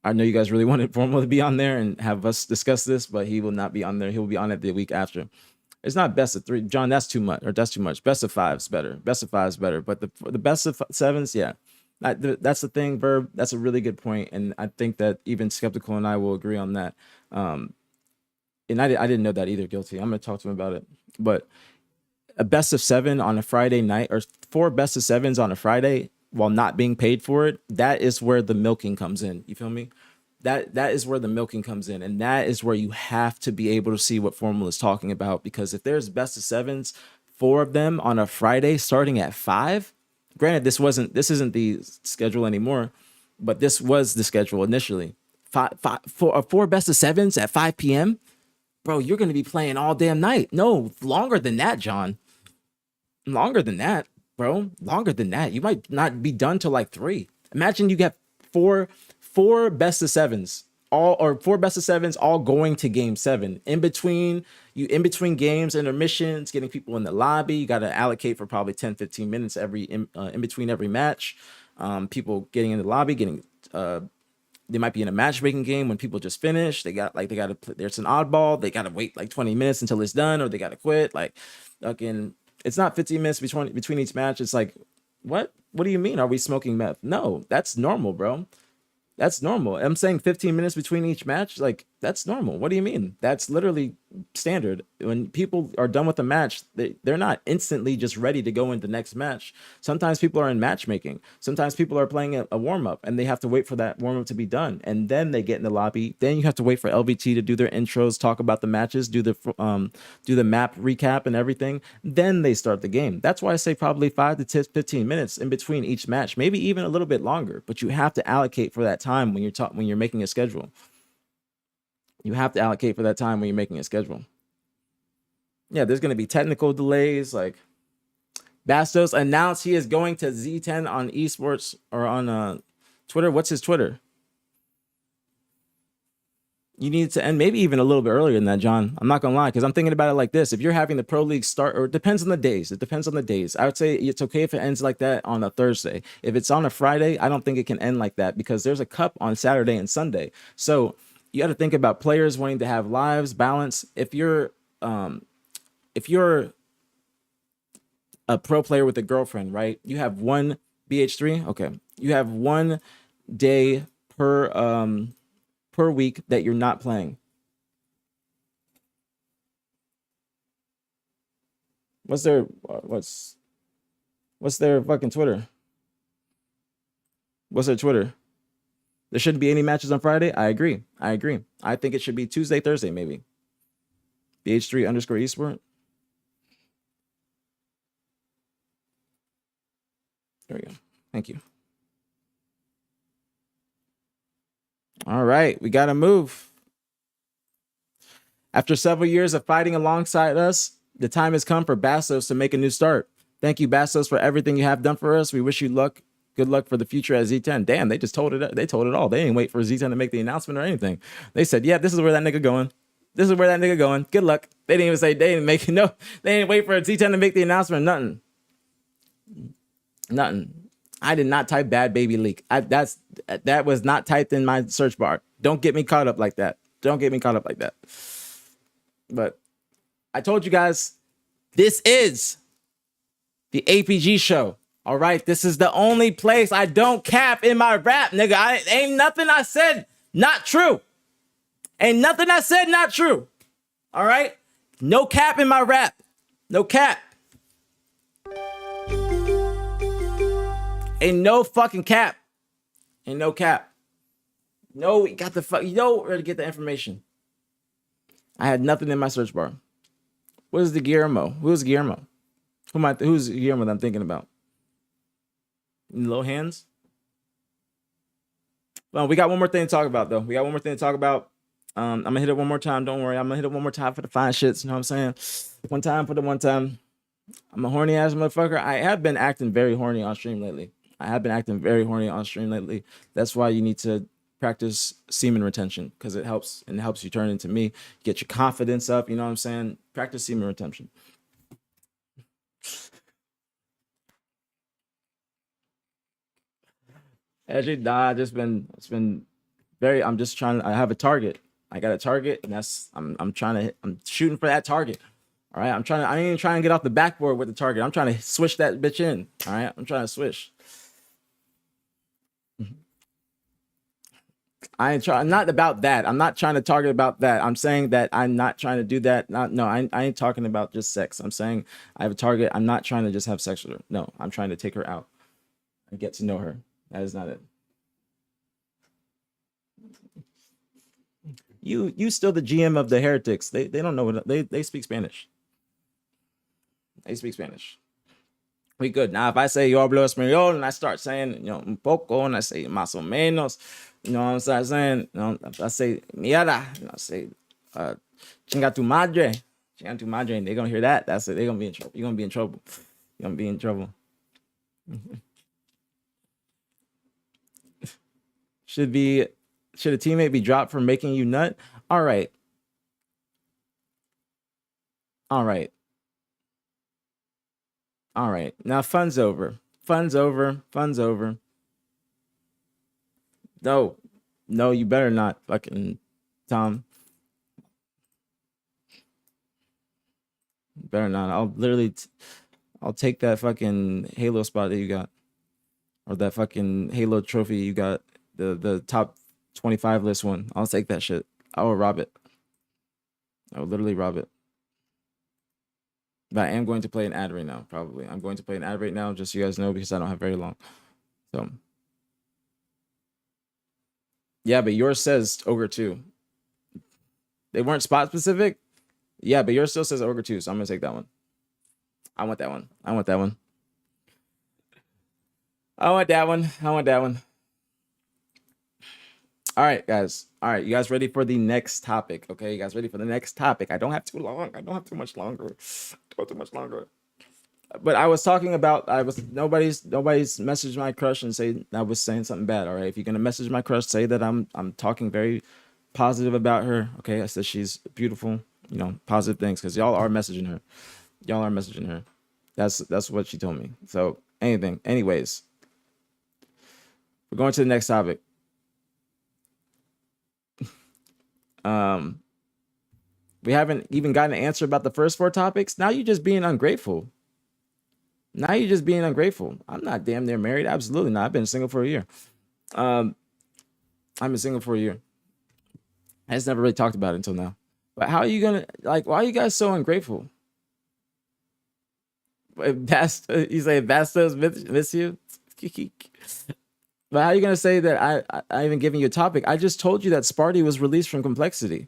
[SPEAKER 1] I know you guys really wanted Formal to be on there and have us discuss this, but he will not be on there. He will be on it the week after. It's not best of 3, John. That's too much, Best of 5 is better. But the best of 7s, yeah. That's the thing, Verb. That's a really good point, and I think that even Skeptical and I will agree on that. And I didn't know that either. Guilty. I'm gonna talk to him about it. But a best of 7 on a Friday night, or 4 best of 7s on a Friday, while not being paid for it, that is where the milking comes in. You feel me? That is where the milking comes in, and that is where you have to be able to see what Formal is talking about. Because if there's best of 7s, 4 of them on a Friday starting at 5. Granted, this isn't the schedule anymore, but this was the schedule initially. 4 best of 7s at 5 p.m. Bro, you're gonna be playing all damn night. No, longer than that, John. Longer than that. Bro, longer than that. You might not be done till like 3. Imagine you get four best of 7s, or 4 best of 7s all going to game 7. In between games, intermissions, getting people in the lobby. You got to allocate for probably 10-15 minutes in between every match. People getting in the lobby, they might be in a matchmaking game when people just finish. There's an oddball. They got to wait like 20 minutes until it's done, or they got to quit. Like, fucking. It's not 15 minutes between each match. It's like, what? What do you mean? Are we smoking meth? No, that's normal, bro. That's normal. I'm saying 15 minutes between each match. Like, That's normal. What do you mean? That's literally standard. When people are done with the match, they're not instantly just ready to go into the next match. Sometimes people are in matchmaking. Sometimes people are playing a warm-up and they have to wait for that warm-up to be done. And then they get in the lobby. Then you have to wait for LVT to do their intros, talk about the matches, do the map recap and everything. Then they start the game. That's why I say probably 5 to 15 minutes in between each match, maybe even a little bit longer. But you have to allocate for that time when you're making a schedule. You have to allocate for that time when you're making a schedule. Yeah, there's going to be technical delays. Like Bastos announced he is going to Z10 on esports or on Twitter. What's his Twitter? You need to end maybe even a little bit earlier than that, John. I'm not going to lie, because I'm thinking about it like this. If you're having the Pro League start, or it depends on the days. It depends on the days. I would say it's okay if it ends like that on a Thursday. If it's on a Friday, I don't think it can end like that because there's a cup on Saturday and Sunday. So you got to think about players wanting to have lives, balance. If you're a pro player with a girlfriend, right? You have one BH3. Okay, you have 1 day per week that you're not playing. What's their fucking Twitter? What's their Twitter? There shouldn't be any matches on Friday. I agree. I think it should be Tuesday, Thursday, maybe. BH3_esport. There we go. Thank you. All right, we got to move. After several years of fighting alongside us, the time has come for Bastos to make a new start. Thank you, Bastos, for everything you have done for us. We wish you luck. Good luck for the future at Z10. Damn, they just told it. They told it all. They didn't wait for Z10 to make the announcement or anything. They said, "Yeah, this is where that nigga going. This is where that nigga going. Good luck." They didn't even say. They didn't make no. They didn't wait for Z10 to make the announcement. Nothing. I did not type bad baby leak. That was not typed in my search bar. Don't get me caught up like that. But I told you guys, this is the APG show. All right, this is the only place I don't cap in my rap, nigga. Ain't nothing I said not true. Ain't nothing I said not true. All right, no cap in my rap. No cap. Ain't no fucking cap. Ain't no cap. No, we got the fuck. You know where to get the information. I had nothing in my search bar. What is the Guillermo? Who's Guillermo? Who's Guillermo that I'm thinking about? Low hands. Well, we got one more thing to talk about, though. I'm gonna hit it one more time. Don't worry. I'm gonna hit it one more time for the fine shits. You know what I'm saying? One time for the one time. I'm a horny ass motherfucker. I have been acting very horny on stream lately. That's why you need to practice semen retention, because it helps you turn into me. Get your confidence up. You know what I'm saying? Practice semen retention. Actually, nah, it's been very, I'm have a target. I got a target, and I'm shooting for that target. All right, I ain't even trying to get off the backboard with the target. I'm trying to switch that bitch in. All right, I'm trying to switch. Not about that. I'm not trying to target about that. I'm saying that I'm not trying to do that. I ain't talking about just sex. I'm saying I have a target. I'm not trying to just have sex with her. No, I'm trying to take her out and get to know her. That is not it. You still the GM of the Heretics. They don't know what they speak Spanish. They speak Spanish. We good. Now if I say yo hablo español and I start saying, un poco, and I say más o menos, what I'm saying? I say mierda, I say chinga tu madre, and they're gonna hear that. That's it. They're gonna be in trouble. You're gonna be in trouble. Should a teammate be dropped for making you nut? All right. Now fun's over. No, you better not, fucking Tom. Better not. I'll take that fucking Halo spot that you got, or that fucking Halo trophy you got, the top 25 list one. I'll take that shit. I will rob it. I will literally rob it. But I am going to play an ad right now, probably. I'm going to play an ad right now, just so you guys know, because I don't have very long. So, yeah, but yours says Ogre 2. They weren't spot specific? Yeah, but yours still says Ogre 2, so I'm going to take that one. I want that one. I want that one. I want that one. I want that one. All right, guys. All right, you guys ready for the next topic? Okay, you guys ready for the next topic? I don't have too long. I don't have too much longer. I don't have too much longer. But I was talking about nobody's messaged my crush and say I was saying something bad. All right, if you're gonna message my crush, say that I'm talking very positive about her. Okay, I said she's beautiful. You know, positive things, because y'all are messaging her. Y'all are messaging her. That's what she told me. So anyways, we're going to the next topic. We haven't even gotten an answer about the first 4 topics. Now you're just being ungrateful. Now you're just being ungrateful. I'm not damn near married. Absolutely not. I've been single for a year. I've been single for a year. I just never really talked about it until now. But how are you gonna, like, why are you guys so ungrateful? You say Bastos miss you? But how are you gonna say that I even giving you a topic? I just told you that Sparty was released from Complexity.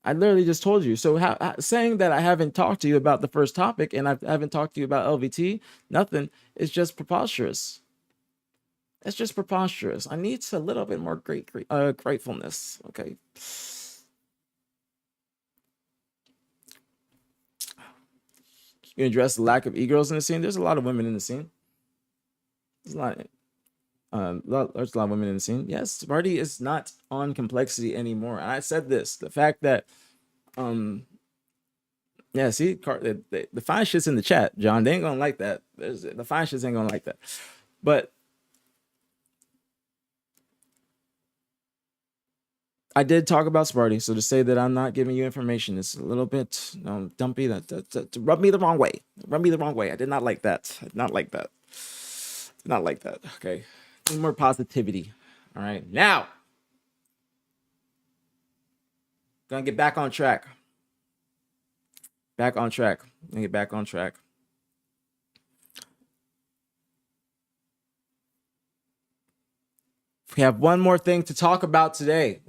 [SPEAKER 1] I literally just told you. So saying that I haven't talked to you about the first topic and I haven't talked to you about LVT, nothing, is just preposterous. It's just preposterous. I need a little bit more gratefulness. Okay. You address the lack of e-girls in the scene. There's a lot of women in the scene. There's a lot of women in the scene. Yes, Sparty is not on Complexity anymore. And I said this, the fact that, yeah, see, the fine shit's in the chat, John. They ain't gonna like that. The fine shit's ain't gonna like that. But I did talk about Sparty, so to say that I'm not giving you information is a little bit dumpy. That rub me the wrong way. Rub me the wrong way. I did not like that. I did not like that. Did not like that. Okay. More positivity. All right. Now, gonna get back on track. Back on track. Gonna get back on track. We have one more thing to talk about today.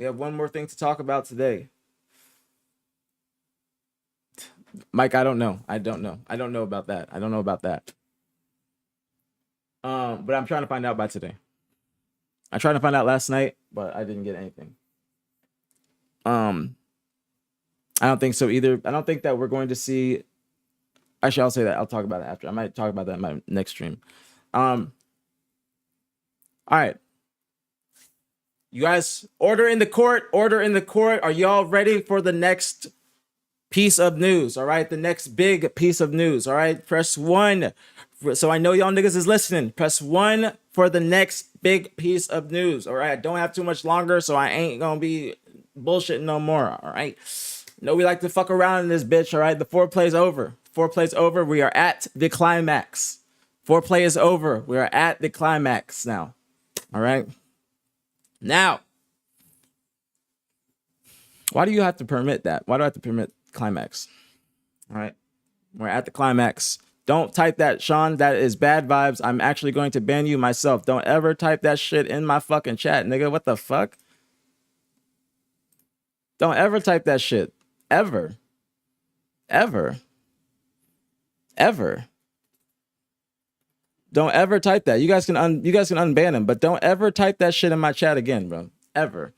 [SPEAKER 1] Mike, I don't know. I don't know about that. But I'm trying to find out by today. I tried to find out last night, but I didn't get anything. I don't think so either. I don't think that we're going to see. Actually, I'll say that. I'll talk about it after. I might talk about that in my next stream. All right. You guys, order in the court. Are y'all ready for the next piece of news? All right. The next big piece of news. All right. Press 1. So I know y'all niggas is listening. Press 1 for the next big piece of news. All right. I don't have too much longer, so I ain't going to be bullshitting no more. All right. No, we like to fuck around in this bitch. All right. The foreplay is over. We are at the climax. Foreplay is over. We are at the climax now. All right. Now, why do you have to permit that? Why do I have to permit climax? All right. We're at the climax. Don't type that, Sean. That is bad vibes. I'm actually going to ban you myself. Don't ever type that shit in my fucking chat, nigga. What the fuck? Don't ever type that shit. Ever. Don't ever type that. You guys can unban him, but don't ever type that shit in my chat again, bro. Ever.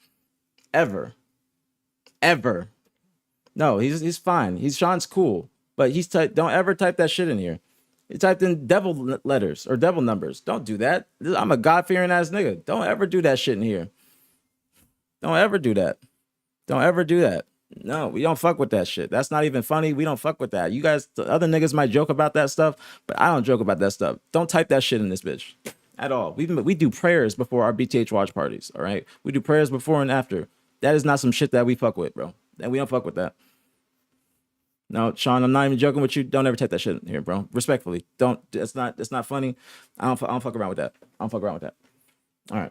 [SPEAKER 1] No, he's fine. Sean's cool. But don't ever type that shit in here. He typed in devil letters or devil numbers. Don't do that. I'm a God-fearing ass nigga. Don't ever do that shit in here. Don't ever do that. No, we don't fuck with that shit. That's not even funny. We don't fuck with that. You guys, the other niggas might joke about that stuff, but I don't joke about that stuff. Don't type that shit in this bitch at all. We do prayers before our BTH watch parties, all right? We do prayers before and after. That is not some shit that we fuck with, bro. And we don't fuck with that. No, Sean, I'm not even joking with you. Don't ever type that shit in here, bro. Respectfully. Don't. It's not funny. I don't fuck around with that. All right.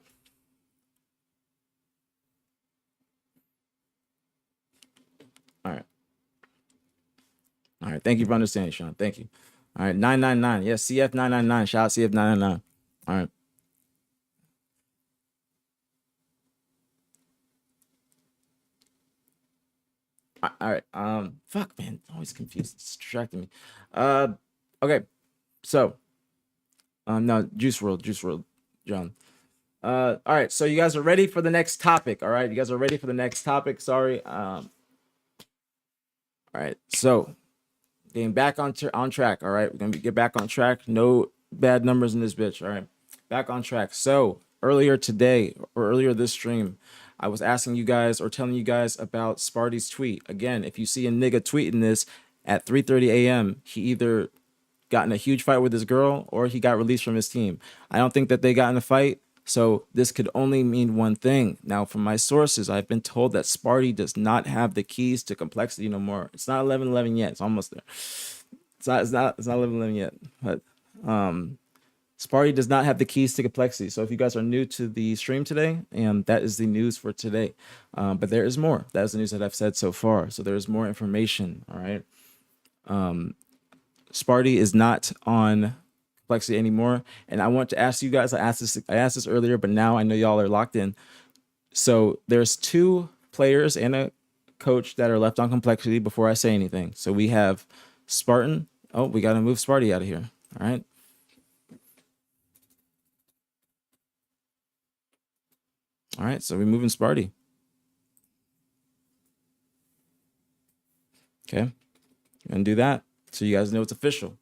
[SPEAKER 1] All right. Thank you for understanding, Sean. Thank you. All right. 999. Yes, CF999. Shout out CF999. All right. All right. Fuck, man. Always confused. It's distracting me. Okay. So, no, Juice World, John. All right. So you guys are ready for the next topic. All right. You guys are ready for the next topic. Sorry. All right. So, getting back on track. All right. We're gonna get back on track. No bad numbers in this bitch. All right. Back on track. So earlier today or earlier this stream, I was asking you guys or telling you guys about Sparty's tweet. Again, if you see a nigga tweeting this at 3:30 a.m., he either got in a huge fight with his girl or he got released from his team. I don't think that they got in a fight. So this could only mean one thing. Now, from my sources, I've been told that Sparty does not have the keys to complexity no more. It's not 11:11 yet. It's almost there. It's not 11:11 yet. But Sparty does not have the keys to complexity. So if you guys are new to the stream today, and that is the news for today. But there is more. That is the news that I've said so far. So there is more information. All right. Sparty is not on complexity anymore. And I want to ask you guys, I asked this earlier, but now I know y'all are locked in. So there's 2 players and a coach that are left on complexity before I say anything. So we have Spartan. Oh, we got to move Sparty out of here. All right. All right. So we're moving Sparty. Okay. Gonna do that. So you guys know it's official.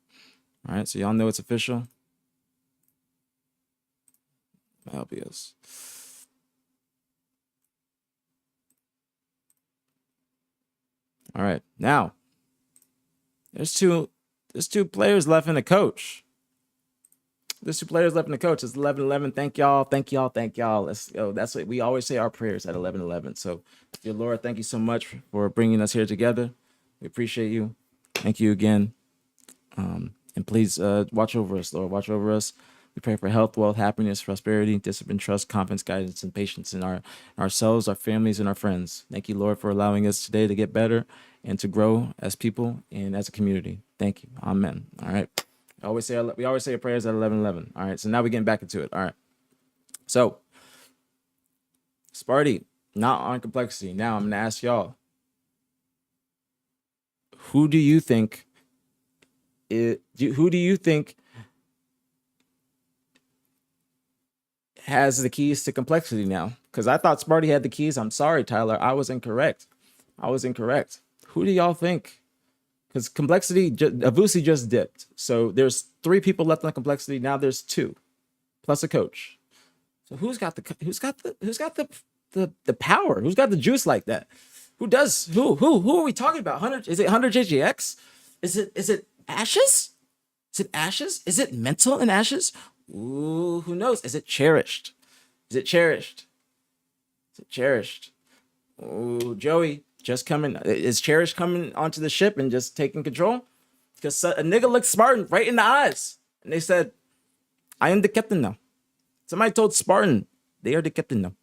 [SPEAKER 1] All right. So y'all know it's official. Albios. All right. Now, there's two players left in the coach. There's 2 players left in the coach. It's 11:11. Thank y'all. Thank y'all. Thank y'all. Let's go. That's what we always say our prayers at 11:11. So, dear Lord, thank you so much for bringing us here together. We appreciate you. Thank you again. And please watch over us, Lord. Watch over us. We pray for health, wealth, happiness, prosperity, discipline, trust, confidence, guidance, and patience in ourselves, our families, and our friends. Thank you, Lord, for allowing us today to get better and to grow as people and as a community. Thank you. Amen. All right. We always say our prayers at 11:11. All right. So now we're getting back into it. All right. So Sparty, not on complexity. Now I'm gonna ask y'all, who do you think has the keys to complexity now? Because I thought Sparty had the keys. I'm sorry, Tyler. I was incorrect. Who do y'all think? Because complexity, Avusi just dipped. So there's 3 people left on complexity. Now there's 2, plus a coach. So who's got the power? Who's got the juice like that? Who are we talking about? 100? Is it 100 JGX? Is it Ashes? Is it Ashes? Is it Mental and Ashes? Ooh, who knows? Is it Cherished? Ooh, Joey, just coming. Is Cherished coming onto the ship and just taking control? Because a nigga looked Spartan right in the eyes. And they said, I am the captain now. Somebody told Spartan, they are the captain now.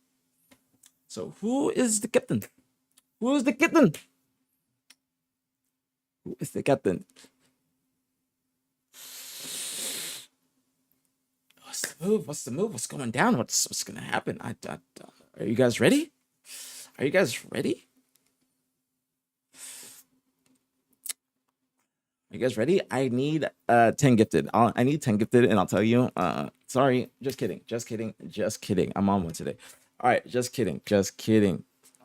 [SPEAKER 1] So who is the captain? Who is the captain? What's the move? What's going down? What's gonna happen? Are you guys ready? Are you guys ready? I need 10 gifted. I need 10 gifted, and I'll tell you. Sorry, just kidding. I'm on one today. All right, just kidding.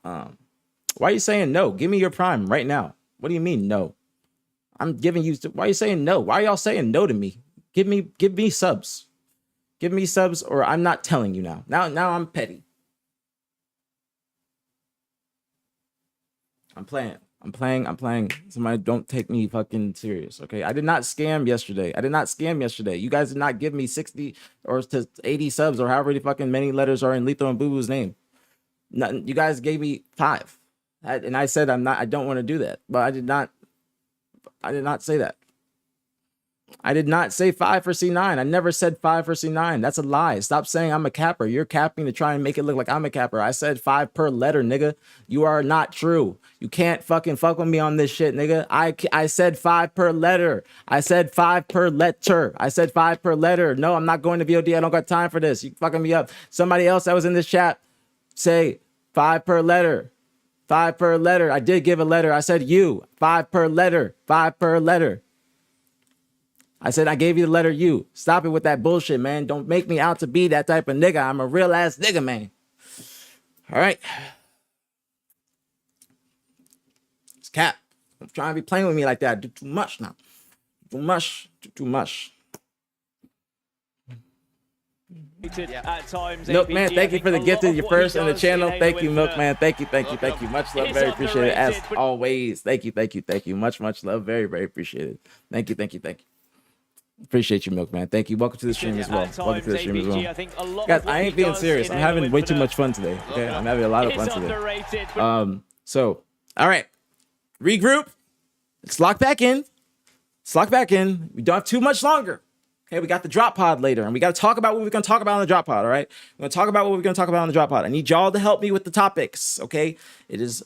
[SPEAKER 1] Why are you saying no? Give me your prime right now. What do you mean no? I'm giving you. Why are you saying no? Why are y'all saying no to me? Give me subs. Give me subs, or I'm not telling you now. Now I'm petty. I'm playing. Somebody don't take me fucking serious, okay? I did not scam yesterday. You guys did not give me 60 or to 80 subs or however fucking many letters are in Letho and Boo Boo's name. You guys gave me 5. And I said I don't want to do that. But I did not say that. I did not say 5 for C9. I never said 5 for C9. That's a lie. Stop saying I'm a capper. You're capping to try and make it look like I'm a capper. I said 5 per letter, nigga. You are not true. You can't fucking fuck with me on this shit, nigga. I said 5 per letter. I said 5 per letter. I said 5 per letter. No, I'm not going to VOD. I don't got time for this. You fucking me up. Somebody else that was in this chat say 5 per letter. 5 per letter. I did give a letter. I said you. 5 per letter. 5 per letter. I said I gave you the letter U. Stop it with that bullshit, man. Don't make me out to be that type of nigga. I'm a real ass nigga, man. All right. It's cap. Don't try to be playing with me like that. I do too much now. Too much. Too much.
[SPEAKER 7] At times,
[SPEAKER 1] Milkman, thank you for the gifted. Your first on the channel. Thank you, Milkman. Thank you. Much love, very appreciated. As always, thank you. Much love, very appreciated. Thank you. Appreciate you, Milkman. Thank you. Welcome to the stream as well. Guys, I ain't being serious. I'm having way too much fun today. Okay, I'm having a lot of fun today. So, all right, regroup. Let's lock back in. We don't have too much longer. Okay, we got the drop pod later, and we got to talk about what we're going to talk about on the drop pod, all right? We're going to talk about what we're going to talk about on the drop pod. I need y'all to help me with the topics, okay? It is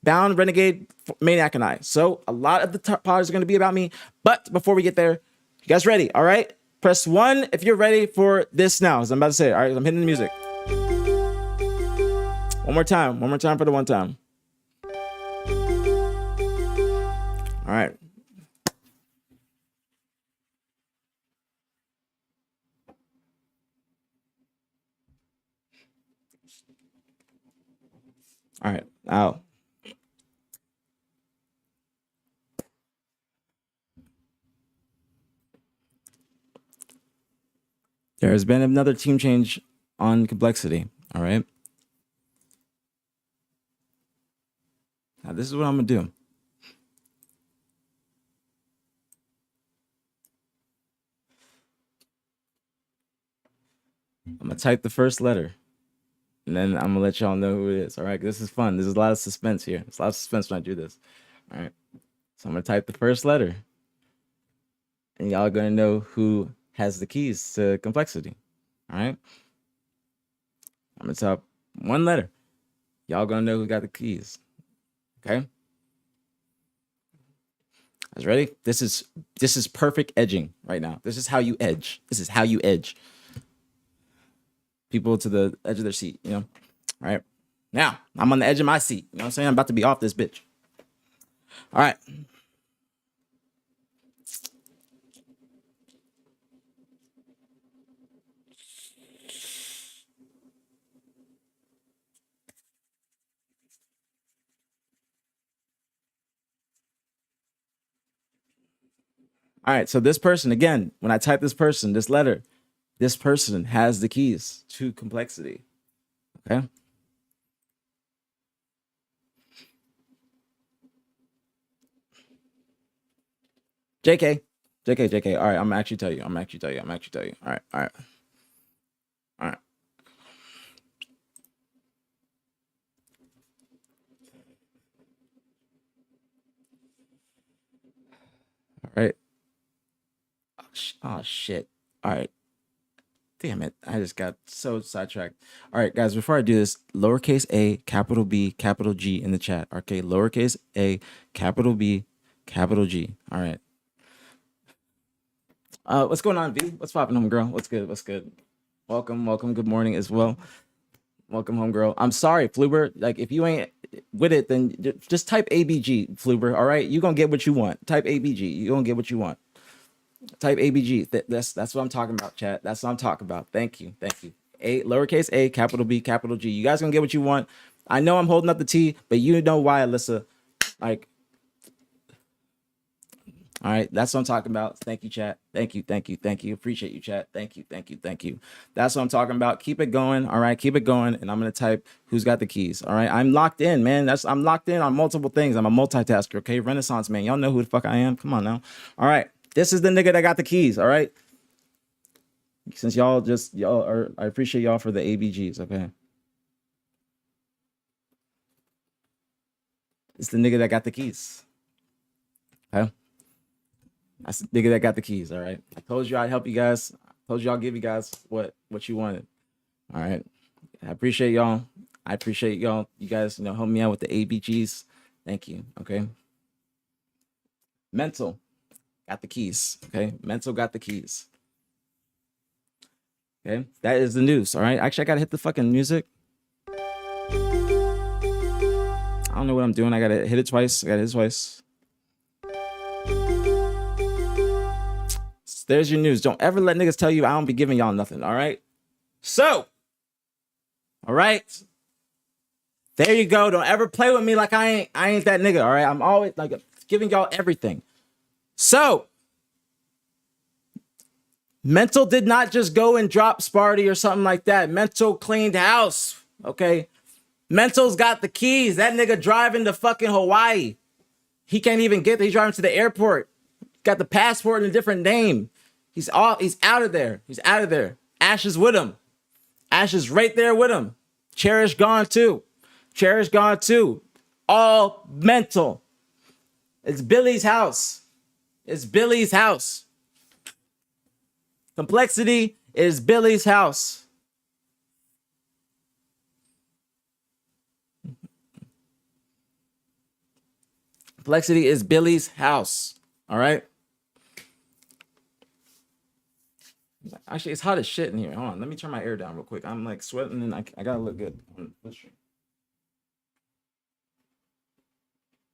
[SPEAKER 1] Bound, Renegade, Maniac, and I. So a lot of the pods are going to be about me, but before we get there, you guys ready, all right? Press 1 if you're ready for this now, as I'm about to say. All right, I'm hitting the music. One more time for the one time. All right. All right, now. There has been another team change on complexity, all right? Now, this is what I'm going to do. I'm going to type the first letter, and then I'm going to let y'all know who it is, all right? This is fun. There's a lot of suspense here. There's a lot of suspense when I do this, all right? So I'm going to type the first letter, and y'all are going to know who has the keys to complexity. All right. I'm gonna type one letter. Y'all gonna know who got the keys. Okay. Guys ready? This is perfect edging right now. This is how you edge. People to the edge of their seat, you know. All right. Now I'm on the edge of my seat. You know what I'm saying? I'm about to be off this bitch. All right. All right, so this person, again, when I type this person, this letter, this person has the keys to complexity, okay? JK. All right, I'm gonna actually tell you. All right. All right. Oh, shit. All right. Damn it. I just got so sidetracked. All right, guys, before I do this, lowercase a, capital B, capital G in the chat. Okay, lowercase a, capital B, capital G. All right. What's going on, V? What's popping, homegirl? What's good? Welcome. Good morning as well. Welcome, homegirl. I'm sorry, Fluber. Like, if you ain't with it, then just type ABG, Fluber. All right, you gonna get what you want. Type ABG. You gonna get what you want. Type ABG. That's what I'm talking about, chat. That's what I'm talking about. Thank you. A, lowercase a, capital B, capital G. You guys gonna get what you want. I know I'm holding up the T, but you know why, Alyssa. Like, all right, that's what I'm talking about. Thank you, chat. Thank you. Appreciate you, chat. Thank you. That's what I'm talking about. Keep it going. All right, keep it going. And I'm gonna type who's got the keys. All right, I'm locked in, man. I'm locked in on multiple things. I'm a multitasker. Okay, Renaissance man. Y'all know who the fuck I am. Come on now. All right, this is the nigga that got the keys. All right. Since y'all are, I appreciate y'all for the ABGs. Okay. It's the nigga that got the keys. Okay. That's the nigga that got the keys. All right. I told you I'd help you guys. I told you I'll give you guys what you wanted. All right. I appreciate y'all. I appreciate y'all. You guys, help me out with the ABGs. Thank you. Okay. Mental got the keys. Okay. Mental got the keys. Okay. That is the news. All right. Actually, I gotta hit the fucking music. I don't know what I'm doing. I gotta hit it twice. There's your news. Don't ever let niggas tell you I don't be giving y'all nothing. All right. So, all right. There you go. Don't ever play with me like I ain't that nigga. All right. I'm always like giving y'all everything. So, Mental did not just go and drop Sparty or something like that. Mental cleaned house. Okay. Mental's got the keys. That nigga driving to fucking Hawaii. He can't even get there. He's driving to the airport. Got the passport in a different name. He's out of there. He's out of there. Ash is with him. Ash is right there with him. Cherish gone too. All Mental. It's Billy's house. Complexity is Billy's house. Complexity is Billy's house. All right. Actually, it's hot as shit in here. Hold on. Let me turn my air down real quick. I'm like sweating and I gotta look good on the stream.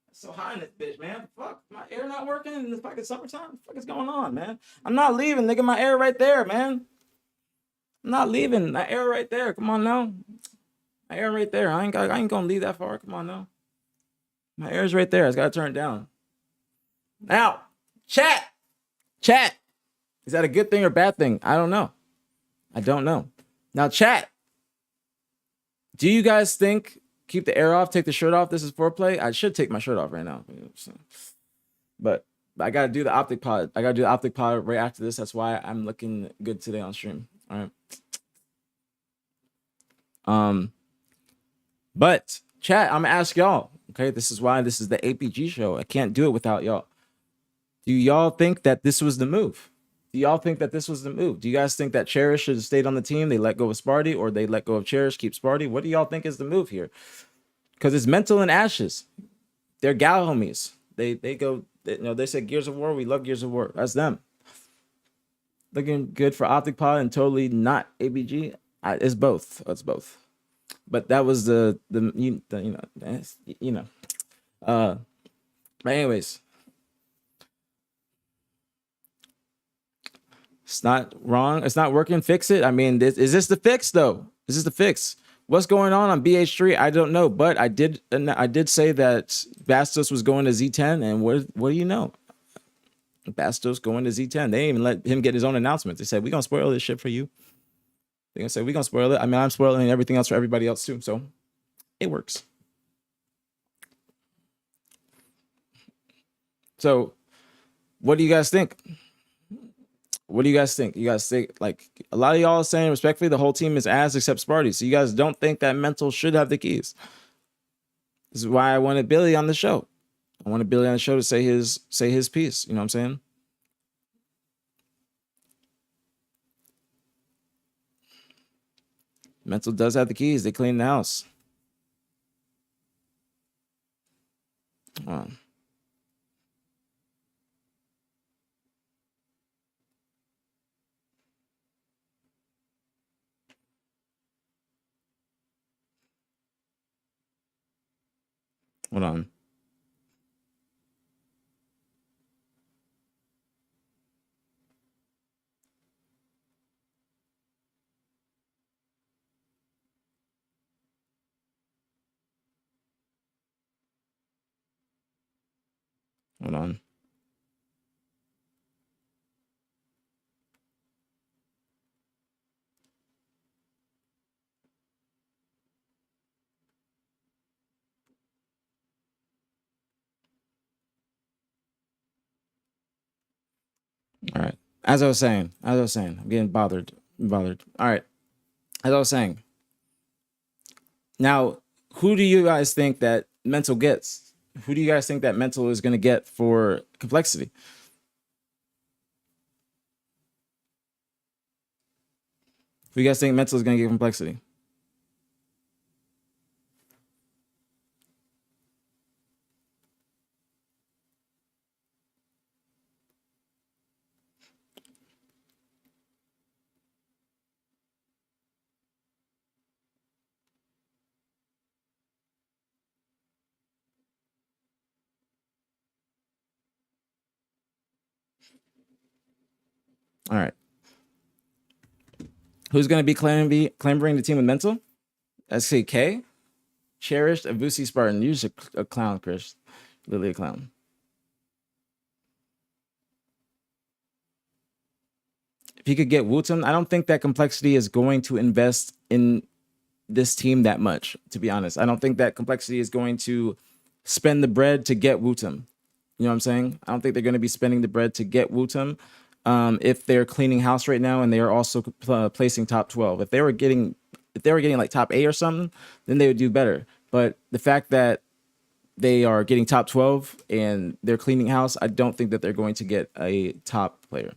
[SPEAKER 1] It's so hot in this bitch, man. Fuck, my air not working in the fucking summertime. What the fuck is going on, man? I'm not leaving, nigga. My air right there, man. I'm not leaving. My air right there. Come on now. My air right there. I ain't gonna leave that far. Come on now. My air's right there. I just gotta turn it down. Now, chat. Is that a good thing or bad thing? I don't know. Now, chat. Do you guys think keep the air off, take the shirt off? This is foreplay. I should take my shirt off right now. But I gotta do the OpTic pod. I gotta do the OpTic pod right after this. That's why I'm looking good today on stream. All right. But chat, I'm gonna ask y'all. Okay, this is why this is the APG show. I can't do it without y'all. Do y'all think that this was the move? Do you guys think that Cherish should have stayed on the team? They let go of Sparty, or they let go of Cherish, keep Sparty? What do y'all think is the move here? Because it's Mental and Ashes. They're gal homies. They said Gears of War. We love Gears of War. That's them. Looking good for OpTic pod and totally not ABG. It's both. But that was the but anyways, it's not wrong. It's not working. Fix it. I mean, is this the fix though? Is this the fix? What's going on BH3? I don't know, but I did say that Bastos was going to Z10, and what do you know? Bastos going to Z10. They didn't even let him get his own announcement. They said, we're gonna spoil this shit for you. They're gonna say, we're gonna spoil it. I mean, I'm spoiling everything else for everybody else too, so it works. So what do you guys think? You guys think like a lot of y'all are saying respectfully the whole team is ass except Sparty. So you guys don't think that Mental should have the keys. This is why I wanted Billy on the show. I wanted Billy on the show to say his piece. You know what I'm saying? Mental does have the keys. They clean the house. Hold on. Hold on. All right. As I was saying, I'm getting bothered. All right. As I was saying, now, who do you guys think that Mental gets? Who do you guys think that Mental is going to get for Complexity? Who you guys think Mental is going to get complexity? All right. Who's going to be clambering the team with Mental? SKK, Cherished, and Vusi Spartan. You're just a clown, Chris. Literally a clown. If he could get WUTUM, I don't think that Complexity is going to invest in this team that much, to be honest. I don't think that Complexity is going to spend the bread to get WUTUM. You know what I'm saying? I don't think they're going to be spending the bread to get WUTUM. If they're cleaning house right now and they are also placing top 12. If they were getting like top 8 or something, then they would do better. But the fact that they are getting top 12 and they're cleaning house, I don't think that they're going to get a top player.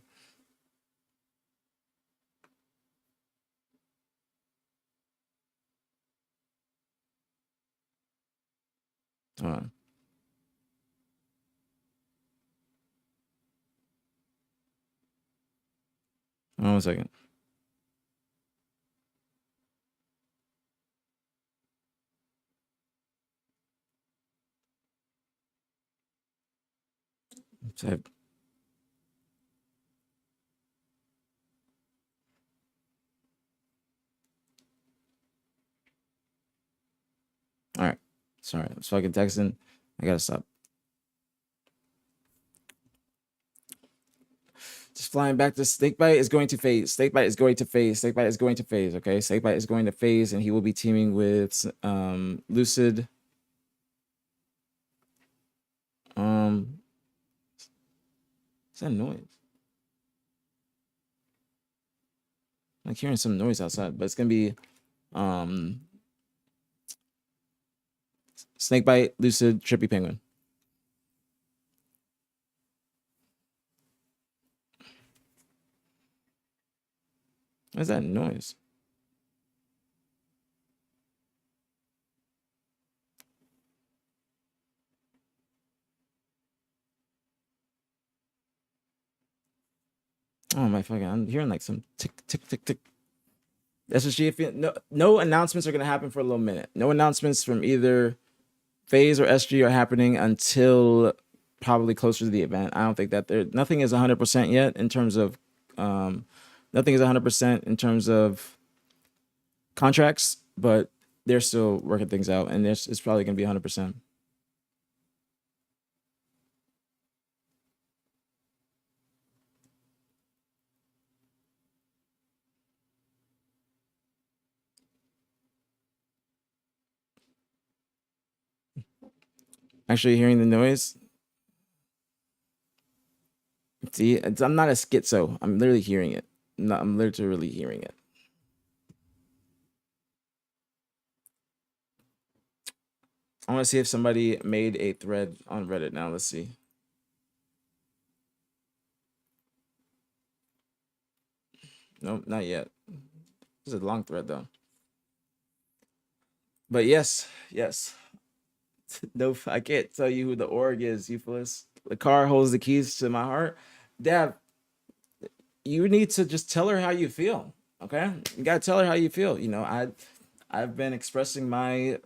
[SPEAKER 1] Hold on. Hold on 1 second. All right. Sorry. I was fucking texting. I gotta stop. Just flying back to Snakebite is going to phase. Snakebite is going to phase. Snakebite is going to phase. Okay. Snakebite is going to phase, and he will be teaming with Lucid. What's that noise? I'm hearing some noise outside, but it's gonna be Snakebite, Lucid, Trippy Penguin. What's that noise? Oh my fucking! I'm hearing like some tick tick tick tick. That's what she feel. No announcements are gonna happen for a little minute. No announcements from either FaZe or SG are happening until probably closer to the event. I don't think that nothing is 100% yet in terms of nothing is 100% in terms of contracts, but they're still working things out, and it's probably gonna be 100%. Actually hearing the noise. See, I'm not a schizo. I'm literally hearing it. No, I'm literally hearing it. I want to see if somebody made a thread on Reddit now. Let's see. Nope, not yet. This is a long thread though. But yes. No, I can't tell you who the org is, Euphyllis. The car holds the keys to my heart. Dad, you need to just tell her how you feel. Okay? You gotta tell her how you feel. You know, I've been expressing my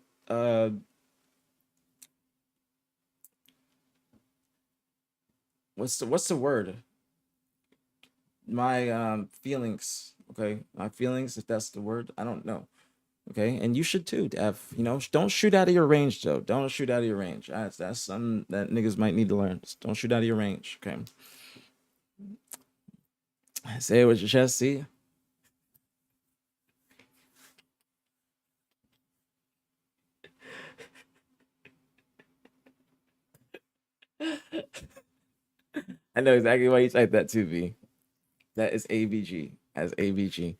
[SPEAKER 1] what's the word? My feelings. Okay, my feelings, if that's the word. I don't know. Okay, and you should too, Dev. You know, don't shoot out of your range, though. Don't shoot out of your range. That's something that niggas might need to learn. Just don't shoot out of your range. Okay. Say it with your chest. See. I know exactly why you typed that too, V. That is ABG. As ABG.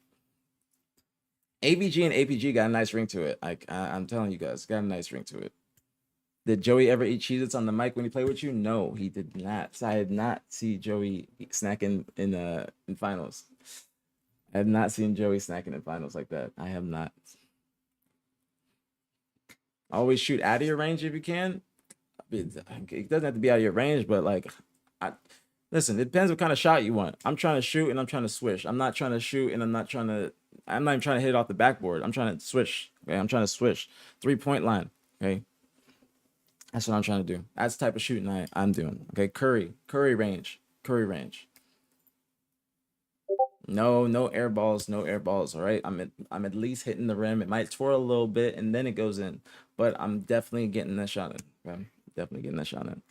[SPEAKER 1] ABG and APG got a nice ring to it. I'm telling you guys, got a nice ring to it. Did Joey ever eat Cheez-Its on the mic when he played with you? No, he did not. So I did not see Joey snacking in finals. I have not seen Joey snacking in finals like that. I have not. Always shoot out of your range if you can. It doesn't have to be out of your range, but like, listen, it depends what kind of shot you want. I'm trying to shoot and I'm trying to swish. I'm not trying to shoot and I'm not even trying to hit it off the backboard. I'm trying to swish. Okay, I'm trying to swish. 3-point line. Okay. That's what I'm trying to do. That's the type of shooting I'm doing. Okay, Curry range. No air balls, all right? I'm at least hitting the rim. It might twirl a little bit and then it goes in, but I'm definitely getting that shot in. Okay? Definitely getting that shot in.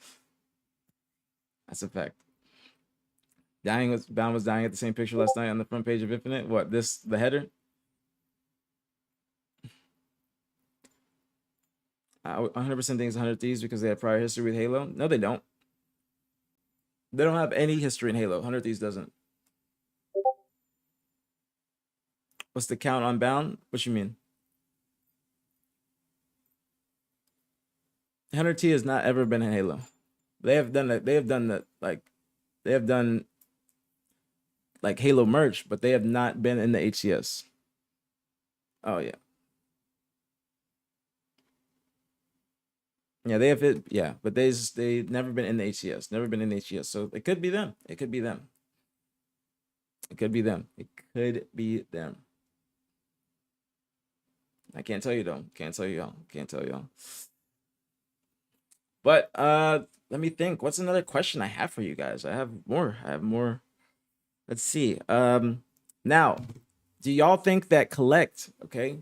[SPEAKER 1] That's a fact. Bound was dying at the same picture last night on the front page of Infinite. What, the header? I 100% think it's 100 Thieves because they have prior history with Halo. No, they don't. They don't have any history in Halo. 100 Thieves doesn't. What's the count on Bound? What you mean? 100 T has not ever been in Halo. They have done that. They have done like Halo merch, but they have not been in the HCS. Oh yeah. Yeah, they have it. Yeah, but they've never been in the HCS. Never been in the HCS. So it could be them. It could be them. It could be them. It could be them. I can't tell you though. Can't tell y'all. But let me think. What's another question I have for you guys? I have more. Let's see. Now, do y'all think that Collect, okay?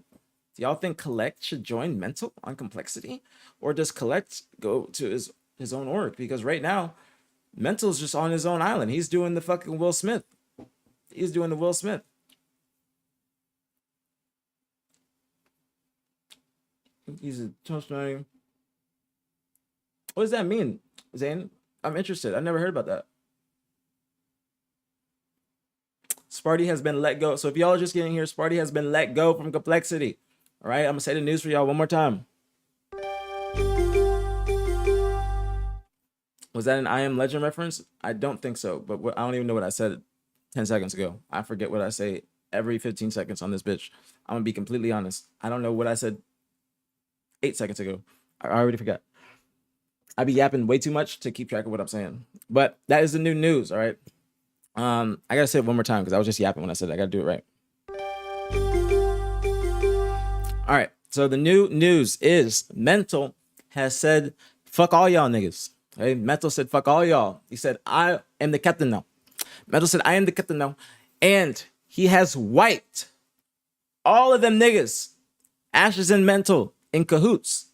[SPEAKER 1] Do y'all think Collect should join Mental on Complexity? Or does Collect go to his own org? Because right now, Mental's just on his own island. He's doing the fucking Will Smith. He's doing the Will Smith. He's a Toastmaster. What does that mean, Zane? I'm interested. I never heard about that. Sparty has been let go. So if y'all are just getting here, Sparty has been let go from Complexity. All right, I'm gonna say the news for y'all one more time. Was that an I Am Legend reference? I don't think so, but I don't even know what I said 10 seconds ago. I forget what I say every 15 seconds on this bitch. I'm gonna be completely honest. I don't know what I said 8 seconds ago. I already forgot. I be yapping way too much to keep track of what I'm saying. But that is the new news, all right? I gotta say it one more time because I was just yapping when I said it. I gotta do it right. All right, so the new news is Mental has said, fuck all y'all niggas. Okay, Mental said, fuck all y'all. He said, I am the captain now. Mental said, I am the captain now. And he has wiped all of them niggas. Ashes and Mental in cahoots.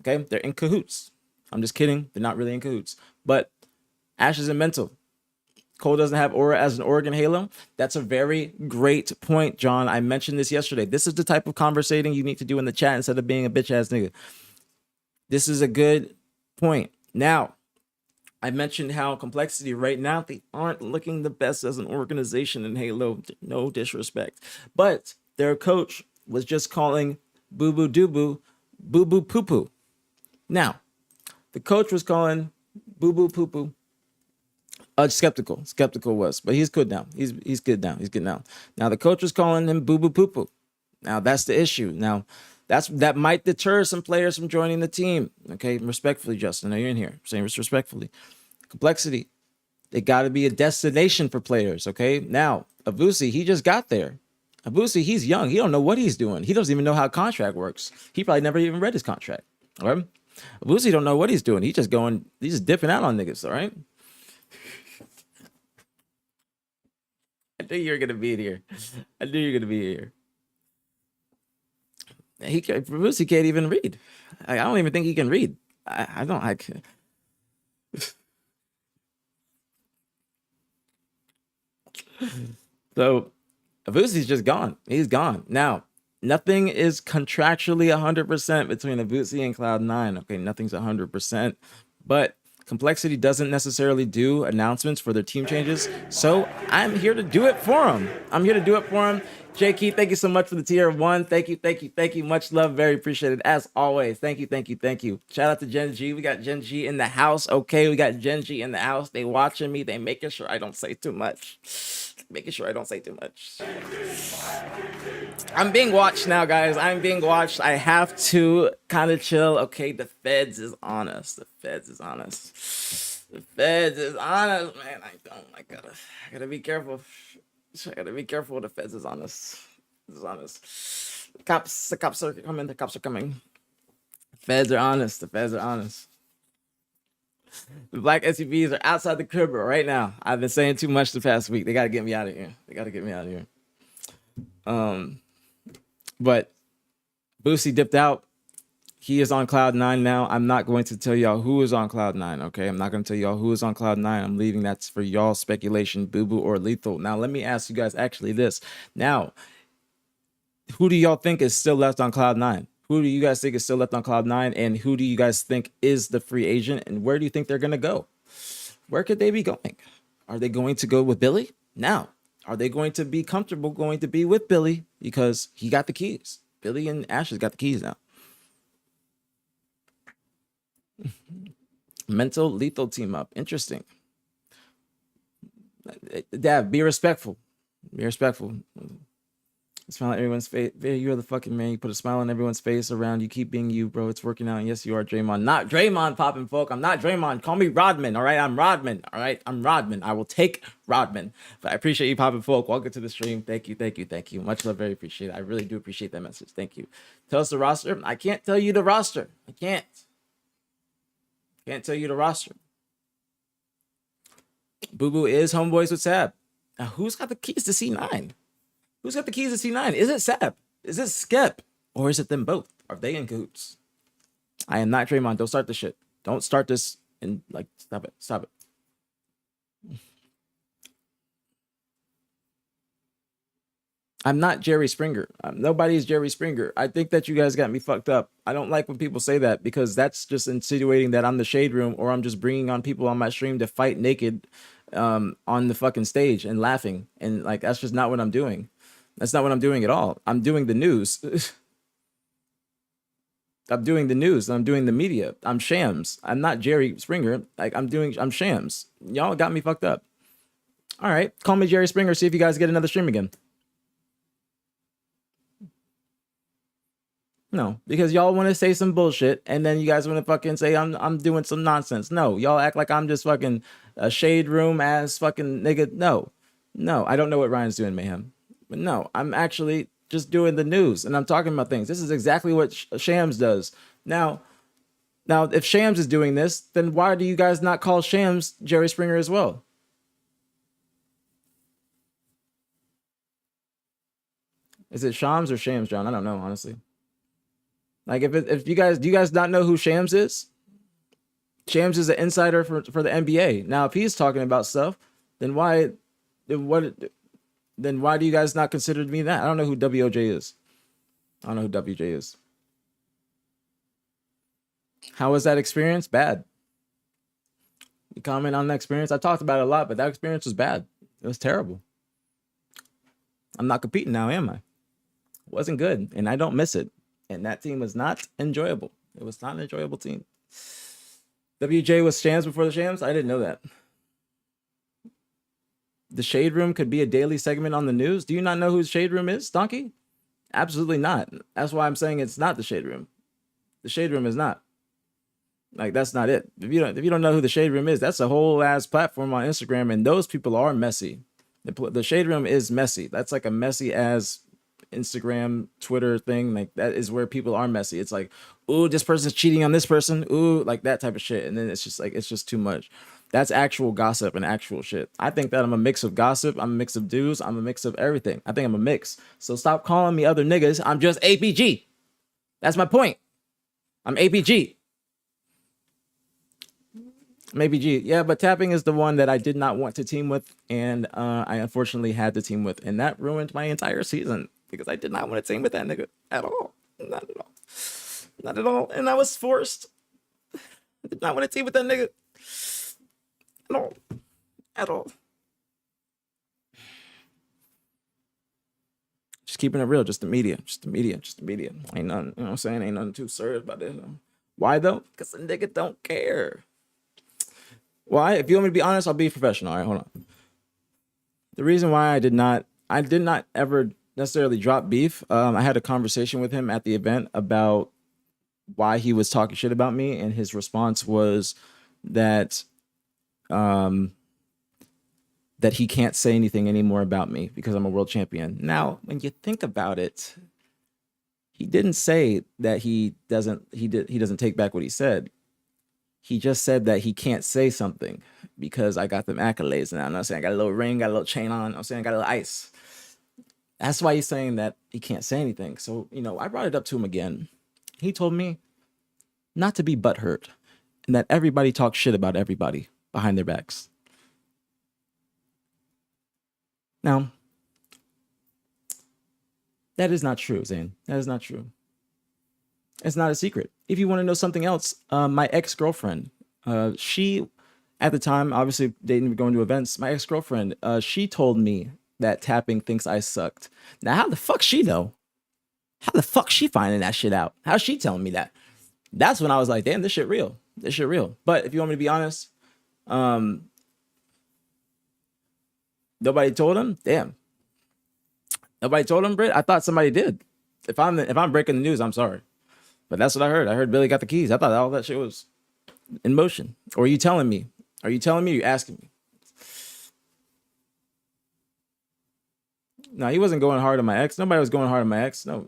[SPEAKER 1] Okay, they're in cahoots. I'm just kidding. They're not really in cahoots. But Ashes and Mental. coL doesn't have aura as an org in Halo. That's a very great point, John. I mentioned this yesterday. This is the type of conversating you need to do in the chat instead of being a bitch ass nigga. This is a good point. Now, I mentioned how Complexity right now, they aren't looking the best as an organization in Halo. No disrespect. But their coach was just calling boo boo doo boo, boo boo poo poo. Now, the coach was calling boo boo poo poo. Skeptical was, but he's good now. He's good now. He's good now. Now the coach was calling him boo boo poo poo. Now that's the issue. Now that might deter some players from joining the team. Okay, respectfully, Justin. I know you're in here. I'm saying this respectfully. Complexity. They got to be a destination for players. Okay. Now Avusi, he just got there. Avusi, he's young. He don't know what he's doing. He doesn't even know how contract works. He probably never even read his contract. All right. Avusi don't know what he's doing. He's just dipping out on niggas. All right. I knew you were gonna be here. Brucey can't even read. I don't even think he can read. I can't. So Avusi's just gone. He's gone. Now, nothing is contractually 100% between Avusi and Cloud9. Okay, nothing's 100%, but Complexity doesn't necessarily do announcements for their team changes, so I'm here to do it for them. Jay Keith, thank you so much for the tier 1. Thank you, thank you, thank you. Much love, very appreciated as always. Thank you, thank you, thank you. Shout out to Gen G. We got Gen G in the house. Okay, we got Gen G in the house. They watching me. They making sure I don't say too much. Making sure I don't say too much. I'm being watched now, guys. I'm being watched. I have to kind of chill. Okay, the feds is on us. The feds is on us. The feds is on us, man. I gotta be careful. I gotta be careful. The feds is on us. It's on us. The cops are coming. The cops are coming. The feds are on us. The feds are on us. The black SUVs are outside the crib right now. I've been saying too much the past week. They gotta get me out of here. They gotta get me out of here. But Boosie dipped out. He is on cloud 9 now. I'm not going to tell y'all who is on cloud 9, okay? I'm not going to tell y'all who is on cloud 9. I'm leaving that for y'all speculation, Boo Boo or Lethal. Now, let me ask you guys actually this. Now, who do y'all think is still left on cloud 9? Who do you guys think is still left on cloud 9? And who do you guys think is the free agent? And where do you think they're going to go? Where could they be going? Are they going to go with Billy? Now, are they going to be comfortable going to be with Billy because he got the keys? Billy and Ashley's got the keys now. Mental Lethal team up. Interesting. Dad, be respectful. Be respectful. Smile on everyone's face. You're the fucking man. You put a smile on everyone's face around you. Keep being you, bro. It's working out. And yes, you are Draymond. Not Draymond, popping folk. I'm not Draymond. Call me Rodman. All right, I'm Rodman. All right, I'm Rodman. I will take Rodman. But I appreciate you, popping folk. Welcome to the stream. Thank you, thank you, thank you. Much love. Very appreciate it. I really do appreciate that message. Thank you. Tell us the roster. I can't tell you the roster. I can't. Can't tell you the roster. Boo Boo is homeboys with Sab. Now, who's got the keys to C9? Who's got the keys to C9? Is it Sab? Is it Skep? Or is it them both? Are they in cahoots? I am not Draymond. Don't start this shit. Don't start this and like stop it. Stop it. I'm not Jerry Springer. Nobody is Jerry Springer. I think that you guys got me fucked up. I don't like when people say that because that's just insinuating that I'm the shade room or I'm just bringing on people on my stream to fight naked on the fucking stage and laughing. And like, that's just not what I'm doing. That's not what I'm doing at all. I'm doing the news. I'm doing the news. I'm doing the media. I'm Shams. I'm not Jerry Springer. Like I'm Shams. Y'all got me fucked up. All right. Call me Jerry Springer. See if you guys get another stream again. No, because y'all want to say some bullshit and then you guys want to fucking say I'm doing some nonsense. No, y'all act like I'm just fucking a shade room ass fucking nigga. No, I don't know what Ryan's doing, Mayhem. But no, I'm actually just doing the news and I'm talking about things. This is exactly what Shams does. Now, if Shams is doing this, then why do you guys not call Shams Jerry Springer as well? Is it Shams or Shams, John? I don't know, honestly. Like if you guys, do you guys not know who Shams is? Shams is an insider for the NBA. Now, if he's talking about stuff, then why do you guys not consider me that? I don't know who WOJ is. I don't know who WJ is. How was that experience? Bad. You comment on that experience? I talked about it a lot, but that experience was bad. It was terrible. I'm not competing now, am I? It wasn't good, and I don't miss it. And that team was not enjoyable. It was not an enjoyable team. WJ was Shams before the Shams? I didn't know that. The Shade Room could be a daily segment on the news. Do you not know who the Shade Room is, Donkey? Absolutely not. That's why I'm saying it's not the Shade Room. The Shade Room is not. Like, that's not it. If you don't know who the Shade Room is, that's a whole ass platform on Instagram, and those people are messy. The Shade Room is messy. That's like a messy ass Instagram, Twitter thing. Like, that is where people are messy. It's like, ooh, this person's cheating on this person. Ooh, like that type of shit. And then it's just like, it's just too much. That's actual gossip and actual shit. I think that I'm a mix of gossip. I'm a mix of dudes. I'm a mix of everything. I think I'm a mix. So stop calling me other niggas. I'm just APG. That's my point. I'm APG. I'm APG. Yeah, but Tapping is the one that I did not want to team with. And I unfortunately had to team with. And that ruined my entire season. Because I did not want to team with that nigga at all. Not at all. Not at all. And I was forced. I did not want to team with that nigga. At all. At all. keeping it real. Just the media. Just the media. Just the media. Ain't nothing, you know what I'm saying? Ain't nothing too serious about this. Why though? Because the nigga don't care. Why? If you want me to be honest, I'll be professional. All right, hold on. The reason why I did not ever necessarily drop beef. I had a conversation with him at the event about why he was talking shit about me, and his response was that that he can't say anything anymore about me because I'm a world champion. Now, when you think about it, he didn't say that he doesn't take back what he said. He just said that he can't say something because I got them accolades now. I'm saying I got a little ring, got a little chain on. I'm saying I got a little ice. That's why he's saying that he can't say anything. So, you know, I brought it up to him again. He told me not to be butthurt and that everybody talks shit about everybody behind their backs. Now, that is not true, Zane. That is not true. It's not a secret. If you want to know something else, my ex-girlfriend, she, at the time, obviously dating, going to events, my ex-girlfriend, she told me that tapping thinks I sucked. Now, how the fuck she know? How the fuck she finding that shit out? How's she telling me that? That's when I was like, damn, this shit real. This shit real. But if you want me to be honest, nobody told him. Damn. Nobody told him, Britt. I thought somebody did. If I'm breaking the news, I'm sorry. But that's what I heard. I heard Billy got the keys. I thought all that shit was in motion. Or are you telling me? Are you telling me or are you asking me? No, he wasn't going hard on my ex. Nobody was going hard on my ex. No.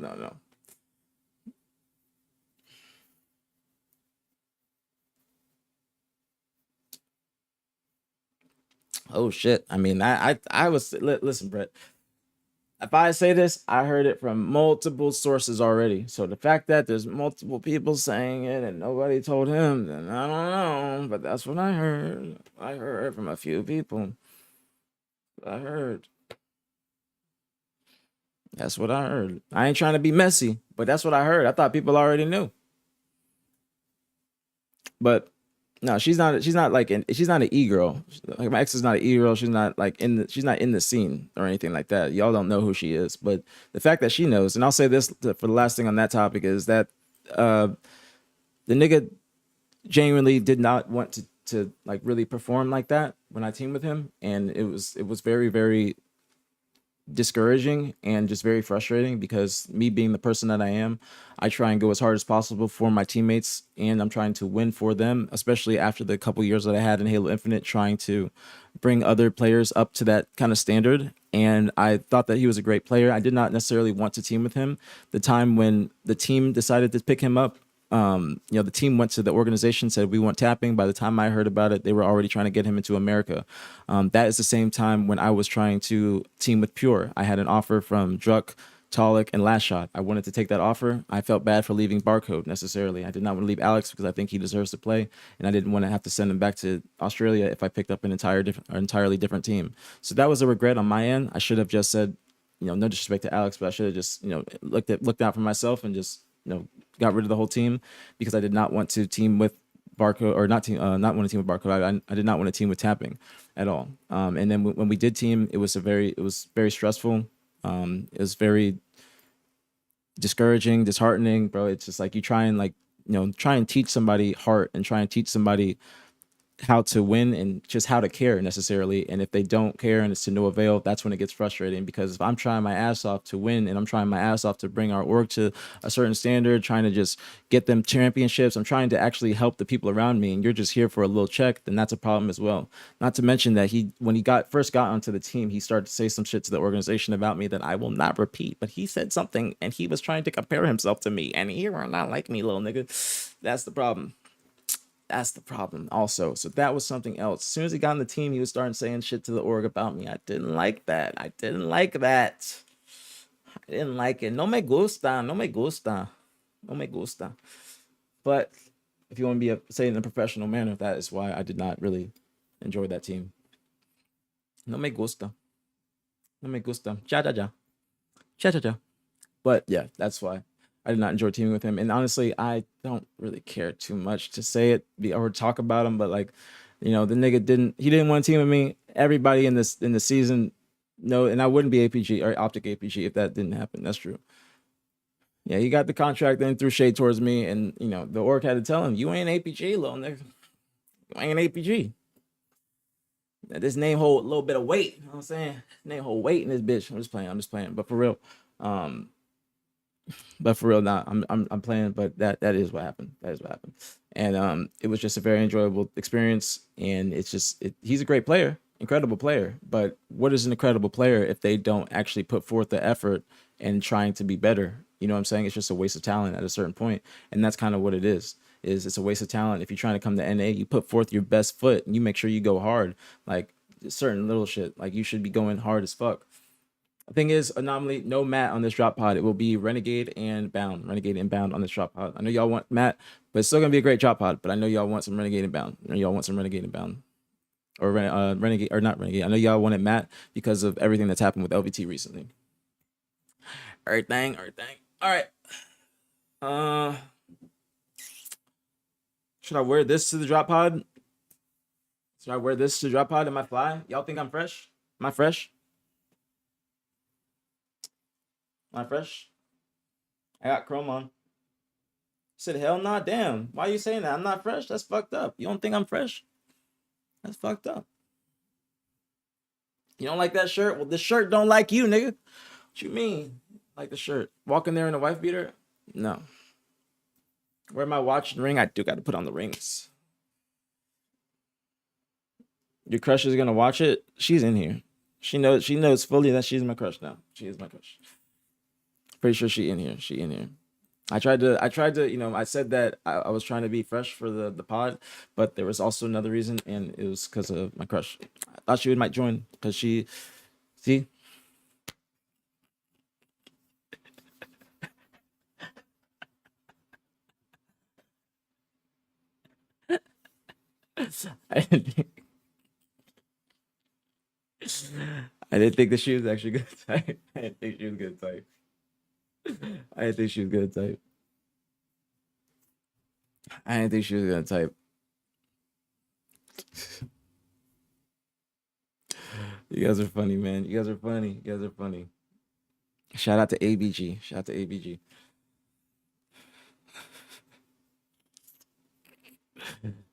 [SPEAKER 1] Oh shit. I mean, I was listen, Brett. If I say this, I heard it from multiple sources already. So the fact that there's multiple people saying it and nobody told him, then I don't know. But that's what I heard. I heard from a few people. I heard. That's what I heard. I ain't trying to be messy, but that's what I heard. I thought people already knew. But no, she's not like she's not an e-girl. Like my ex is not an e-girl. She's not like she's not in the scene or anything like that. Y'all don't know who she is. But the fact that she knows, and I'll say this for the last thing on that topic is that the nigga genuinely did not want to like really perform like that when I teamed with him. And it was very, very discouraging and just very frustrating because me being the person that I am, I try and go as hard as possible for my teammates and I'm trying to win for them, especially after the couple years that I had in Halo Infinite, trying to bring other players up to that kind of standard. And I thought that he was a great player. I did not necessarily want to team with him. The time when the team decided to pick him up, the team went to the organization, said we want tapping. By the time I heard about it, they were already trying to get him into America. That is the same time when I was trying to team with Pure. I had an offer from Druck, Talik, and Last Shot. I wanted to take that offer. I felt bad for leaving Barcode necessarily. I did not want to leave Alex because I think he deserves to play, and I didn't want to have to send him back to Australia if I picked up an entirely different team. So that was a regret on my end. I should have just said, no disrespect to Alex, but I should have just looked out for myself and just got rid of the whole team because I did not want to team with Barcode or not want to team with Barcode. I did not want to team with tapping at all. And then when we did team, it was very stressful. It was very discouraging, disheartening, bro. It's just like you try and teach somebody heart and try and teach somebody how to win and just how to care necessarily. And if they don't care and it's to no avail, that's when it gets frustrating because if I'm trying my ass off to win and I'm trying my ass off to bring our org to a certain standard, trying to just get them championships, I'm trying to actually help the people around me and you're just here for a little check, then that's a problem as well. Not to mention that when he first got onto the team, he started to say some shit to the organization about me that I will not repeat, but he said something and he was trying to compare himself to me and you are not like me, little nigga. That's the problem. That's the problem also. So that was something else. As soon as he got on the team, he was starting saying shit to the org about me. I didn't like that. I didn't like it. No me gusta. But if you want to say it in a professional manner, that is why I did not really enjoy that team. No me gusta. Cha. But yeah, that's why I did not enjoy teaming with him. And honestly, I don't really care too much to say it or talk about him. But the nigga didn't want to team with me. Everybody in the season No, and I wouldn't be APG or OpTic aPG if that didn't happen. That's true. Yeah, he got the contract, then threw shade towards me, and you know the orc had to tell him, "You ain't APG, little nigga. You ain't APG." This name hold a little bit of weight. You know what I'm saying? Name hold weight in this bitch. I'm just playing. I'm just playing. But for real, nah, I'm playing. But that is what happened. That is what happened. And it was just a very enjoyable experience. And it's just he's a great player, incredible player. But what is an incredible player if they don't actually put forth the effort and trying to be better? You know what I'm saying? It's just a waste of talent at a certain point, and that's kind of what it is. It's a waste of talent. If you're trying to come to NA, you put forth your best foot and you make sure you go hard. Like certain little shit, like you should be going hard as fuck. The thing is, anomaly, no Matt on this drop pod. It will be Renegade and Bound. Renegade and Bound on this drop pod. I know y'all want Matt, but it's still gonna be a great drop pod. But I know y'all want some Renegade and Bound. I know y'all want some Renegade and Bound. Or Renegade, or not Renegade. I know y'all wanted Matt because of everything that's happened with LVT recently. Everything. All right. Should I wear this to the drop pod? Should I wear this to the drop pod? Am I fly? Y'all think I'm fresh? Am I fresh? Am I fresh? I got chrome on. Said hell nah, damn. Why are you saying that? I'm not fresh. That's fucked up. You don't think I'm fresh? That's fucked up. You don't like that shirt? Well, the shirt don't like you, nigga. What you mean? Like the shirt? Walking there in a wife beater? No. Wear my watch and ring. I do got to put on the rings. Your crush is gonna watch it. She's in here. She knows fully that she's my crush now. She is my crush. Pretty sure she in here. She in here. I tried to, you know, I said that I was trying to be fresh for the pod, but there was also another reason, and it was because of my crush. I thought she might join because see. I didn't think that she was actually good type. I didn't think she was good type. I didn't think she was good type. I didn't think she was gonna type. You guys are funny, man. You guys are funny. You guys are funny. Shout out to ABG. Shout out to ABG.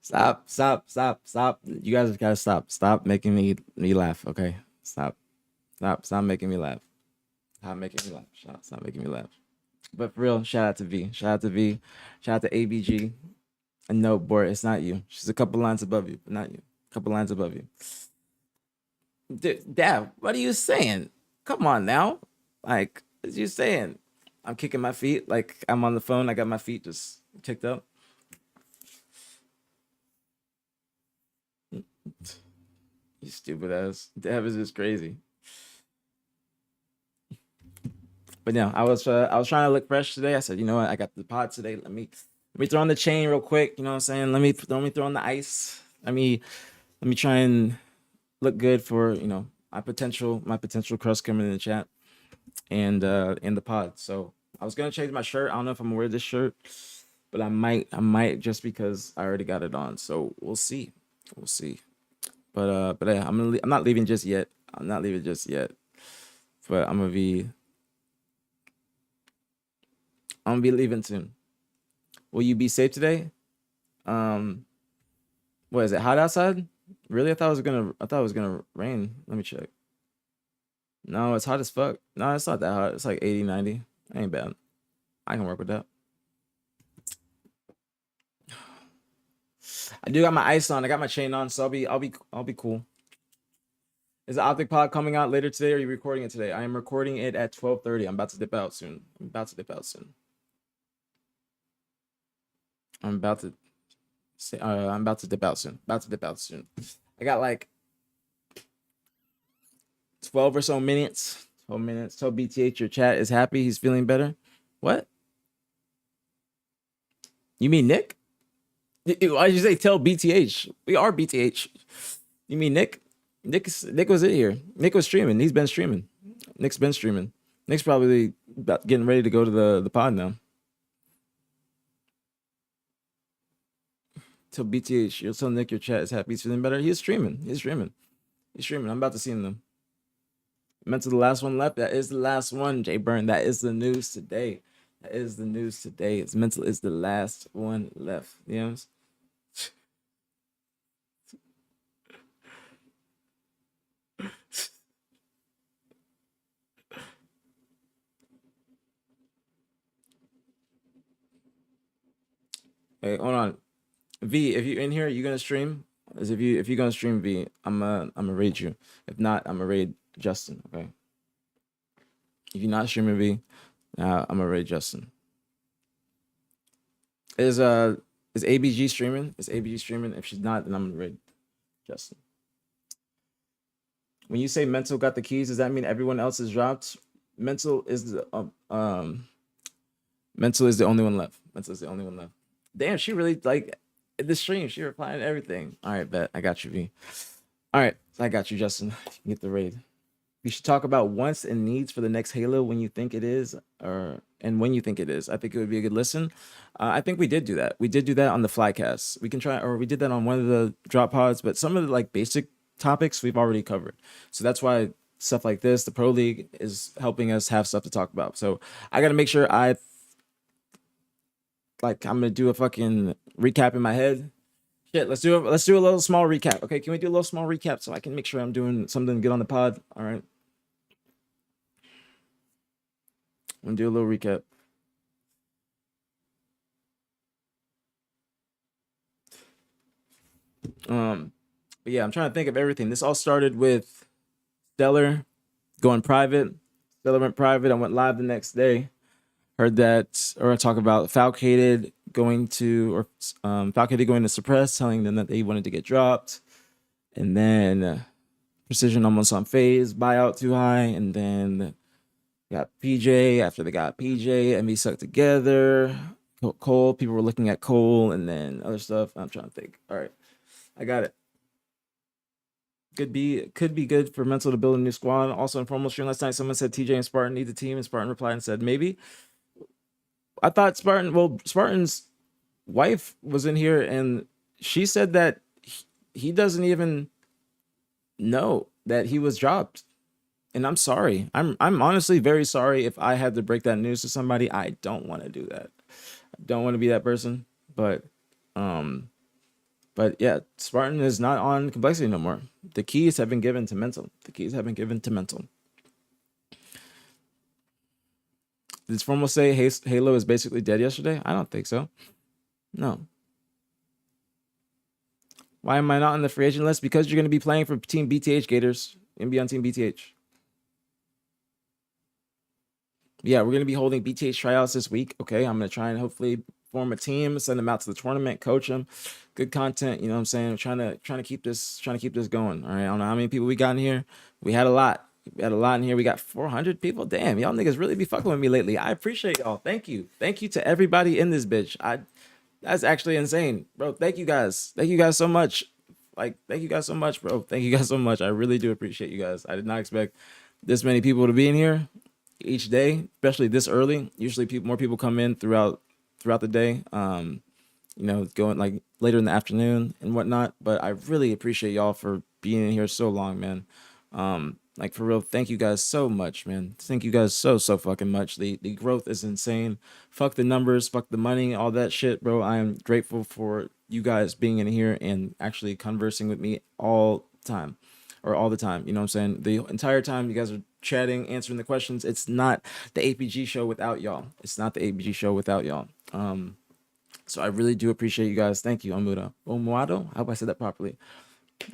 [SPEAKER 1] Stop. You guys gotta stop. Stop making me laugh, okay? Stop making me laugh. Stop making me laugh. Stop making me laugh. But for real, shout out to V. Shout out to V. Shout out to ABG. And no, Bort, it's not you. She's a couple lines above you, but not you. A couple lines above you. Dad, what are you saying? Come on now. Like, what are you saying? I'm kicking my feet. Like, I'm on the phone. I got my feet just kicked up. You stupid ass. Dab is just crazy. But yeah, I was trying to look fresh today. I said, you know what? I got the pod today. Let me throw on the chain real quick. You know what I'm saying? Let me throw on the ice. Let me try and look good for, you know, my potential crush coming in the chat and in the pod. So I was gonna change my shirt. I don't know if I'm gonna wear this shirt, but I might just because I already got it on. So we'll see. But yeah, I'm not leaving just yet. I'm not leaving just yet. But I'm gonna be leaving soon. Will you be safe today? What is it? Hot outside? Really? I thought it was gonna rain. Let me check. No, it's hot as fuck. No, it's not that hot. It's like 80, 90. Ain't bad. I can work with that. I do got my ice on. I got my chain on, so I'll be cool. Is the OpTic pod coming out later today, or are you recording it today? I am recording it at 12:30. I'm about to dip out soon. I'm about to dip out soon. I got like 12 or so minutes. 12 minutes. Tell BTH your chat is happy. He's feeling better. What? You mean Nick? Why did you say tell BTH? We are BTH. You mean Nick? Nick was in here. Nick was streaming. He's been streaming. Nick's been streaming. Nick's probably about getting ready to go to the pod now. Tell BTH, you'll tell Nick your chat is happy. He's feeling better. He's streaming. I'm about to see him though. Mental, the last one left. That is the last one, Jay Burn. That is the news today. That is the news today. It's Mental is the last one left. You know what I'm saying? Hey, hold on. V, if you're in here, you gonna stream? As if you're gonna stream V, I'm gonna raid you. If not, I'm gonna raid Justin. Okay. If you're not streaming V, I'm gonna raid Justin. Is ABG streaming? Is ABG streaming? If she's not, then I'm gonna raid Justin. When you say Mental got the keys, does that mean everyone else is dropped? Mental is the Mental is the only one left. Mental is the only one left. Damn, she really like the stream. She replied to everything. All right, bet. I got you, V. All right, I got you, Justin. You can get the raid. We should talk about wants and needs for the next Halo when you think it is, and when you think it is. I think it would be a good listen. I think we did do that. We did do that on the Flycast. We can try, or we did that on one of the drop pods. But some of the like basic topics we've already covered. So that's why stuff like this, the Pro League, is helping us have stuff to talk about. So I got to make sure I'm gonna do a fucking recap in my head. Shit, let's do a little small recap. Okay, can we do a little small recap so I can make sure I'm doing something good on the pod? All right. I'm gonna do a little recap. But yeah, I'm trying to think of everything. This all started with Stellar going private. Stellar went private. I went live the next day. Heard that, or I talk about Falcated going to Suppress, telling them that they wanted to get dropped. And then Precision almost on phase, buyout too high. And then got PJ. After they got PJ, and we stuck together. coL, people were looking at coL, and then other stuff. I'm trying to think. All right, I got it. Could be good for Mental to build a new squad. Also, in formal stream last night, someone said TJ and Spartan need the team, and Spartan replied and said maybe. I thought Spartan's wife was in here, and she said that he doesn't even know that he was dropped. And I'm sorry. I'm honestly very sorry if I had to break that news to somebody. I don't want to do that. I don't want to be that person. But yeah, Spartan is not on Complexity no more. The keys have been given to Mental. Did Formal say Halo is basically dead yesterday? I don't think so. No. Why am I not on the free agent list? Because you're going to be playing for Team BTH Gators. And be on Team BTH. Yeah, we're going to be holding BTH tryouts this week. Okay, I'm going to try and hopefully form a team, send them out to the tournament, coach them. Good content, you know what I'm saying? Trying to keep this going. All right, I don't know how many people we got in here. We had a lot. In here. We got 400 people. Damn, y'all niggas really be fucking with me lately. I appreciate y'all. Thank you to everybody in this bitch. That's actually insane, bro. Thank you guys so much. Thank you guys so much, bro. Thank you guys so much. I really do appreciate you guys. I did not expect this many people to be in here each day, especially this early. Usually more people come in throughout the day. Going like later in the afternoon and whatnot. But I really appreciate y'all for being in here so long, man. Like for real, thank you guys so much, man. Thank you guys so fucking much. The growth is insane. Fuck the numbers, fuck the money, all that shit, bro. I am grateful for you guys being in here and actually conversing with me all the time. You know what I'm saying? The entire time you guys are chatting, answering the questions. It's not the APG show without y'all. So I really do appreciate you guys. Thank you, Omuado. I hope I said that properly.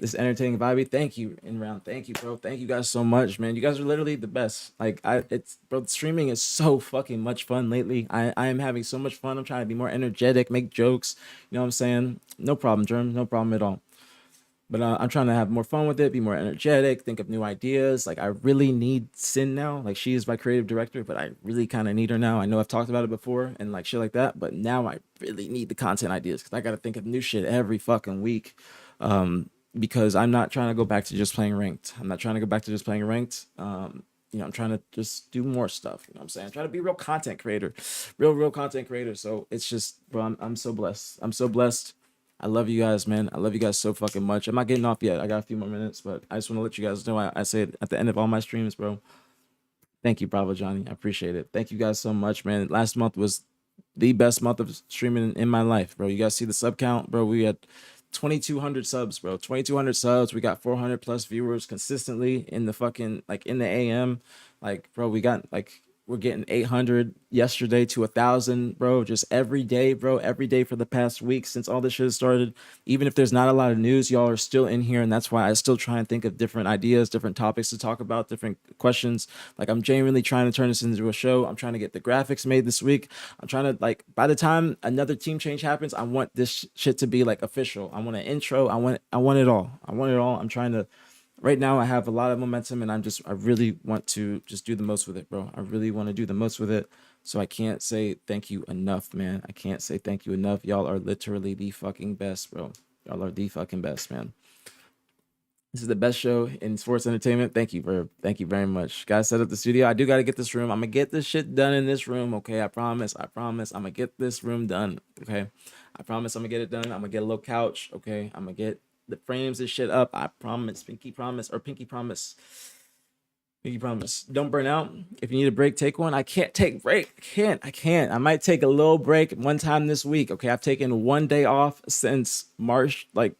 [SPEAKER 1] This entertaining vibey. Thank you, in round. Thank you, bro. Thank you guys so much, man. You guys are literally the best. Bro, streaming is so fucking much fun lately. I am having so much fun. I'm trying to be more energetic, make jokes. You know what I'm saying? No problem, Germ. No problem at all. But I'm trying to have more fun with it, be more energetic, think of new ideas. Like I really need Sin now. Like she is my creative director, but I really kind of need her now. I know I've talked about it before and like shit like that, but now I really need the content ideas because I got to think of new shit every fucking week. Because I'm not trying to go back to just playing ranked. I'm trying to just do more stuff. You know what I'm saying? I'm trying to be a real content creator. So it's just, bro, I'm so blessed. I love you guys, man. I love you guys so fucking much. I'm not getting off yet. I got a few more minutes, but I just want to let you guys know I say it at the end of all my streams, bro. Thank you, Bravo Johnny. I appreciate it. Thank you guys so much, man. Last month was the best month of streaming in my life, bro. You guys see the sub count, bro? We had 2,200 subs, bro. 2,200 subs. We got 400 plus viewers consistently in the fucking, like, in the AM. Like, bro, we got, like, we're getting 800 yesterday to 1,000, bro. Just every day, bro. Every day for the past week since all this shit started. Even if there's not a lot of news, y'all are still in here, and that's why I still try and think of different ideas, different topics to talk about, different questions. Like, I'm genuinely trying to turn this into a show. I'm trying to get the graphics made this week. I'm trying to, like, by the time another team change happens, I want this shit to be, like, official. I want an intro. I want it all. I want it all. I'm trying to. Right now, I have a lot of momentum, and I really want to just do the most with it, bro. I really want to do the most with it. So I can't say thank you enough, man. I can't say thank you enough. Y'all are literally the fucking best, bro. Y'all are the fucking best, man. This is the best show in sports entertainment. Thank you very much. Guys, set up the studio. I do got to get this room. I'm going to get this shit done in this room, okay? I promise. I'm going to get this room done, okay? I promise I'm going to get it done. I'm going to get a little couch, okay? I'm going to get the frames and shit up. I promise. Pinky promise. Pinky promise. Don't burn out. If you need a break, take one. I can't take break. I can't. I might take a little break one time this week, okay? I've taken 1 day off since March, like,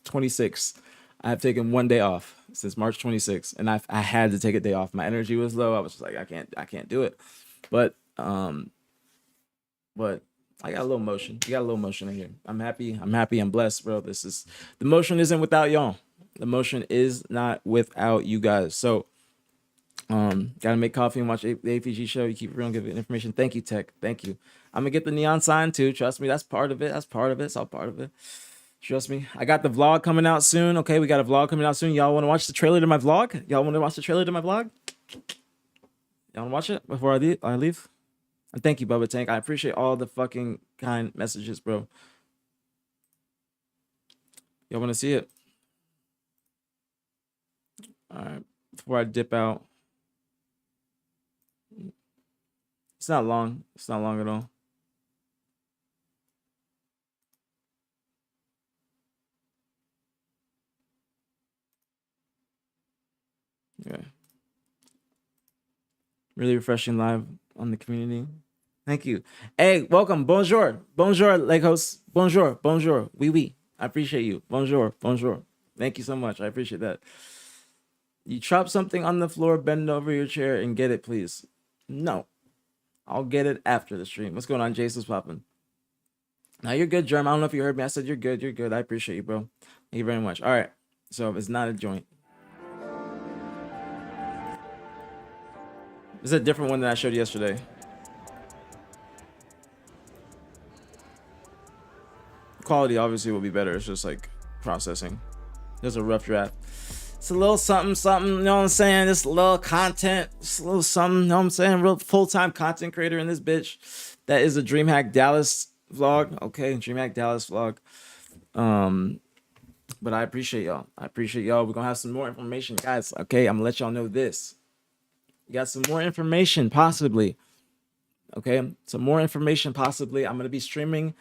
[SPEAKER 1] 26th. I have taken 1 day off since March 26th, and I had to take a day off. My energy was low. I was just like, I can't do it. But I got a little motion. You got a little motion in here. I'm happy. I'm blessed, bro. The motion isn't without y'all. The motion is not without you guys. So gotta make coffee and watch the APG show. You keep it real and give it information. Thank you, Tech. Thank you. I'm gonna get the neon sign too. Trust me, that's part of it. It's all part of it. Trust me. I got the vlog coming out soon. Okay, we got a vlog coming out soon. Y'all want to watch the trailer to my vlog? Y'all want to watch the trailer to my vlog? Y'all want to watch it before I leave? And thank you, Bubba Tank. I appreciate all the fucking kind messages, bro. Y'all want to see it? All right. Before I dip out. It's not long. It's not long at all. Yeah. Really refreshing live on the community. Thank you. Hey, welcome. Bonjour. Bonjour, Legos. Bonjour. Bonjour. Oui, oui. I appreciate you. Bonjour. Bonjour. Thank you so much. I appreciate that. You drop something on the floor, bend over your chair, and get it, please. No. I'll get it after the stream. What's going on, Jason's popping? Now, you're good, Germ. I don't know if you heard me. I said you're good. You're good. I appreciate you, bro. Thank you very much. All right. So it's not a joint. This is a different one that I showed you yesterday. Quality obviously will be better. It's just like processing. There's a rough draft. It's a little something, you know what I'm saying? Just a little content, just a little something, you know what I'm saying? Real full-time content creator in this bitch. That is a DreamHack Dallas vlog. Okay, DreamHack Dallas vlog. But I appreciate y'all. We're gonna have some more information, guys. Okay, I'm gonna let y'all know this. You got some more information, possibly. Okay, some more information, possibly. I'm gonna be streaming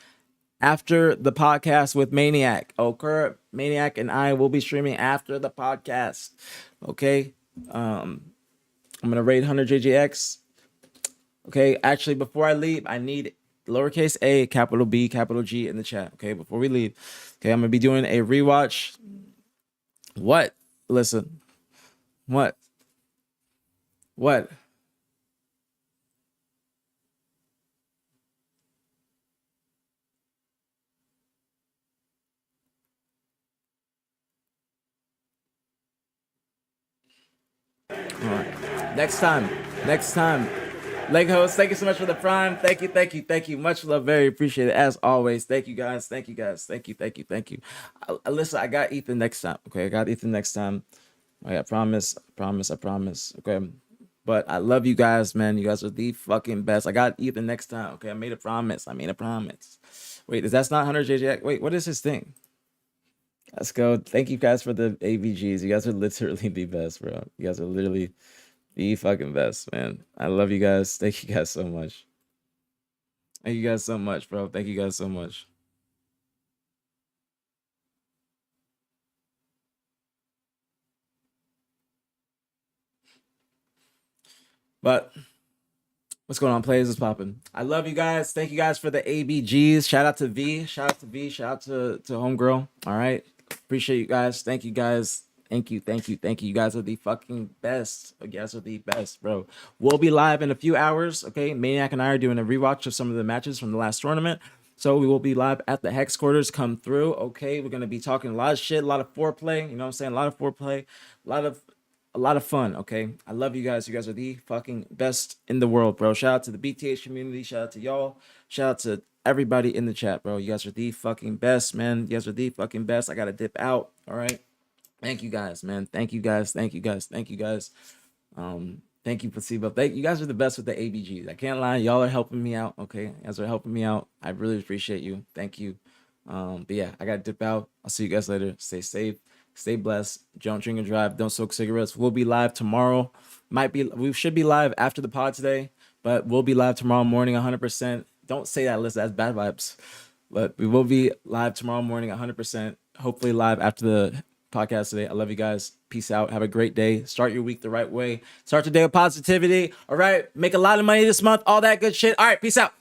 [SPEAKER 1] after the podcast with Maniac. Okay, Maniac and I will be streaming after the podcast. Okay, I'm gonna raid 100 JJX. Okay, actually, before I leave, I need lowercase a, capital B, capital G in the chat. Okay, before we leave. Okay, I'm gonna be doing a rewatch. What? Listen. What? What? All right. Next time. Leg host, thank you so much for the prime. Thank you. Much love, very appreciated as always. Thank you guys. Thank you. Listen, I got Ethan next time. Okay, I got Ethan next time. I promise. Okay, but I love you guys, man. You guys are the fucking best. I got Ethan next time. Okay, I made a promise. Wait, is that not 100 JJ? Wait, what is his thing? Let's go. Thank you guys for the AVGs. You guys are literally the best, bro. You guys are literally the fucking best, man. I love you guys. Thank you guys so much. Thank you guys so much, bro. Thank you guys so much. But what's going on, players? Is popping. I love you guys. Thank you guys for the ABGs. Shout out to V. Shout out to V. Shout out to Homegirl. All right. Appreciate you guys. Thank you guys. Thank you. You guys are the fucking best. You guys are the best, bro. We'll be live in a few hours. Okay. Maniac and I are doing a rewatch of some of the matches from the last tournament. So we will be live at the Hex quarters. Come through. Okay. We're going to be talking a lot of shit, a lot of foreplay. You know what I'm saying? A lot of foreplay, a lot of fun. Okay. I love you guys. You guys are the fucking best in the world, bro. Shout out to the BTH community. Shout out to y'all. Shout out to everybody in the chat, bro. You guys are the fucking best, man. You guys are the fucking best. I got to dip out. All right. Thank you guys, man. Thank you guys. Thank you guys. Thank you guys. Thank you, Placebo. Thank you guys are the best with the ABGs. I can't lie. Y'all are helping me out. Okay. You guys are helping me out. I really appreciate you. Thank you. But yeah, I got to dip out. I'll see you guys later. Stay safe. Stay blessed. Don't drink and drive. Don't smoke cigarettes. We'll be live tomorrow. We should be live after the pod today, but we'll be live tomorrow morning 100%. Don't say that, listen, that's bad vibes. But we will be live tomorrow morning 100%. Hopefully live after the podcast today. I love you guys. Peace out. Have a great day. Start your week the right way. Start your day with positivity. All right. Make a lot of money this month. All that good shit. All right. Peace out.